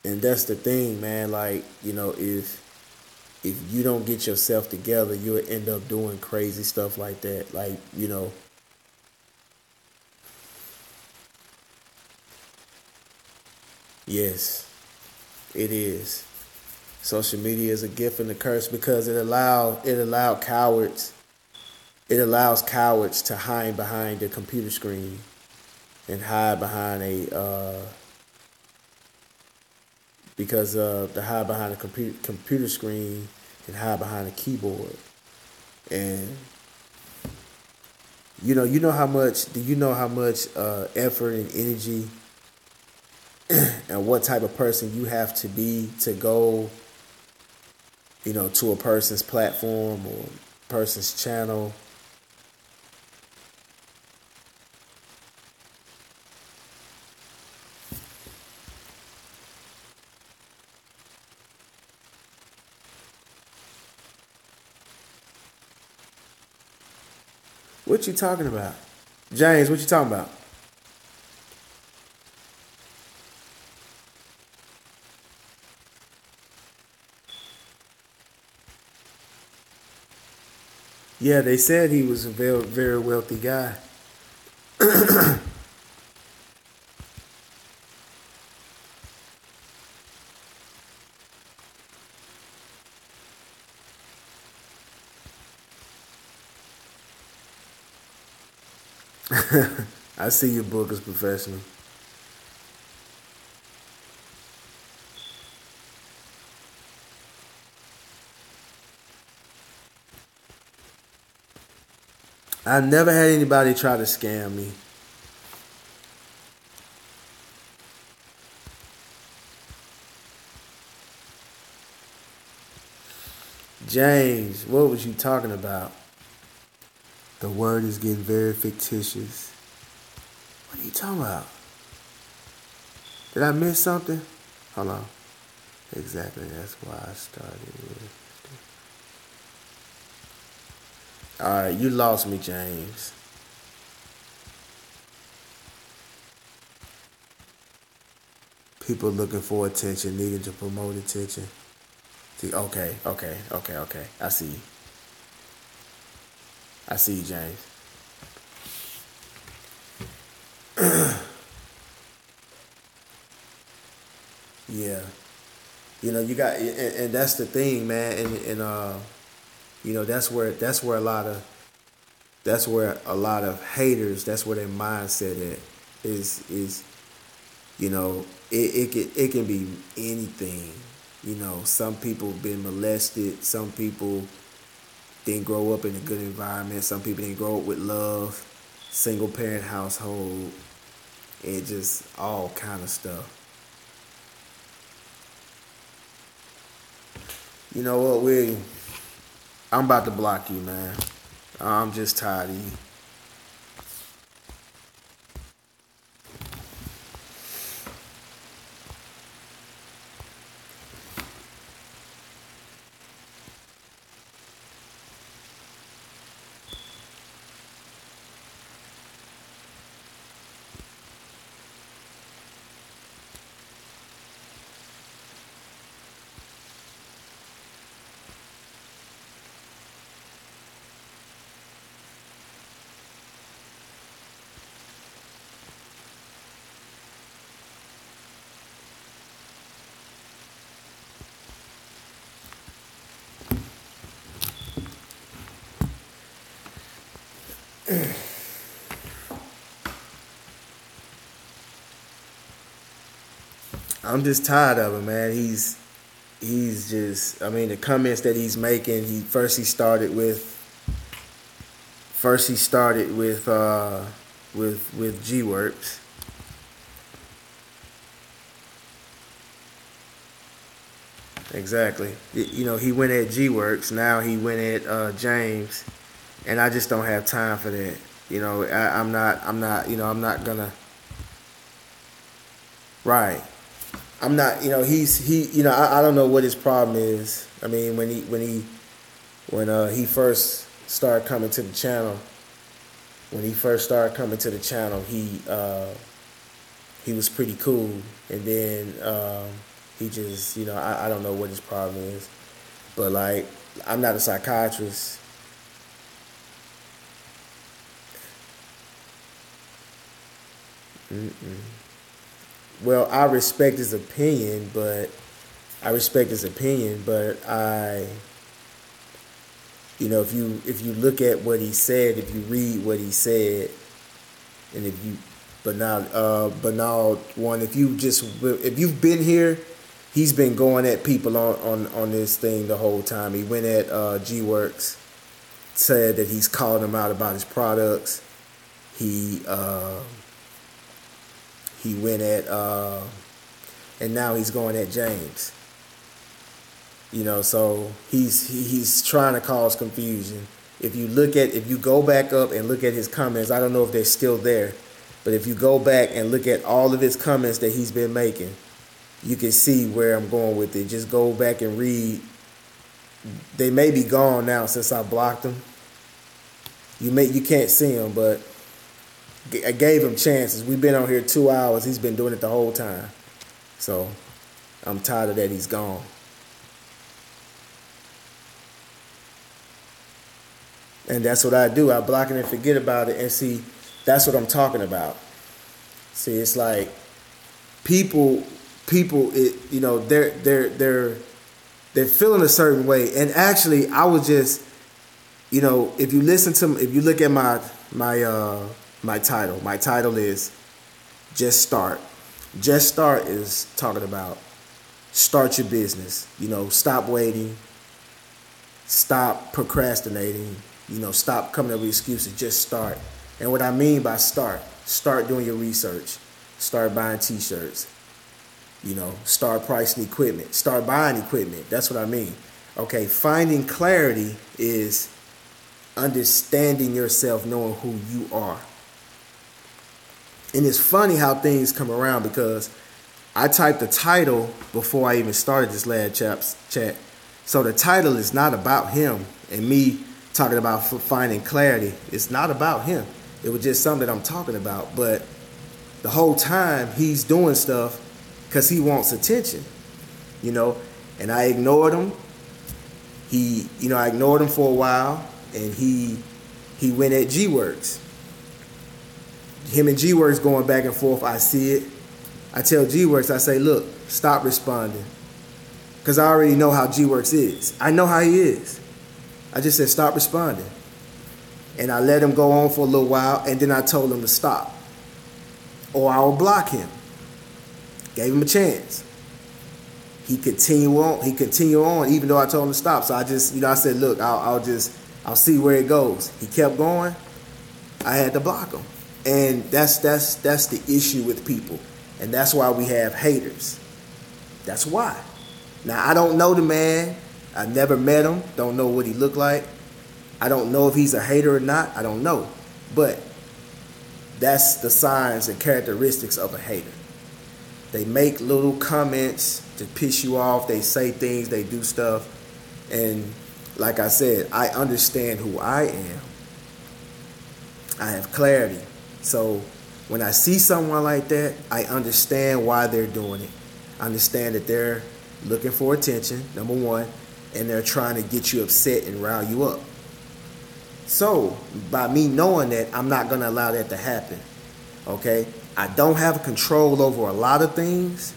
And that's the thing, man. Like, if you don't get yourself together, you'll end up doing crazy stuff like that. Like, yes, it is. Social media is a gift and a curse because it allows cowards to hide behind a computer screen and hide behind to hide behind a computer screen and hide behind a keyboard. And you know how much effort and energy and what type of person you have to be to go to a person's platform or person's channel. What you talking about? James, what you talking about? Yeah, they said he was a very, very wealthy guy. I see your book as professional. I never had anybody try to scam me. James, what was you talking about? The word is getting very fictitious. What are you talking about? Did I miss something? Hold on. Exactly, that's why I started with. Alright, you lost me, James. People looking for attention, needing to promote attention. See, okay. I see you. I see you, James. Yeah. You got, and that's the thing, man, and that's where a lot of haters, that's where their mindset at is it can be anything. Some people been molested, some people didn't grow up in a good environment, some people didn't grow up with love, single parent household, and just all kind of stuff. You know what, William? I'm about to block you, man. I'm just tired of you. I'm just tired of him, man. He's just. I mean, the comments that he's making. He started with G Works. Exactly. You know, he went at G Works. Now he went at James, and I just don't have time for that. You know, I'm not. You know, I'm not gonna. Right. I'm not. You know, he. You know, I don't know what his problem is. I mean, when he first started coming to the channel, he was pretty cool, and then he just, you know, I don't know what his problem is, but like, I'm not a psychiatrist. Mm-mm. Well, I respect his opinion, but you know, if you look at what he said, if you read what he said, and if you, Bernard one, if you've been here, he's been going at people on this thing the whole time. He went at G Works, said that he's calling him out about his products. He went at and now he's going at James. You know, so he's trying to cause confusion. If you go back up and look at his comments, I don't know if they're still there, but if you go back and look at all of his comments that he's been making, you can see where I'm going with it. Just go back and read. They may be gone now since I blocked them. You can't see them, but I gave him chances. We've been on here 2 hours. He's been doing it the whole time. So I'm tired of that. He's gone. And that's what I do. I block it and forget about it. And see, that's what I'm talking about. See, it's like people, you know, they're feeling a certain way. And actually, I was just, you know, if you look at my title is Just Start. Just Start is talking about start your business. You know, stop waiting, stop procrastinating. You know, stop coming up with excuses. Just start. And what I mean by start doing your research. Start buying t-shirts. You know, start pricing equipment. Start buying equipment. That's what I mean. Okay, finding clarity is understanding yourself, knowing who you are. And it's funny how things come around, because I typed the title before I even started this last chat. So the title is not about him and me talking about finding clarity. It's not about him. It was just something that I'm talking about. But the whole time he's doing stuff because he wants attention, you know. And I ignored him. I ignored him for a while, and he went at G Works. Him and G Works going back and forth. I see it. I tell G Works, I say, look, stop responding, because I already know how G Works is. I know how he is. I just said, stop responding. And I let him go on for a little while, and then I told him to stop, or I will block him. Gave him a chance. He continued on, even though I told him to stop. So I just, I said, look, I'll see where it goes. He kept going. I had to block him. And that's the issue with people. And that's why we have haters. That's why. Now, I don't know the man. I never met him. Don't know what he looked like. I don't know if he's a hater or not. I don't know. But that's the signs and characteristics of a hater. They make little comments to piss you off. They say things. They do stuff. And like I said, I understand who I am. I have clarity. So when I see someone like that, I understand why they're doing it. I understand that they're looking for attention, number one, and they're trying to get you upset and rile you up. So by me knowing that, I'm not going to allow that to happen. Okay? I don't have control over a lot of things,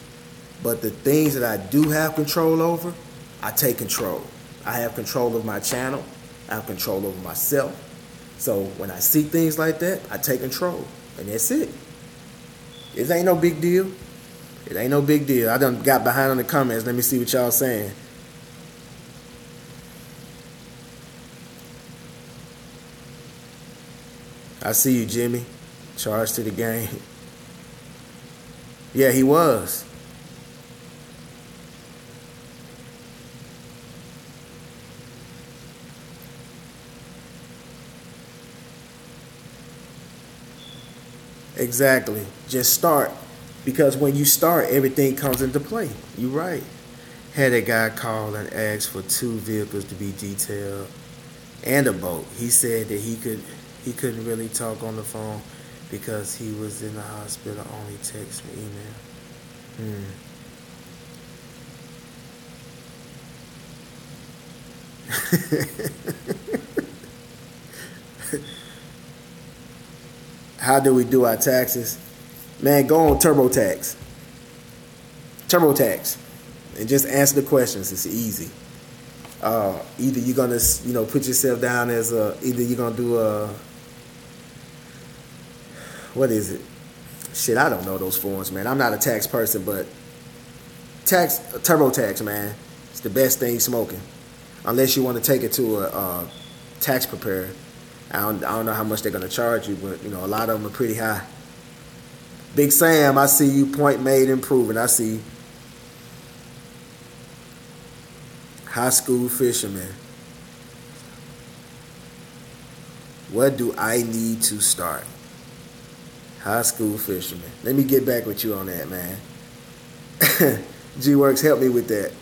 but the things that I do have control over, I take control. I have control of my channel. I have control over myself. So when I see things like that, I take control. And that's it. It ain't no big deal. It ain't no big deal. I done got behind on the comments. Let me see what y'all saying. I see you, Jimmy. Charged to the game. Yeah, he was. Exactly. Just start. Because when you start, everything comes into play. You're right. Had a guy call and ask for 2 vehicles to be detailed and a boat. He said that he couldn't really talk on the phone because he was in the hospital, only text and email. How do we do our taxes? Man, go on TurboTax. TurboTax. And just answer the questions. It's easy. Either you're gonna, put yourself down as either you're gonna do what is it? Shit, I don't know those forms, man. I'm not a tax person, but TurboTax, man, it's the best thing smoking. Unless you want to take it to a tax preparer. I don't know how much they're gonna charge you, but a lot of them are pretty high. Big Sam, I see you. Point made, improving. I see. High school fisherman. What do I need to start? High school fisherman. Let me get back with you on that, man. G-Works, help me with that.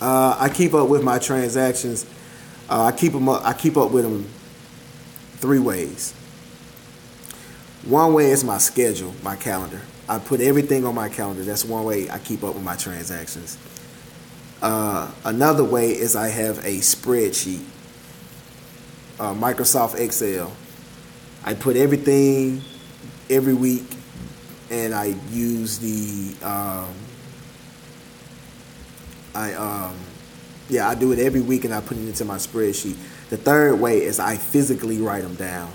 I keep up with my transactions. I keep up with them 3 ways. One way is my schedule, my calendar. I put everything on my calendar. That's one way I keep up with my transactions. Another way is I have a spreadsheet, Microsoft Excel. I put everything every week, and I use I do it every week, and I put it into my spreadsheet. The third way is I physically write them down.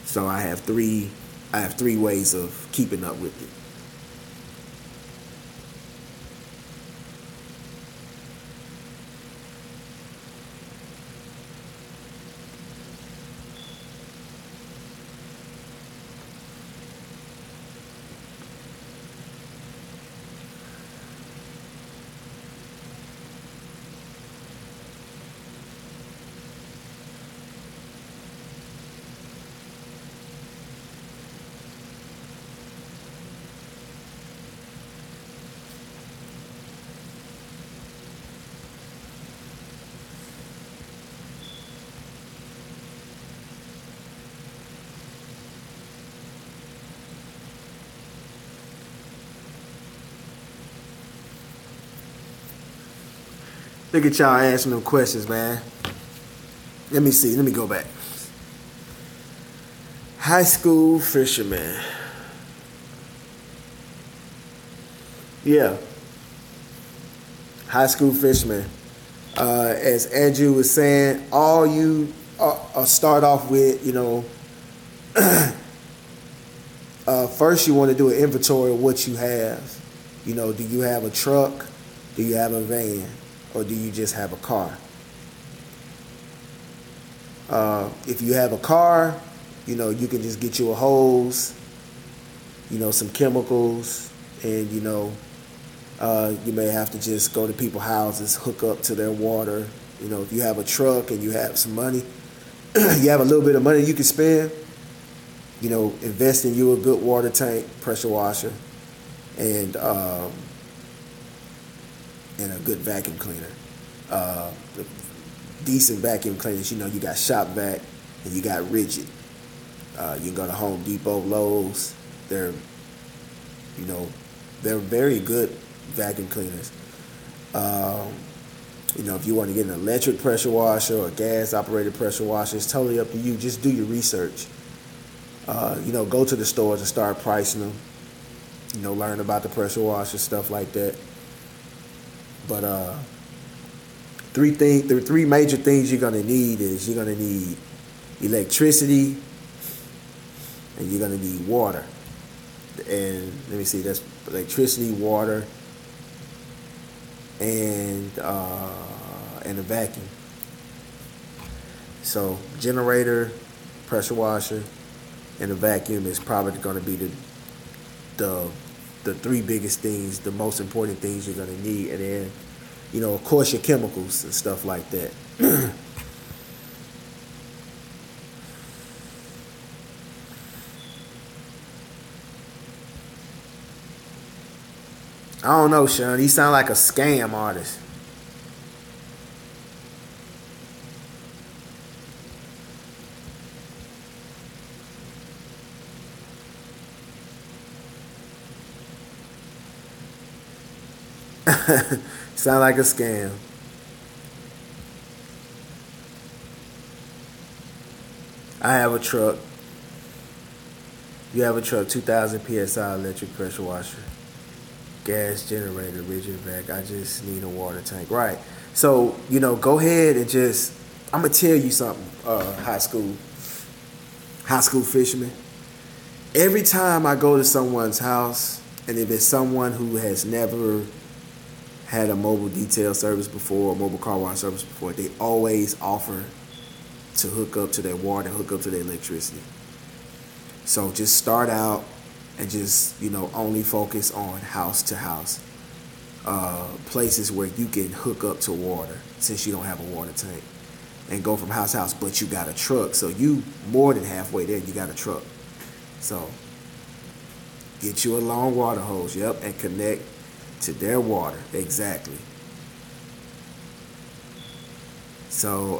So I have three ways of keeping up with it. Look at y'all answering them questions, man. Let me see. Let me go back. High school fisherman. Yeah. High school fisherman. As Andrew was saying, all you start off with, first you want to do an inventory of what you have. Do you have a truck? Do you have a van? Or do you just have a car? If you have a car, you can just get you a hose some chemicals, and you may have to just go to people's houses, hook up to their water. If you have a truck and you have some money, you have a little bit of money you can spend, invest in you a good water tank, pressure washer, and a good vacuum cleaner. The decent vacuum cleaners, you got Shop Vac and you got Rigid. You can go to Home Depot, Lowe's. They're very good vacuum cleaners. If you want to get an electric pressure washer or gas operated pressure washer, it's totally up to you. Just do your research. Go to the stores and start pricing them. Learn about the pressure washer, stuff like that. But the three major things you're gonna need is you're gonna need electricity and you're gonna need water. And let me see, that's electricity, water, and a vacuum. So generator, pressure washer, and a vacuum is probably going to be the three biggest things, the most important things you're going to need. And then, of course, your chemicals and stuff like that. I don't know, Sean. You sound like a scam artist. Sound like a scam. I have a truck. You have a truck, 2,000 PSI electric pressure washer. Gas generator, Rigid Vac. I just need a water tank. Right. So, go ahead and I'm going to tell you something, high school fisherman. Every time I go to someone's house, and if it's someone who has never had a mobile detail service before, or mobile car wash service before, they always offer to hook up to their water, hook up to their electricity. So just start out and just, only focus on house to house. Places where you can hook up to water since you don't have a water tank. And go from house to house, but you got a truck. So you more than halfway there, you got a truck. So get you a long water hose, and connect to their water. Exactly. So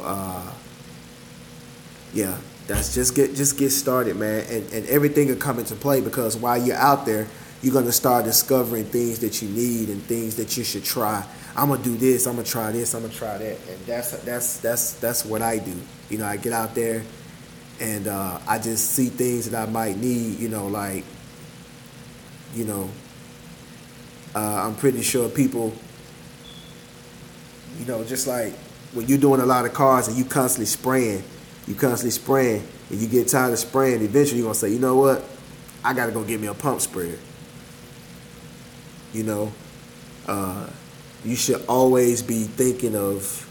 that's just get started, man, and everything will come into play, because while you're out there, you're gonna start discovering things that you need and things that you should try. I'm gonna do this. I'm gonna try this. I'm gonna try that, and that's what I do. I get out there, and I just see things that I might need. I'm pretty sure people, just like when you're doing a lot of cars and you constantly spraying, and you get tired of spraying, eventually you're going to say, you know what, I got to go get me a pump sprayer. You should always be thinking of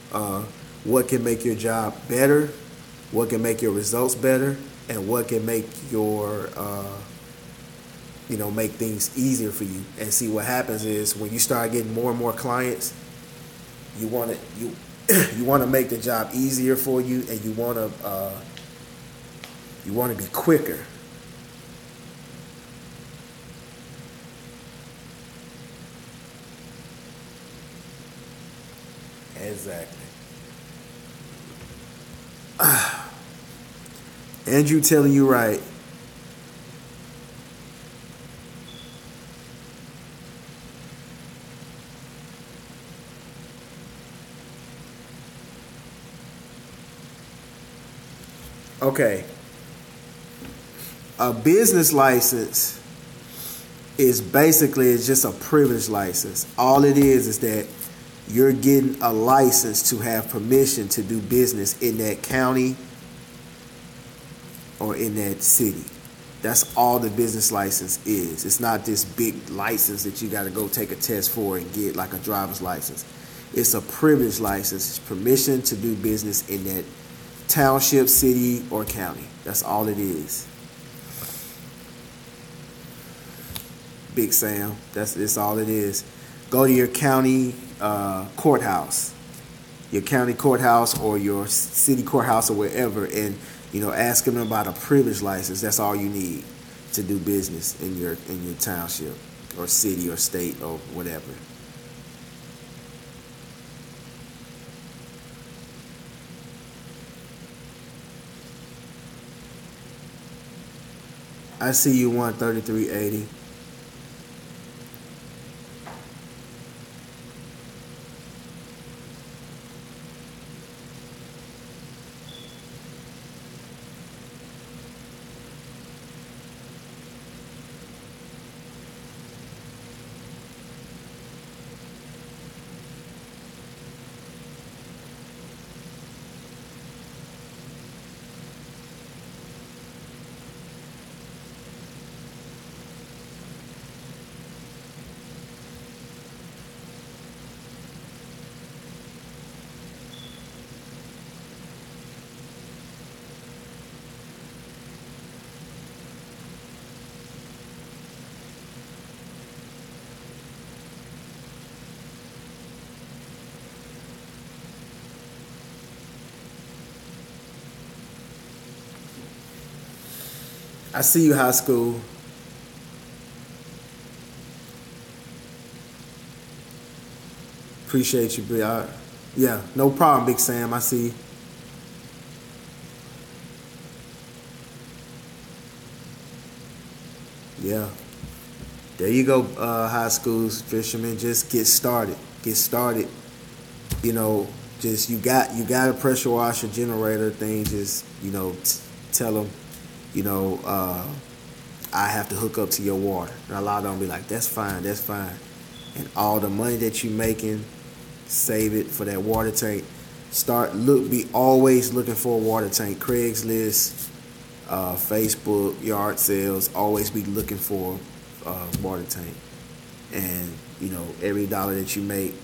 what can make your job better, what can make your results better, and what can make your make things easier for you. And see, what happens is when you start getting more and more clients, you want to make the job easier for you, and you want to be quicker. Exactly. Andrew telling you right. Okay. A business license is just a privilege license. All it is that you're getting a license to have permission to do business in that county or in that city. That's all the business license is. It's not this big license that you got to go take a test for and get, like a driver's license. It's a privilege license. It's permission to do business in that township, city, or county. That's all it is. Big Sam. That's all it is. Go to your county courthouse, your county courthouse or your city courthouse or wherever, and ask them about a privilege license. That's all you need to do business in your township or city or state or whatever. I see you 133.80. I see you, high school. Appreciate you, bro. Yeah, no problem, Big Sam. I see you. Yeah. There you go, high schools, fishermen. Just get started. Get started. You know, just you got a pressure washer generator thing. Just tell them, you know, I have to hook up to your water. And a lot of them be like, that's fine, that's fine. And all the money that you making, save it for that water tank. Be always looking for a water tank. Craigslist, Facebook, yard sales. Always be looking for a water tank. And every dollar that you make,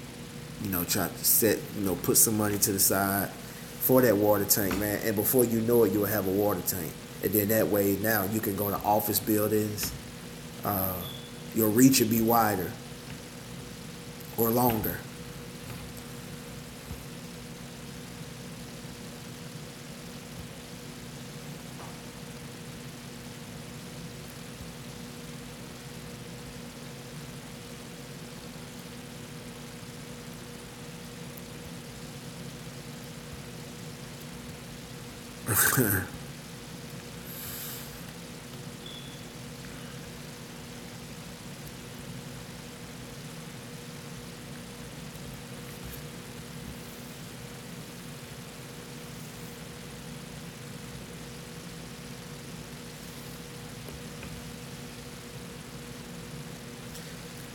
try to put some money to the side for that water tank, man. And before you know it, you'll have a water tank. And then that way, now you can go to office buildings. Your reach will be wider or longer.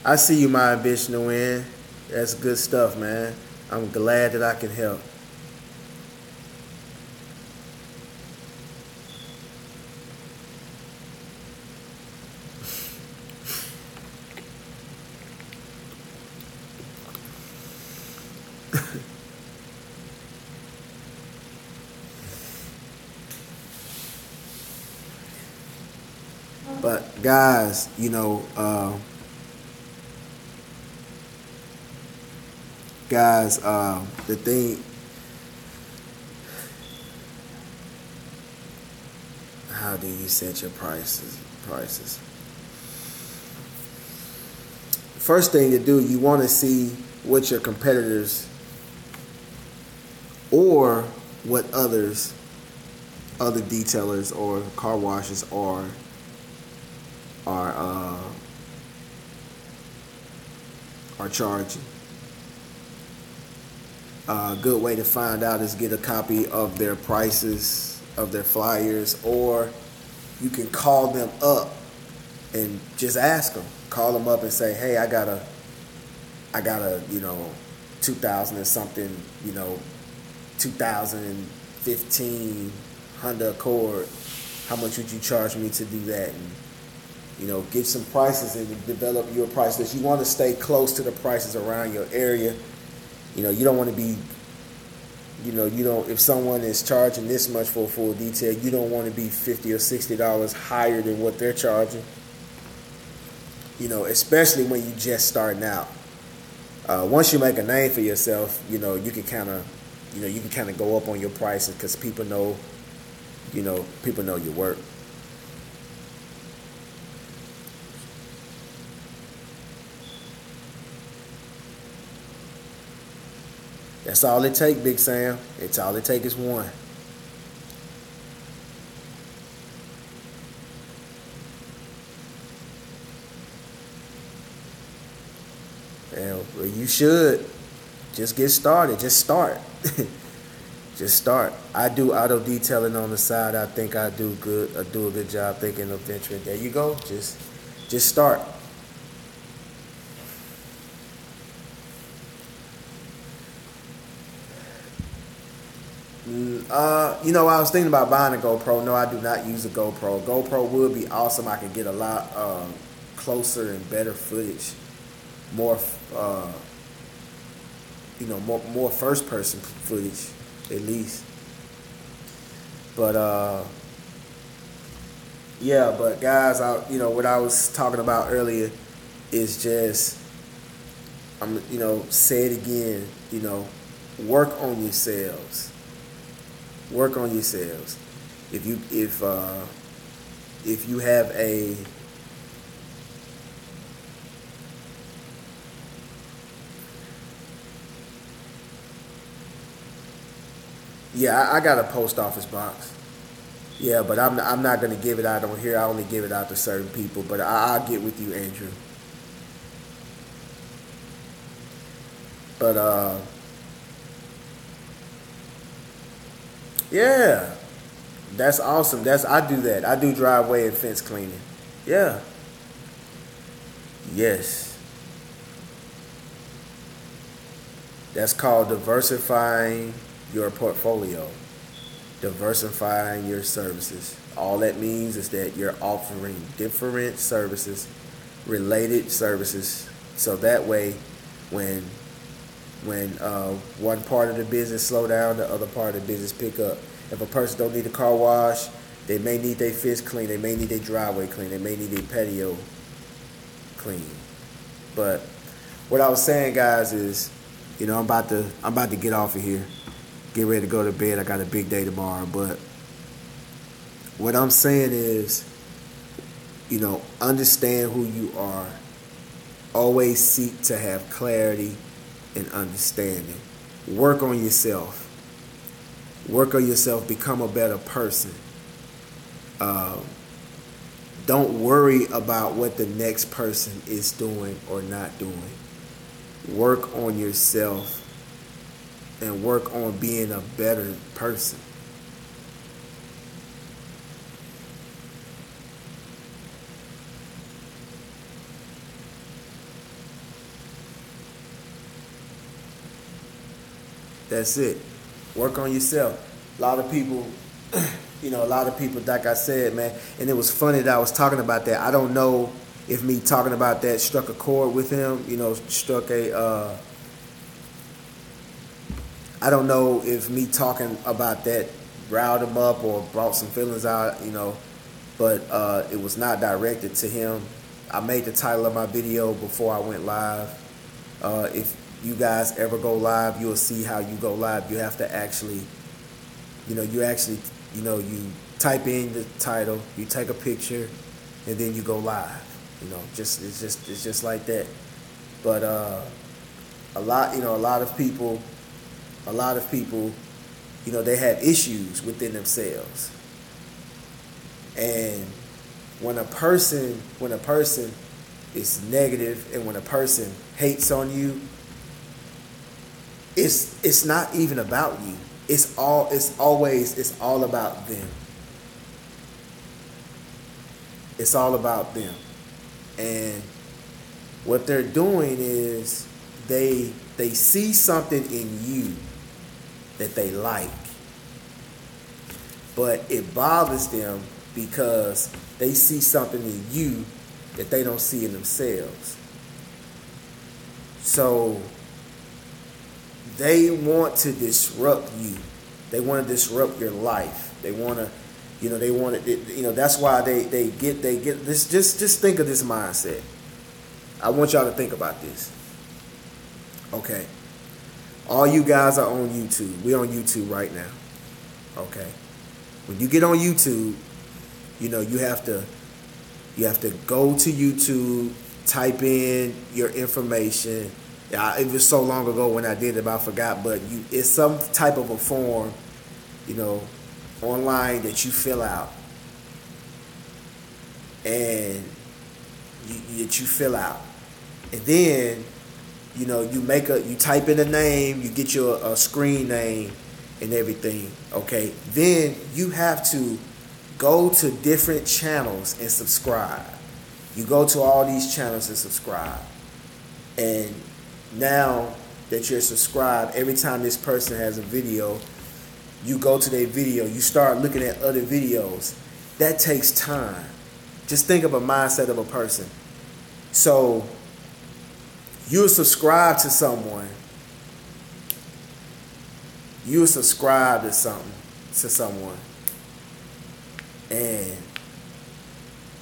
I see you, my ambition to win. That's good stuff, man. I'm glad that I can help. But guys, the thing, how do you set your prices? First thing to do, you want to see what your competitors or what other detailers or car washes are charging. A good way to find out is get a copy of their prices, of their flyers, or you can call them up and just ask them. Call them up and say, "Hey, I got a 2000 and something, 2015 Honda Accord. How much would you charge me to do that?" And get some prices and develop your price list. You want to stay close to the prices around your area. You don't want to be, if someone is charging this much for a full detail, you don't want to be $50 or $60 higher than what they're charging. especially when you just starting out. Once you make a name for yourself, you can kind of, go up on your prices because people know your work. That's all it take, Big Sam. It's all it take is one. And well, you should just get started. Just start. Just start. I do auto detailing on the side. I think I do good. I do a good job thinking of venturing. There you go. Just start. I was thinking about buying a GoPro. No, I do not use a GoPro. GoPro would be awesome. I could get a lot closer and better footage, more, more first person footage, at least. But yeah. But guys, what I was talking about earlier is just, say it again. Work on yourselves. Work on yourselves. If you have a yeah, I got a post office box. Yeah, but I'm not gonna give it out on here. I only give it out to certain people. But I'll get with you, Andrew. But yeah, that's awesome. I do that. I do driveway and fence cleaning. Yeah. Yes. That's called diversifying your portfolio. Diversifying your services. All that means is that you're offering different services, related services, so that way, when one part of the business slow down, the other part of the business pick up. If a person don't need a car wash, they may need their fence clean, they may need their driveway clean, they may need their patio clean. But what I was saying, guys, is, I'm about to get off of here, get ready to go to bed. I got a big day tomorrow. But what I'm saying is, understand who you are. Always seek to have clarity and understanding. Work on yourself. Work on yourself. Become a better person. Don't worry about what the next person is doing or not doing. Work on yourself and work on being a better person. That's it. Work on yourself. A lot of people, like I said, man, and it was funny that I was talking about that. I don't know if me talking about that struck a chord with him, I don't know if me talking about that riled him up or brought some feelings out, but it was not directed to him. I made the title of my video before I went live. If you guys ever go live, you'll see how you go live. You have to actually, you type in the title, you take a picture, and then you go live. It's just like that. But a lot of people, they have issues within themselves. And when a person is negative and when a person hates on you, it's not even about you. It's all about them. It's all about them. And what they're doing is they see something in you that they like. But it bothers them because they see something in you that they don't see in themselves. So they want to disrupt you. They want to disrupt your life. They want to, that's why they get this. Just think of this mindset. I want y'all to think about this. Okay. All you guys are on YouTube. We're on YouTube right now. Okay. When you get on YouTube, you know, you have to go to YouTube, type in your information. It was so long ago when I did it, I forgot, but it's some type of a form, you know, online that you fill out. And and then, you know, you type in a name, you get your a screen name and everything. Okay, then you have to go to different channels and subscribe. You go to all these channels and subscribe, and now that you're subscribed, every time this person has a video, you go to their video, you start looking at other videos. That takes time. Just think of a mindset of a person. So you'll subscribe to someone. You'll subscribe to someone. And,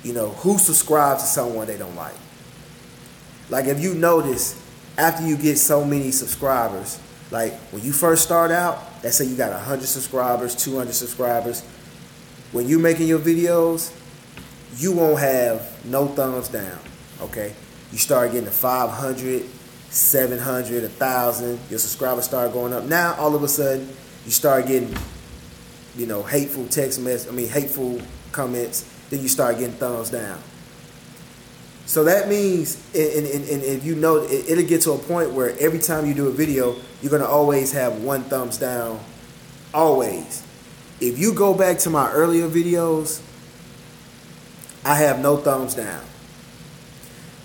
you know, who subscribes to someone they don't like? Like, if you notice, after you get so many subscribers, like when you first start out, let's say you got 100 subscribers, 200 subscribers. When you're making your videos, you won't have no thumbs down, okay? You start getting to 500, 700, 1,000. Your subscribers start going up. Now, all of a sudden, you start getting, you know, hateful hateful comments. Then you start getting thumbs down. So that means, and if you know, it'll get to a point where every time you do a video, you're going to always have one thumbs down, always. If you go back to my earlier videos, I have no thumbs down.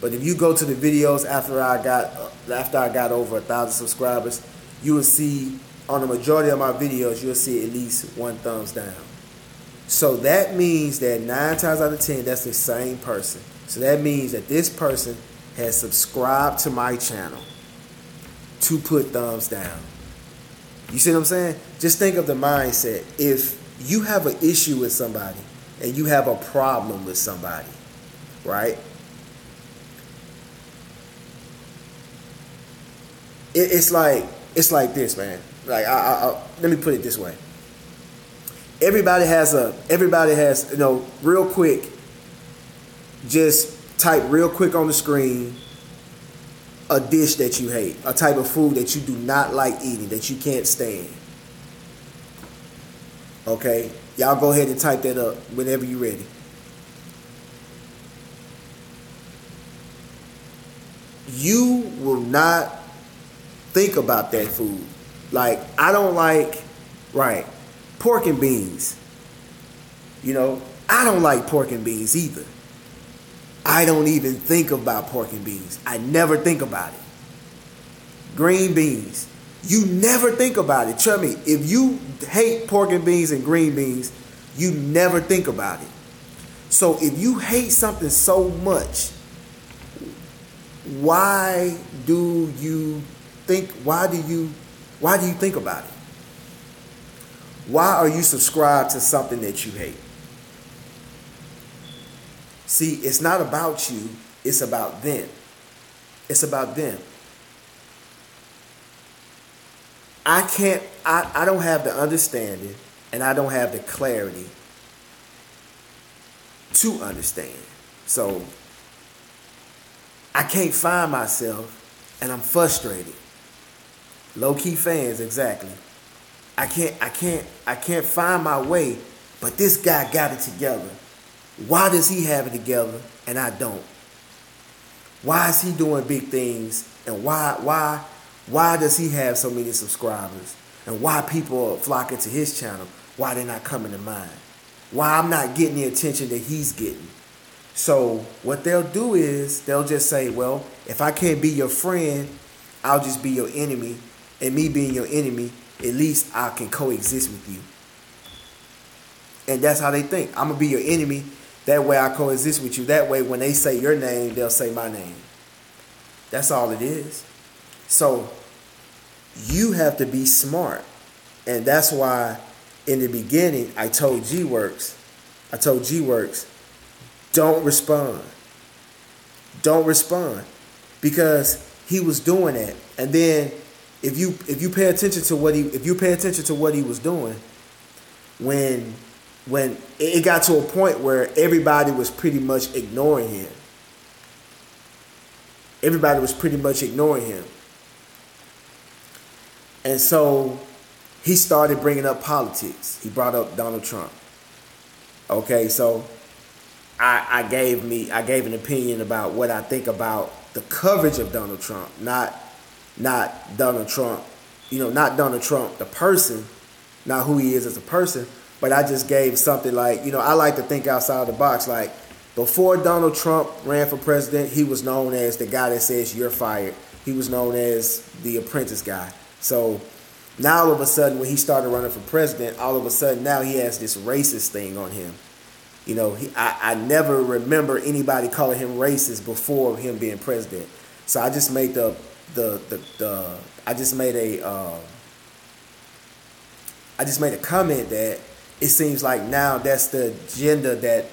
But if you go to the videos after I got over 1,000 subscribers, you will see on the majority of my videos, you'll see at least one thumbs down. So that means that 9 times out of 10, that's the same person. So that means that this person has subscribed to my channel to put thumbs down. You see what I'm saying? Just think of the mindset. If you have an issue with somebody and you have a problem with somebody, right? It's like this, man. Like let me put it this way. Everybody has, you know, real quick, just type real quick on the screen a dish that you hate, a type of food that you do not like eating, that you can't stand. Okay? Y'all go ahead and type that up whenever you're ready. You will not think about that food. Like, I don't like, pork and beans. You know, I don't like pork and beans either. I don't even think about pork and beans. I never think about it. Green beans. You never think about it. Trust me, if you hate pork and beans and green beans, you never think about it. So if you hate something so much, why do you think about it? Why are you subscribed to something that you hate? See, it's not about you, it's about them. It's about them. I don't have the understanding and I don't have the clarity to understand. So I can't find myself and I'm frustrated. Low-key fans, exactly. I can't find my way, but this guy got it together. Why does he have it together and I don't? Why is he doing big things, and why does he have so many subscribers? And why people are flocking to his channel? Why they're not coming to mine? Why I'm not getting the attention that he's getting? So what they'll do is they'll just say, well, if I can't be your friend, I'll just be your enemy. And me being your enemy, at least I can coexist with you. And that's how they think. I'm going to be your enemy. That way I coexist with you. That way when they say your name, they'll say my name. That's all it is. So you have to be smart. And that's why in the beginning I told G-Works, don't respond. Don't respond. because he was doing that. And then if you pay attention to what he was doing, when it got to a point where everybody was pretty much ignoring him. Everybody was pretty much ignoring him. And so he started bringing up politics. He brought up Donald Trump. Okay, so I gave an opinion about what I think about the coverage of Donald Trump, not Donald Trump, not Donald Trump the person, not who he is as a person, but I just gave something like, I like to think outside the box. Like, before Donald Trump ran for president, he was known as the guy that says you're fired. He was known as the apprentice guy. So now all of a sudden, when he started running for president, all of a sudden now he has this racist thing on him. I never remember anybody calling him racist before him being president. So I just made I just made a comment that it seems like now that's the agenda that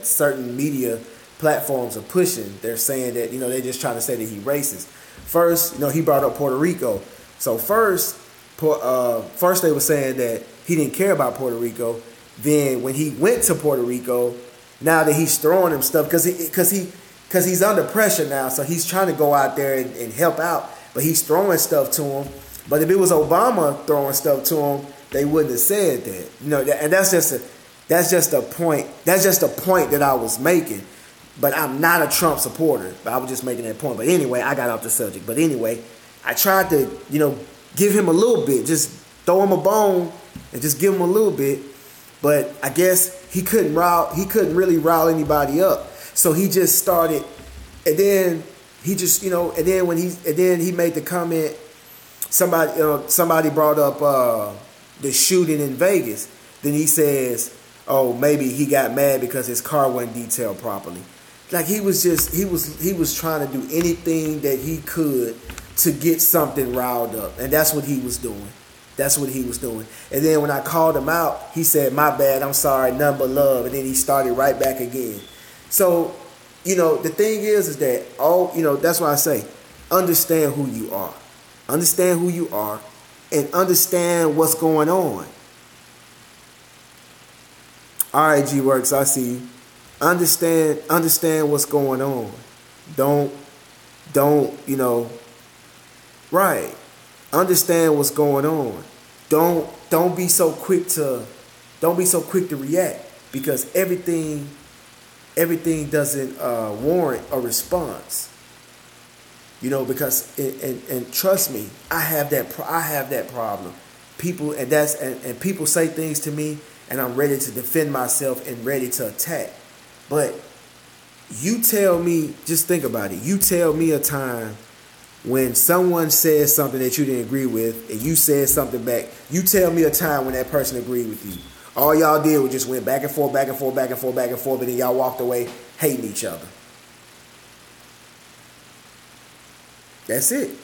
certain media platforms are pushing. They're saying that, they're just trying to say that he's racist. First, he brought up Puerto Rico. So first they were saying that he didn't care about Puerto Rico. Then when he went to Puerto Rico, now that he's throwing him stuff because he's under pressure now, so he's trying to go out there and help out, but he's throwing stuff to him. But if it was Obama throwing stuff to him, they wouldn't have said that. And that's just a point. That's just a point that I was making. But I'm not a Trump supporter. But I was just making that point. But anyway, I got off the subject. But anyway, I tried to, give him a little bit, just throw him a bone and just give him a little bit. But I guess he couldn't really rile anybody up. So he just started, and then he just, and then he made the comment. Somebody brought up the shooting in Vegas. Then he says, "Oh, maybe he got mad because his car wasn't detailed properly." Like he was trying to do anything that he could to get something riled up, and that's what he was doing. And then when I called him out, he said, "My bad, I'm sorry, nothing but love." And then he started right back again. So, the thing is that that's why I say, understand who you are. Understand who you are and understand what's going on. All right, G-Works, I see you. Understand what's going on. Don't, right. Understand what's going on. Don't be so quick to react, because everything doesn't warrant a response. Because and trust me, I have that problem. People and people say things to me, and I'm ready to defend myself and ready to attack. But you tell me, just think about it. You tell me a time when someone says something that you didn't agree with, and you said something back. You tell me a time when that person agreed with you. All y'all did was just went back and forth, and then y'all walked away hating each other. That's it.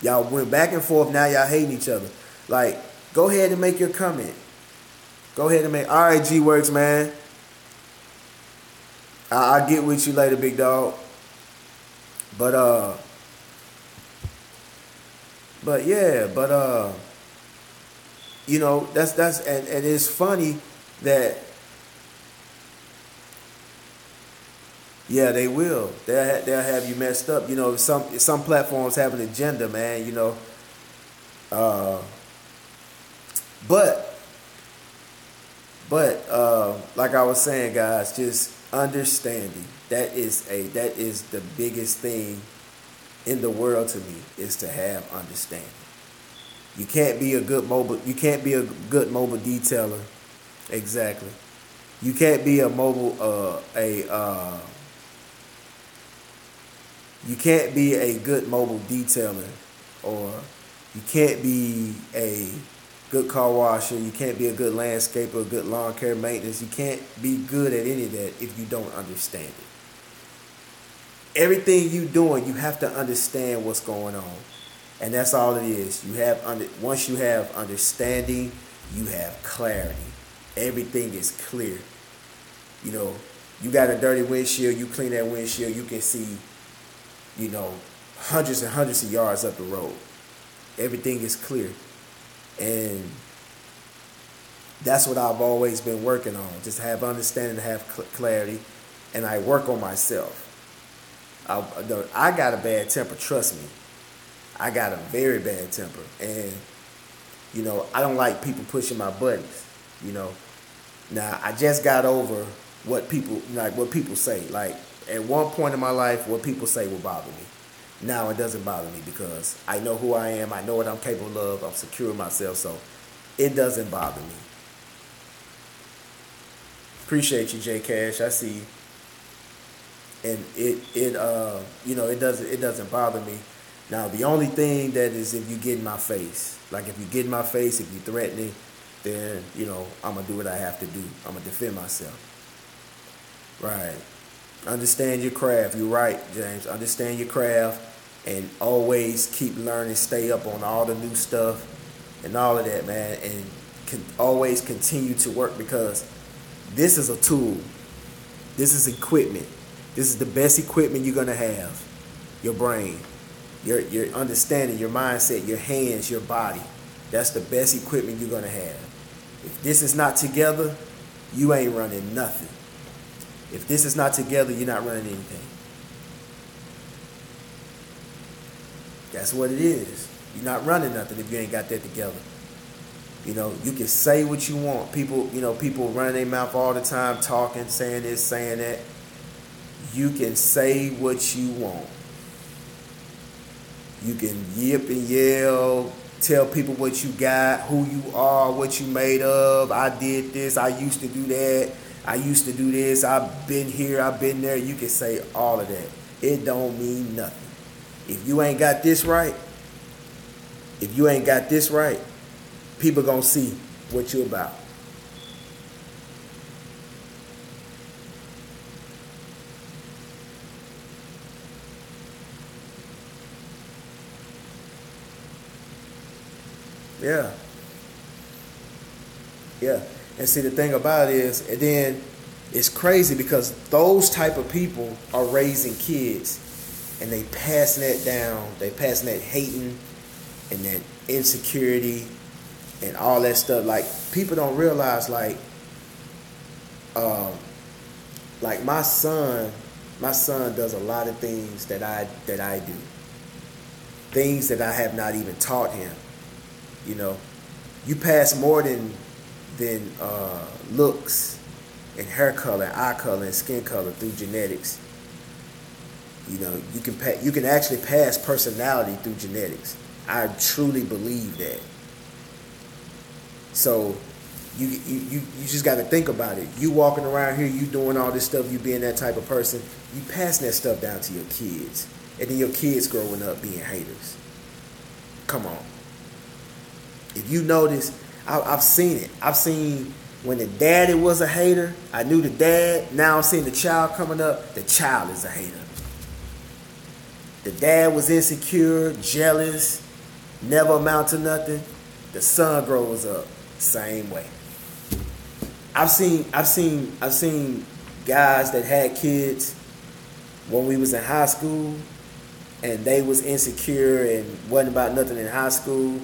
Y'all went back and forth, now y'all hating each other. Like, go ahead and make your comment. All right, G-Works, man. I'll get with you later, big dog. But that's and it's funny that they will. They'll have you messed up. Some platforms have an agenda, man. But like I was saying, guys, just understanding. That is the biggest thing in the world to me, is to have understanding. You can't be a good mobile detailer. Exactly. You can't be a you can't be a good mobile detailer, or you can't be a good car washer. You can't be a good landscaper, good lawn care maintenance. You can't be good at any of that if you don't understand it. Everything you doing, you have to understand what's going on. And that's all it is. Once you have understanding, you have clarity. Everything is clear. You got a dirty windshield, you clean that windshield, you can see you know, hundreds and hundreds of yards up the road. Everything is clear. And that's what I've always been working on. Just have understanding, to have clarity. And I work on myself. I got a bad temper, trust me. I got a very bad temper. And, you know, I don't like people pushing my buttons, you know. Now, I just got over what people say. Like, at one point in my life, what people say will bother me. Now it doesn't bother me because I know who I am. I know what I'm capable of. I'm secure in myself, so it doesn't bother me. Appreciate you, J Cash. I see you. And it doesn't bother me. Now the only thing that is, if you get in my face, like if you get in my face, if you threaten me, then I'm gonna do what I have to do. I'm gonna defend myself. Right. Understand your craft. You're right, James. Understand your craft, and always keep learning. Stay up on all the new stuff and all of that, man. And always continue to work, because this is a tool. This is equipment. This is the best equipment you're gonna have. Your brain, your understanding, your mindset, your hands, your body. That's the best equipment you're gonna have. If this is not together, you ain't running nothing. If this is not together, you're not running anything. That's what it is. You're not running nothing if you ain't got that together. You can say what you want. People run their mouth all the time, talking, saying this, saying that. You can say what you want. You can yip and yell, tell people what you got, who you are, what you made of. I did this. I used to do that. I used to do this. I've been here. I've been there. You can say all of that. It don't mean nothing. If you ain't got this right, people gonna see what you about. Yeah. Yeah. And see, the thing about it is, and then it's crazy because those type of people are raising kids, and they passing that down. They passing that hating and that insecurity and all that stuff. Like, people don't realize, like my son does a lot of things that I do. Things that I have not even taught him. You pass more than looks and hair color, and eye color, and skin color through genetics. You can actually pass personality through genetics. I truly believe that. So you just got to think about it. You walking around here, you doing all this stuff, you being that type of person, you passing that stuff down to your kids, and then your kids growing up being haters. Come on. If you notice, I've seen it. I've seen when the daddy was a hater. I knew the dad. Now I'm seeing the child coming up. The child is a hater. The dad was insecure, jealous, never amount to nothing. The son grows up same way. I've seen guys that had kids when we was in high school, and they was insecure and wasn't about nothing in high school,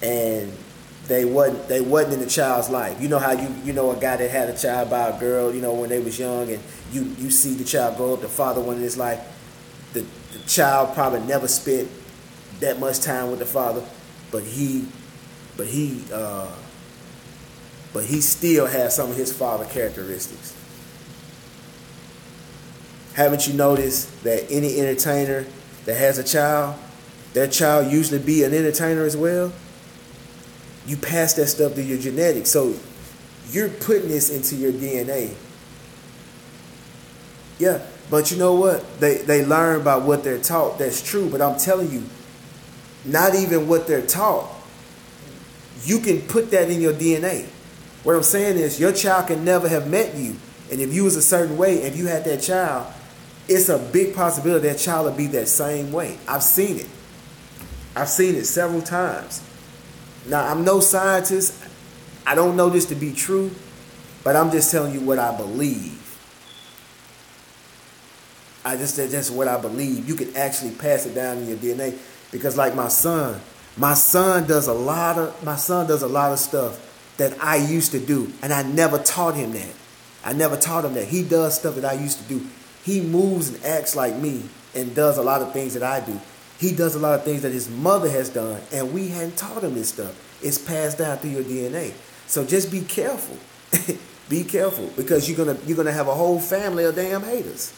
and they wasn't in the child's life. You know how you know a guy that had a child by a girl, when they was young, and you see the child grow up, the father one in his life. The child probably never spent that much time with the father, but he still has some of his father characteristics. Haven't you noticed that any entertainer that has a child, that child usually be an entertainer as well? You pass that stuff through your genetics. So you're putting this into your DNA. Yeah, but you know what? They learn by what they're taught. That's true, but I'm telling you, not even what they're taught. You can put that in your DNA. What I'm saying is, your child can never have met you. And if you was a certain way, if you had that child, it's a big possibility that child will be that same way. I've seen it. I've seen it several times. Now, I'm no scientist. I don't know this to be true, but I'm just telling you what I believe. That's what I believe. You can actually pass it down in your DNA because, like my son does a lot of stuff that I used to do, and I never taught him that. I never taught him that. He does stuff that I used to do. He moves and acts like me and does a lot of things that I do. He does a lot of things that his mother has done, and we hadn't taught him this stuff. It's passed down through your DNA. So just be careful. Be careful because you're gonna have a whole family of damn haters.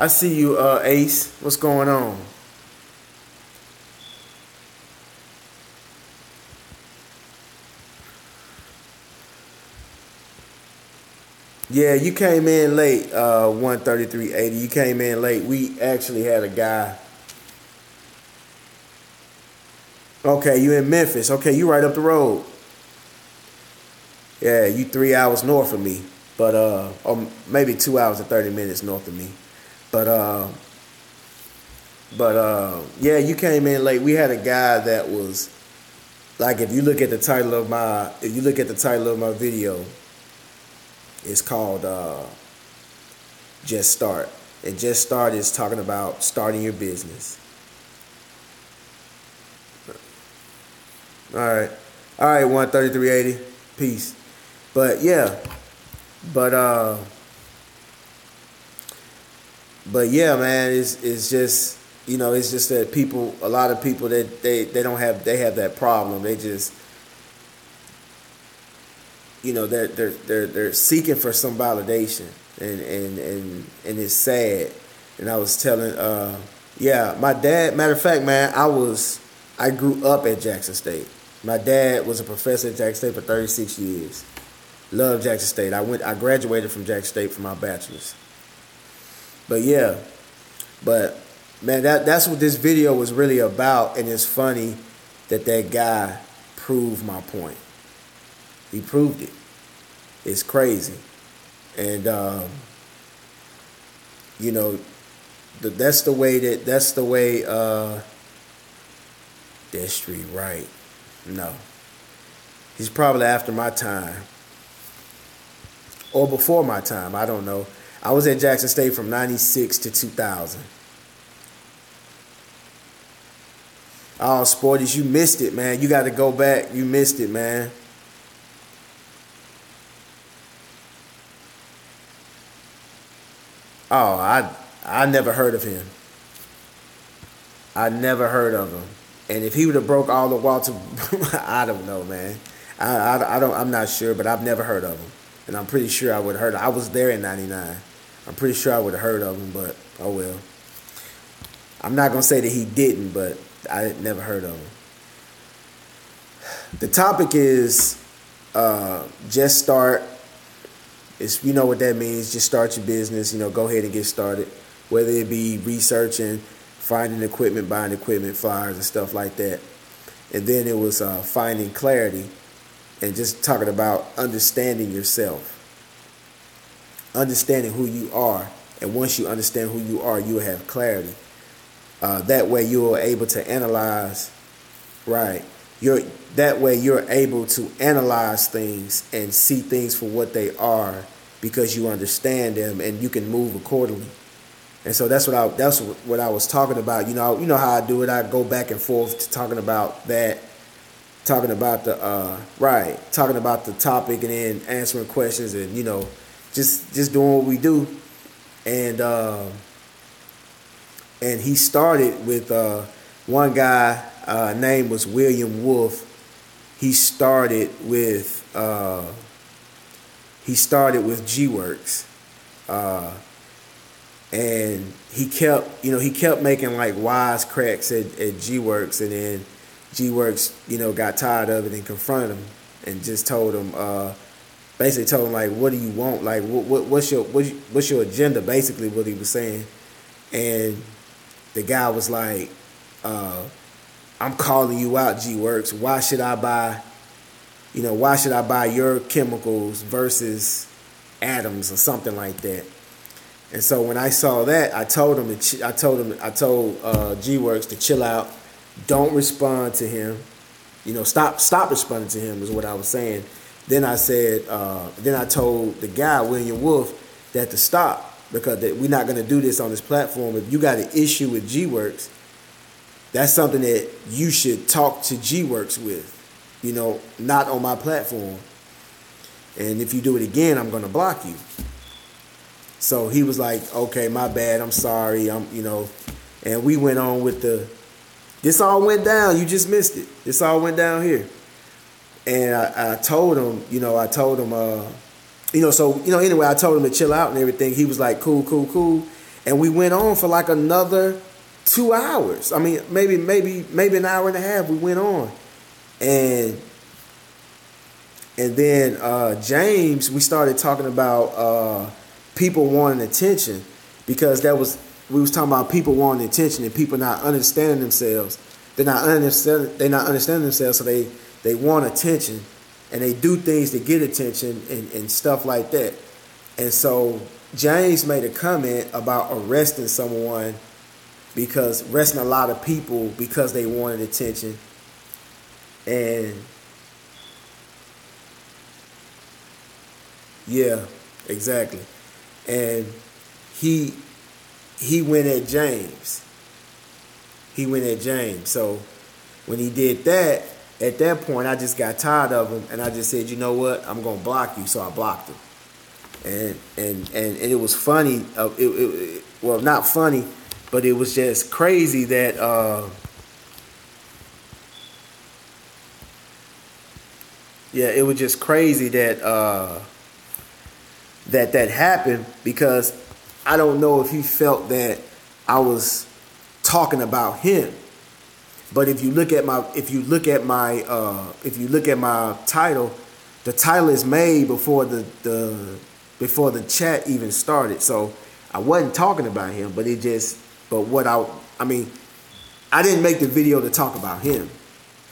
I see you, Ace. What's going on? Yeah, you came in late, 13380. You came in late. We actually had a guy. Okay, you in Memphis. Okay, you right up the road. Yeah, you 3 hours north of me. But or maybe 2 hours and 30 minutes north of me. But yeah, you came in late. We had a guy that was like, if you look at the title of my video, it's called Just Start. And Just Start is talking about starting your business. All right. All right, 13380. Peace. But yeah. But but yeah, man, it's just, it's just that a lot of people that they have that problem. They just, they're seeking for some validation, and it's sad. And I was telling, yeah, my dad. Matter of fact, man, I grew up at Jackson State. My dad was a professor at Jackson State for 36 years. Loved Jackson State. I graduated from Jackson State for my bachelor's. But yeah, but man, that's what this video was really about, and it's funny that guy proved my point. He proved it. It's crazy, and that's the way that street right. No, he's probably after my time or before my time. I don't know. I was at Jackson State from 96 to 2000. Oh, Sporties, you missed it, man. You got to go back. You missed it, man. Oh, I never heard of him. I never heard of him. And if he would have broke all the Walter, I don't know, man. I'm not sure, but I've never heard of him. And I'm pretty sure I would have heard of him. I was there in 99. I'm pretty sure I would have heard of him, but oh well. I'm not going to say that he didn't, but I never heard of him. The topic is just start. You know what that means. Just start your business. Go ahead and get started. Whether it be researching, finding equipment, buying equipment, flyers, and stuff like that. And then it was finding clarity and just talking about understanding yourself. Understanding who you are. And once you understand who you are, you'll have clarity. That way you're able to analyze, right. That way you're able to analyze things and see things for what they are because you understand them and you can move accordingly. And so that's what I was talking about. You know how I do it. I go back and forth to talking about that, talking about talking about the topic and then answering questions and just doing what we do. And he started with one guy. Name was William Wolf. He started with G-Works, and he kept making like wise cracks at G-Works, and then G-Works got tired of it and confronted him and just told him basically told him like, what do you want, like what's your agenda, basically what he was saying. And the guy was like, I'm calling you out, G-Works. Why should I buy why should I buy your chemicals versus Adams or something like that? And so when I saw that, I told G-Works to chill out, don't respond to him, stop responding to him is what I was saying. Then I said, then I told the guy William Wolf that to stop, because we're not going to do this on this platform. If you got an issue with G-Works, that's something that you should talk to G-Works with, not on my platform. And if you do it again, I'm going to block you. So he was like, okay, my bad, I'm sorry, and we went on with this all went down, you just missed it. This all went down here. And I told him, anyway, I told him to chill out and everything. He was like, cool. And we went on for like another 2 hours. I mean, maybe an hour and a half we went on. And then James, we started talking about people wanting attention, because we was talking about people wanting attention and people not understanding themselves. They're not understanding themselves, so they want attention, and they do things to get attention and stuff like that. And so James made a comment about arresting a lot of people because they wanted attention. And yeah, exactly. And he went at James. So when he did that, at that point, I just got tired of him, and I just said, you know what, I'm gonna block you. So I blocked him. And it was funny. Well, not funny, but it was just crazy that it was just crazy that that happened, because I don't know if he felt that I was talking about him. But if you look at my title, the title is made before the chat even started. So I wasn't talking about him, but I didn't make the video to talk about him,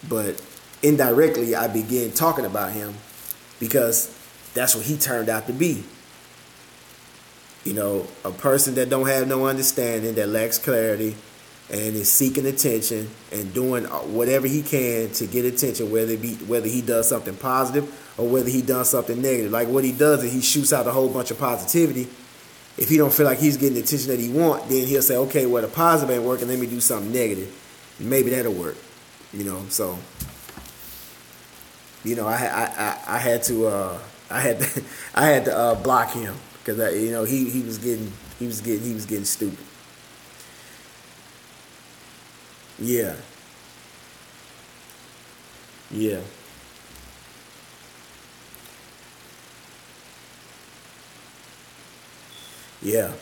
but indirectly I began talking about him because that's what he turned out to be. A person that don't have no understanding, that lacks clarity, and is seeking attention and doing whatever he can to get attention, whether he does something positive or whether he does something negative. Like what he does is he shoots out a whole bunch of positivity. If he don't feel like he's getting the attention that he wants, then he'll say, okay, well, the positive ain't working, let me do something negative. Maybe that'll work. So I had to block him, because he was getting stupid. Yeah. Yeah. Yeah.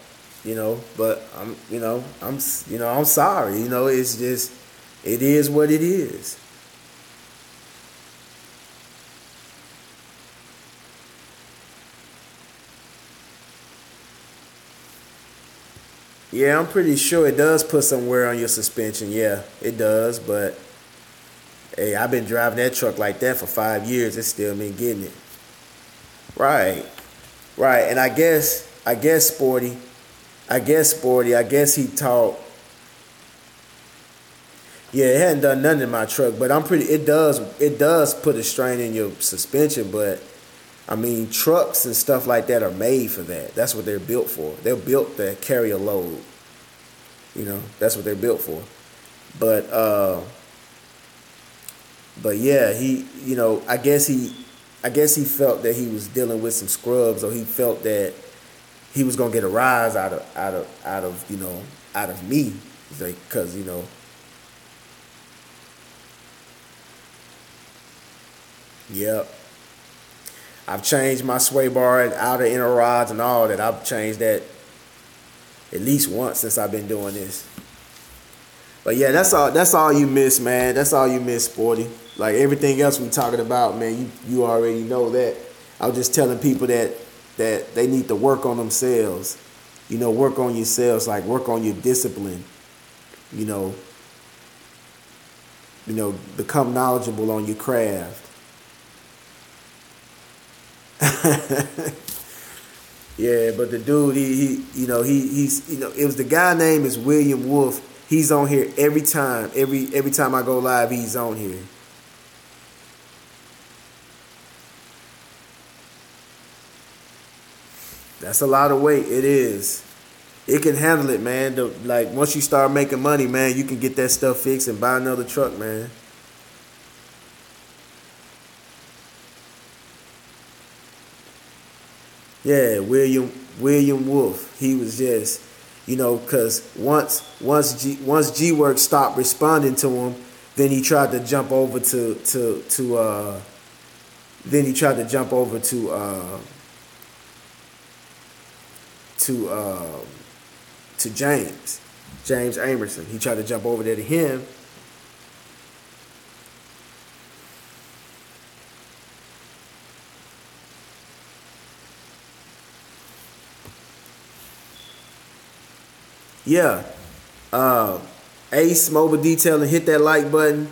But I'm sorry. It's just, it is what it is. Yeah, I'm pretty sure it does put somewhere on your suspension. Yeah, it does. But hey, I've been driving that truck like that for 5 years. It's still been getting it. Right. And I guess Sporty, I guess he taught. Yeah, it hadn't done nothing in my truck, but it does put a strain in your suspension, but I mean, trucks and stuff like that are made for that. That's what they're built for. They're built to carry a load. That's what they're built for. But yeah, I guess he felt that he was dealing with some scrubs, or he felt that he was gonna get a rise out of me, because Yep. I've changed my sway bar and outer inner rods and all that. I've changed that at least once since I've been doing this. But yeah, that's all you miss, man. That's all you miss, Sporty. Like everything else we talking about, man, you already know that. I was just telling people that they need to work on themselves. Work on yourselves, like work on your discipline. Become knowledgeable on your craft. Yeah, but the dude, it was the guy name is William Wolf. He's on here every time. Every time I go live, he's on here. That's a lot of weight. It is. It can handle it, man. Like once you start making money, man, you can get that stuff fixed and buy another truck, man. Yeah, William Wolf. He was just, cause once G Work stopped responding to him, then he tried to jump over then he tried to jump over to uh to James Amerson. He tried to jump over there to him. Yeah. Uh, Ace Mobile Detailing. Hit that like button.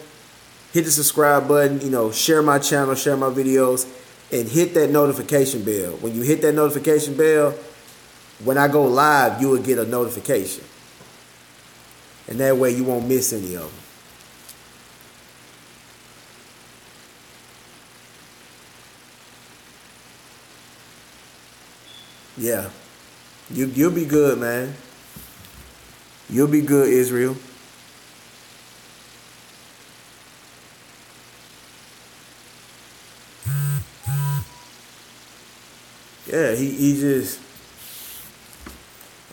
Hit the subscribe button. Share my channel, share my videos, and hit that notification bell. When you hit that notification bell, when I go live, you will get a notification. And that way you won't miss any of them. Yeah. You'll be good, man. You'll be good, Israel. Yeah, he just,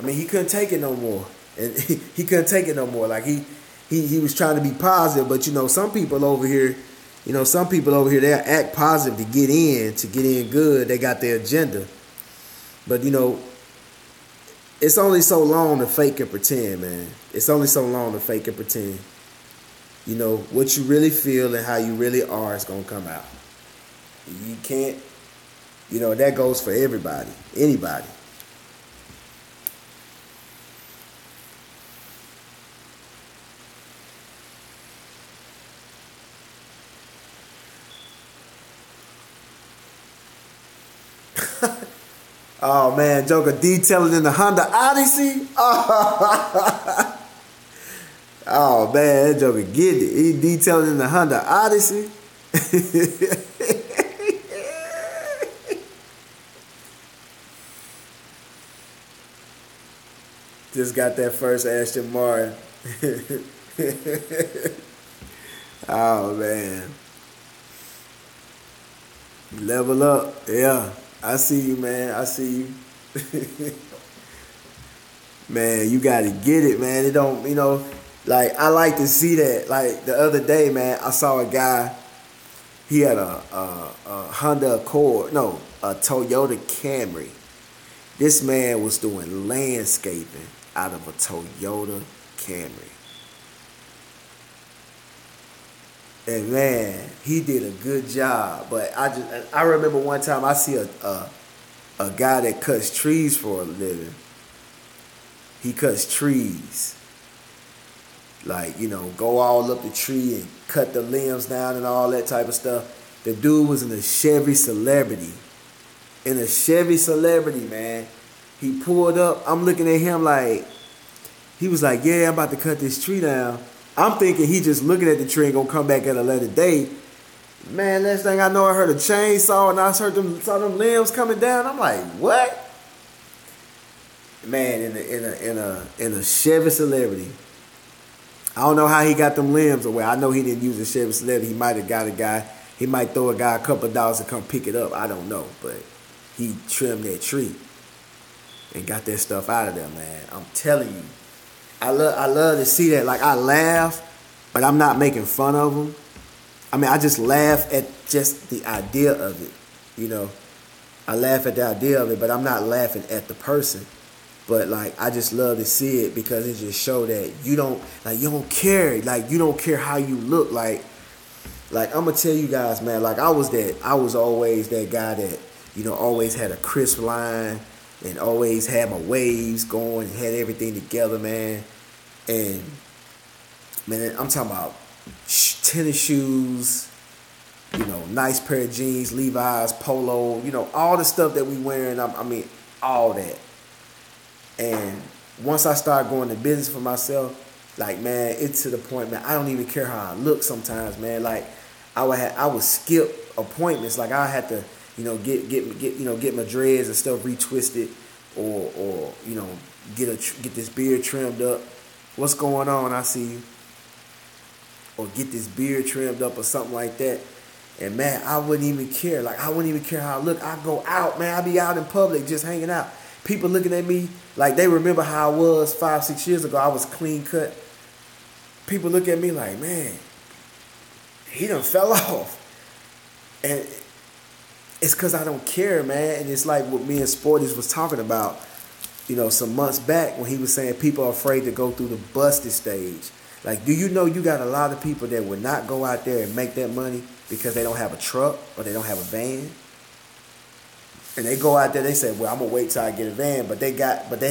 he couldn't take it no more. And he couldn't take it no more. Like he was trying to be positive, but some people over here, they'll act positive to get in good. They got their agenda. But it's only so long to fake and pretend, man. It's only so long to fake and pretend. What you really feel and how you really are is gonna come out. You can't, that goes for everybody, anybody. Oh man, Joker detailing in the Honda Odyssey. Oh man, that Joker get it. He detailing in the Honda Odyssey. Just got that first Aston Martin. Oh man. Level up. Yeah. I see you, man. I see you. Man, you gotta get it, man. It don't, like I like to see that. Like the other day, man, I saw a guy. He had a Honda Accord, no, a Toyota Camry. This man was doing landscaping out of a Toyota Camry. And man, he did a good job. But I remember one time I see a guy that cuts trees for a living. He cuts trees. Like, go all up the tree and cut the limbs down and all that type of stuff. The dude was in a Chevy Celebrity. In a Chevy Celebrity, man. He pulled up. I'm looking at him like, he was like, yeah, I'm about to cut this tree down. I'm thinking he just looking at the tree and gonna come back at a later date. Man, last thing I know, I heard a chainsaw and I saw them limbs coming down. I'm like, what? Man, in a Chevy Celebrity. I don't know how he got them limbs away. I know he didn't use a Chevy Celebrity. He might have got a guy. He might throw a guy a couple of dollars to come pick it up. I don't know, but he trimmed that tree and got that stuff out of there, man. I'm telling you. I love to see that. Like, I laugh, but I'm not making fun of them. I just laugh at just the idea of it, I laugh at the idea of it, but I'm not laughing at the person. But, like, I just love to see it because it just show that you don't care. Like, you don't care how you look. Like I'm going to tell you guys, man, like, I was always that guy that, always had a crisp line. And always had my waves going, had everything together, man. And, man, I'm talking about tennis shoes, Nice pair of jeans, Levi's, polo, all the stuff that we wearing. I mean, all that. And once I start going to business for myself, like, man, it's to the point, man, I don't even care how I look sometimes, man. Like, I would skip appointments. Like, I had to, get my dreads and stuff retwisted, or get this beard trimmed up. What's going on? I see you. Or get this beard trimmed up or something like that. And man, I wouldn't even care. Like, I wouldn't even care how I look. I go out, man. I be out in public just hanging out. People looking at me like they remember how I was 5-6 years ago. I was clean cut. People look at me like, man, he done fell off. And it's because I don't care, man. And it's like what me and Sporties was talking about, some months back when he was saying people are afraid to go through the busted stage. Like, do you know you got a lot of people that would not go out there and make that money because they don't have a truck or they don't have a van? And they go out there, they say, well, I'm going to wait till I get a van. But they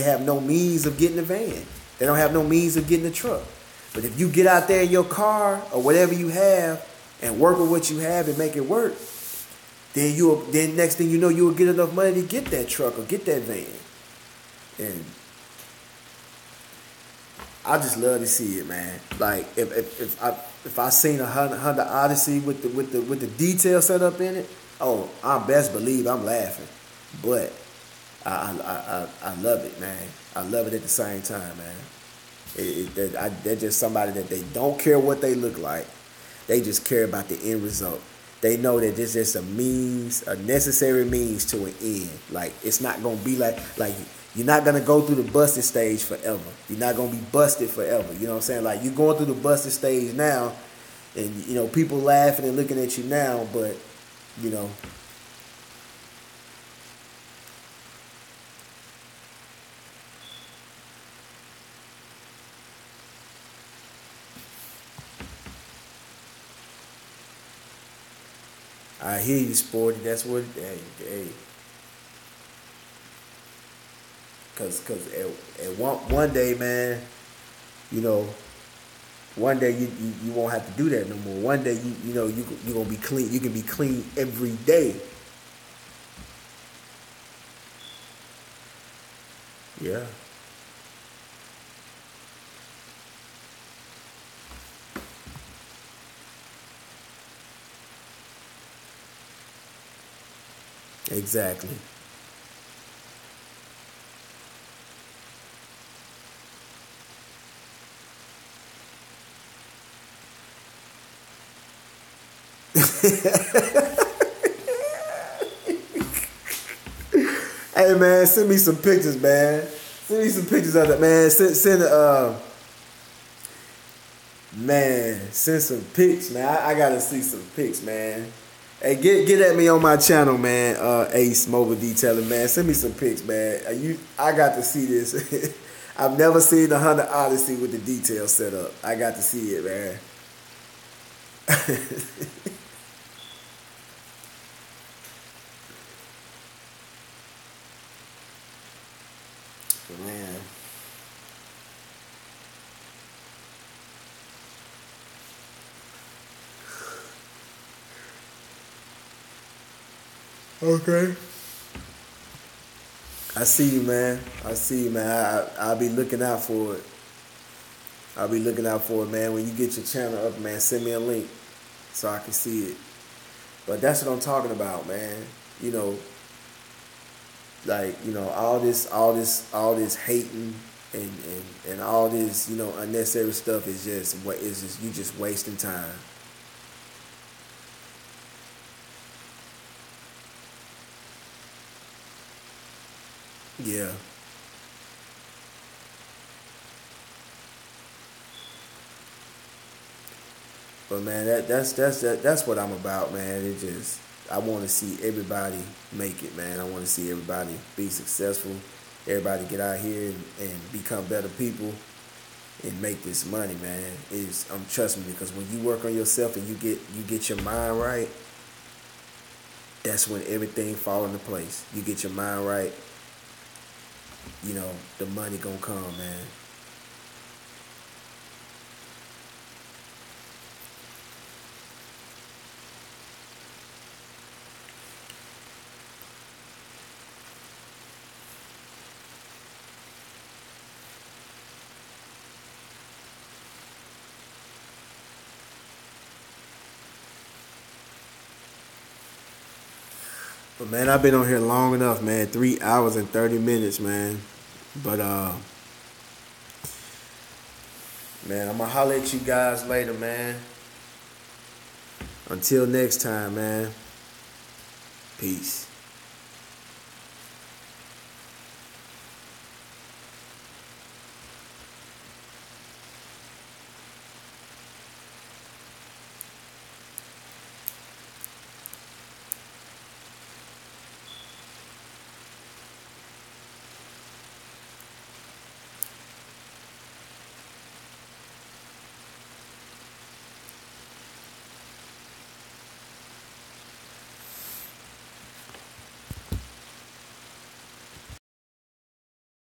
have no means of getting a van. They don't have no means of getting a truck. But if you get out there in your car or whatever you have and work with what you have and make it work, then next thing you know, you'll get enough money to get that truck or get that van. And I just love to see it, man. Like, if I seen a Honda Odyssey with the detail set up in it, oh, I best believe I'm laughing. But I love it, man. I love it at the same time, man. They're just somebody that they don't care what they look like. They just care about the end result. They know that this is a necessary means to an end. Like, it's not gonna be like you're not gonna go through the busted stage forever. You're not gonna be busted forever. You know what I'm saying? Like, you're going through the busted stage now, and people laughing and looking at you now, but I hear you, Sporty. That's what. Hey. Cause at one day, man, one day you won't have to do that no more. One day you gonna be clean. You can be clean every day. Yeah. Exactly. Hey, man, send me some pictures, man. Send me some pictures of that, man. Send some pics, man. I gotta see some pics, man. Hey, get at me on my channel, man. Ace Mobile Detailing, man. Send me some pics, man. I got to see this. I've never seen the Honda Odyssey with the details set up. I got to see it, man. Man. Okay. I see you, man. I see you, man. I'll be looking out for it. I'll be looking out for it, man. When you get your channel up, man, send me a link so I can see it. But that's what I'm talking about, man. Like, all this hating and all this, unnecessary stuff is just you just wasting time. Yeah. But man, that's what I'm about, man. I want to see everybody make it, man. I want to see everybody be successful. Everybody get out here and become better people and make this money, man. Trust me, because when you work on yourself and you get your mind right, that's when everything fall into place. You get your mind right, the money gonna come, man. But man, I've been on here long enough, man. 3 hours and 30 minutes, man. But man, I'm gonna holler at you guys later, man. Until next time, man. Peace.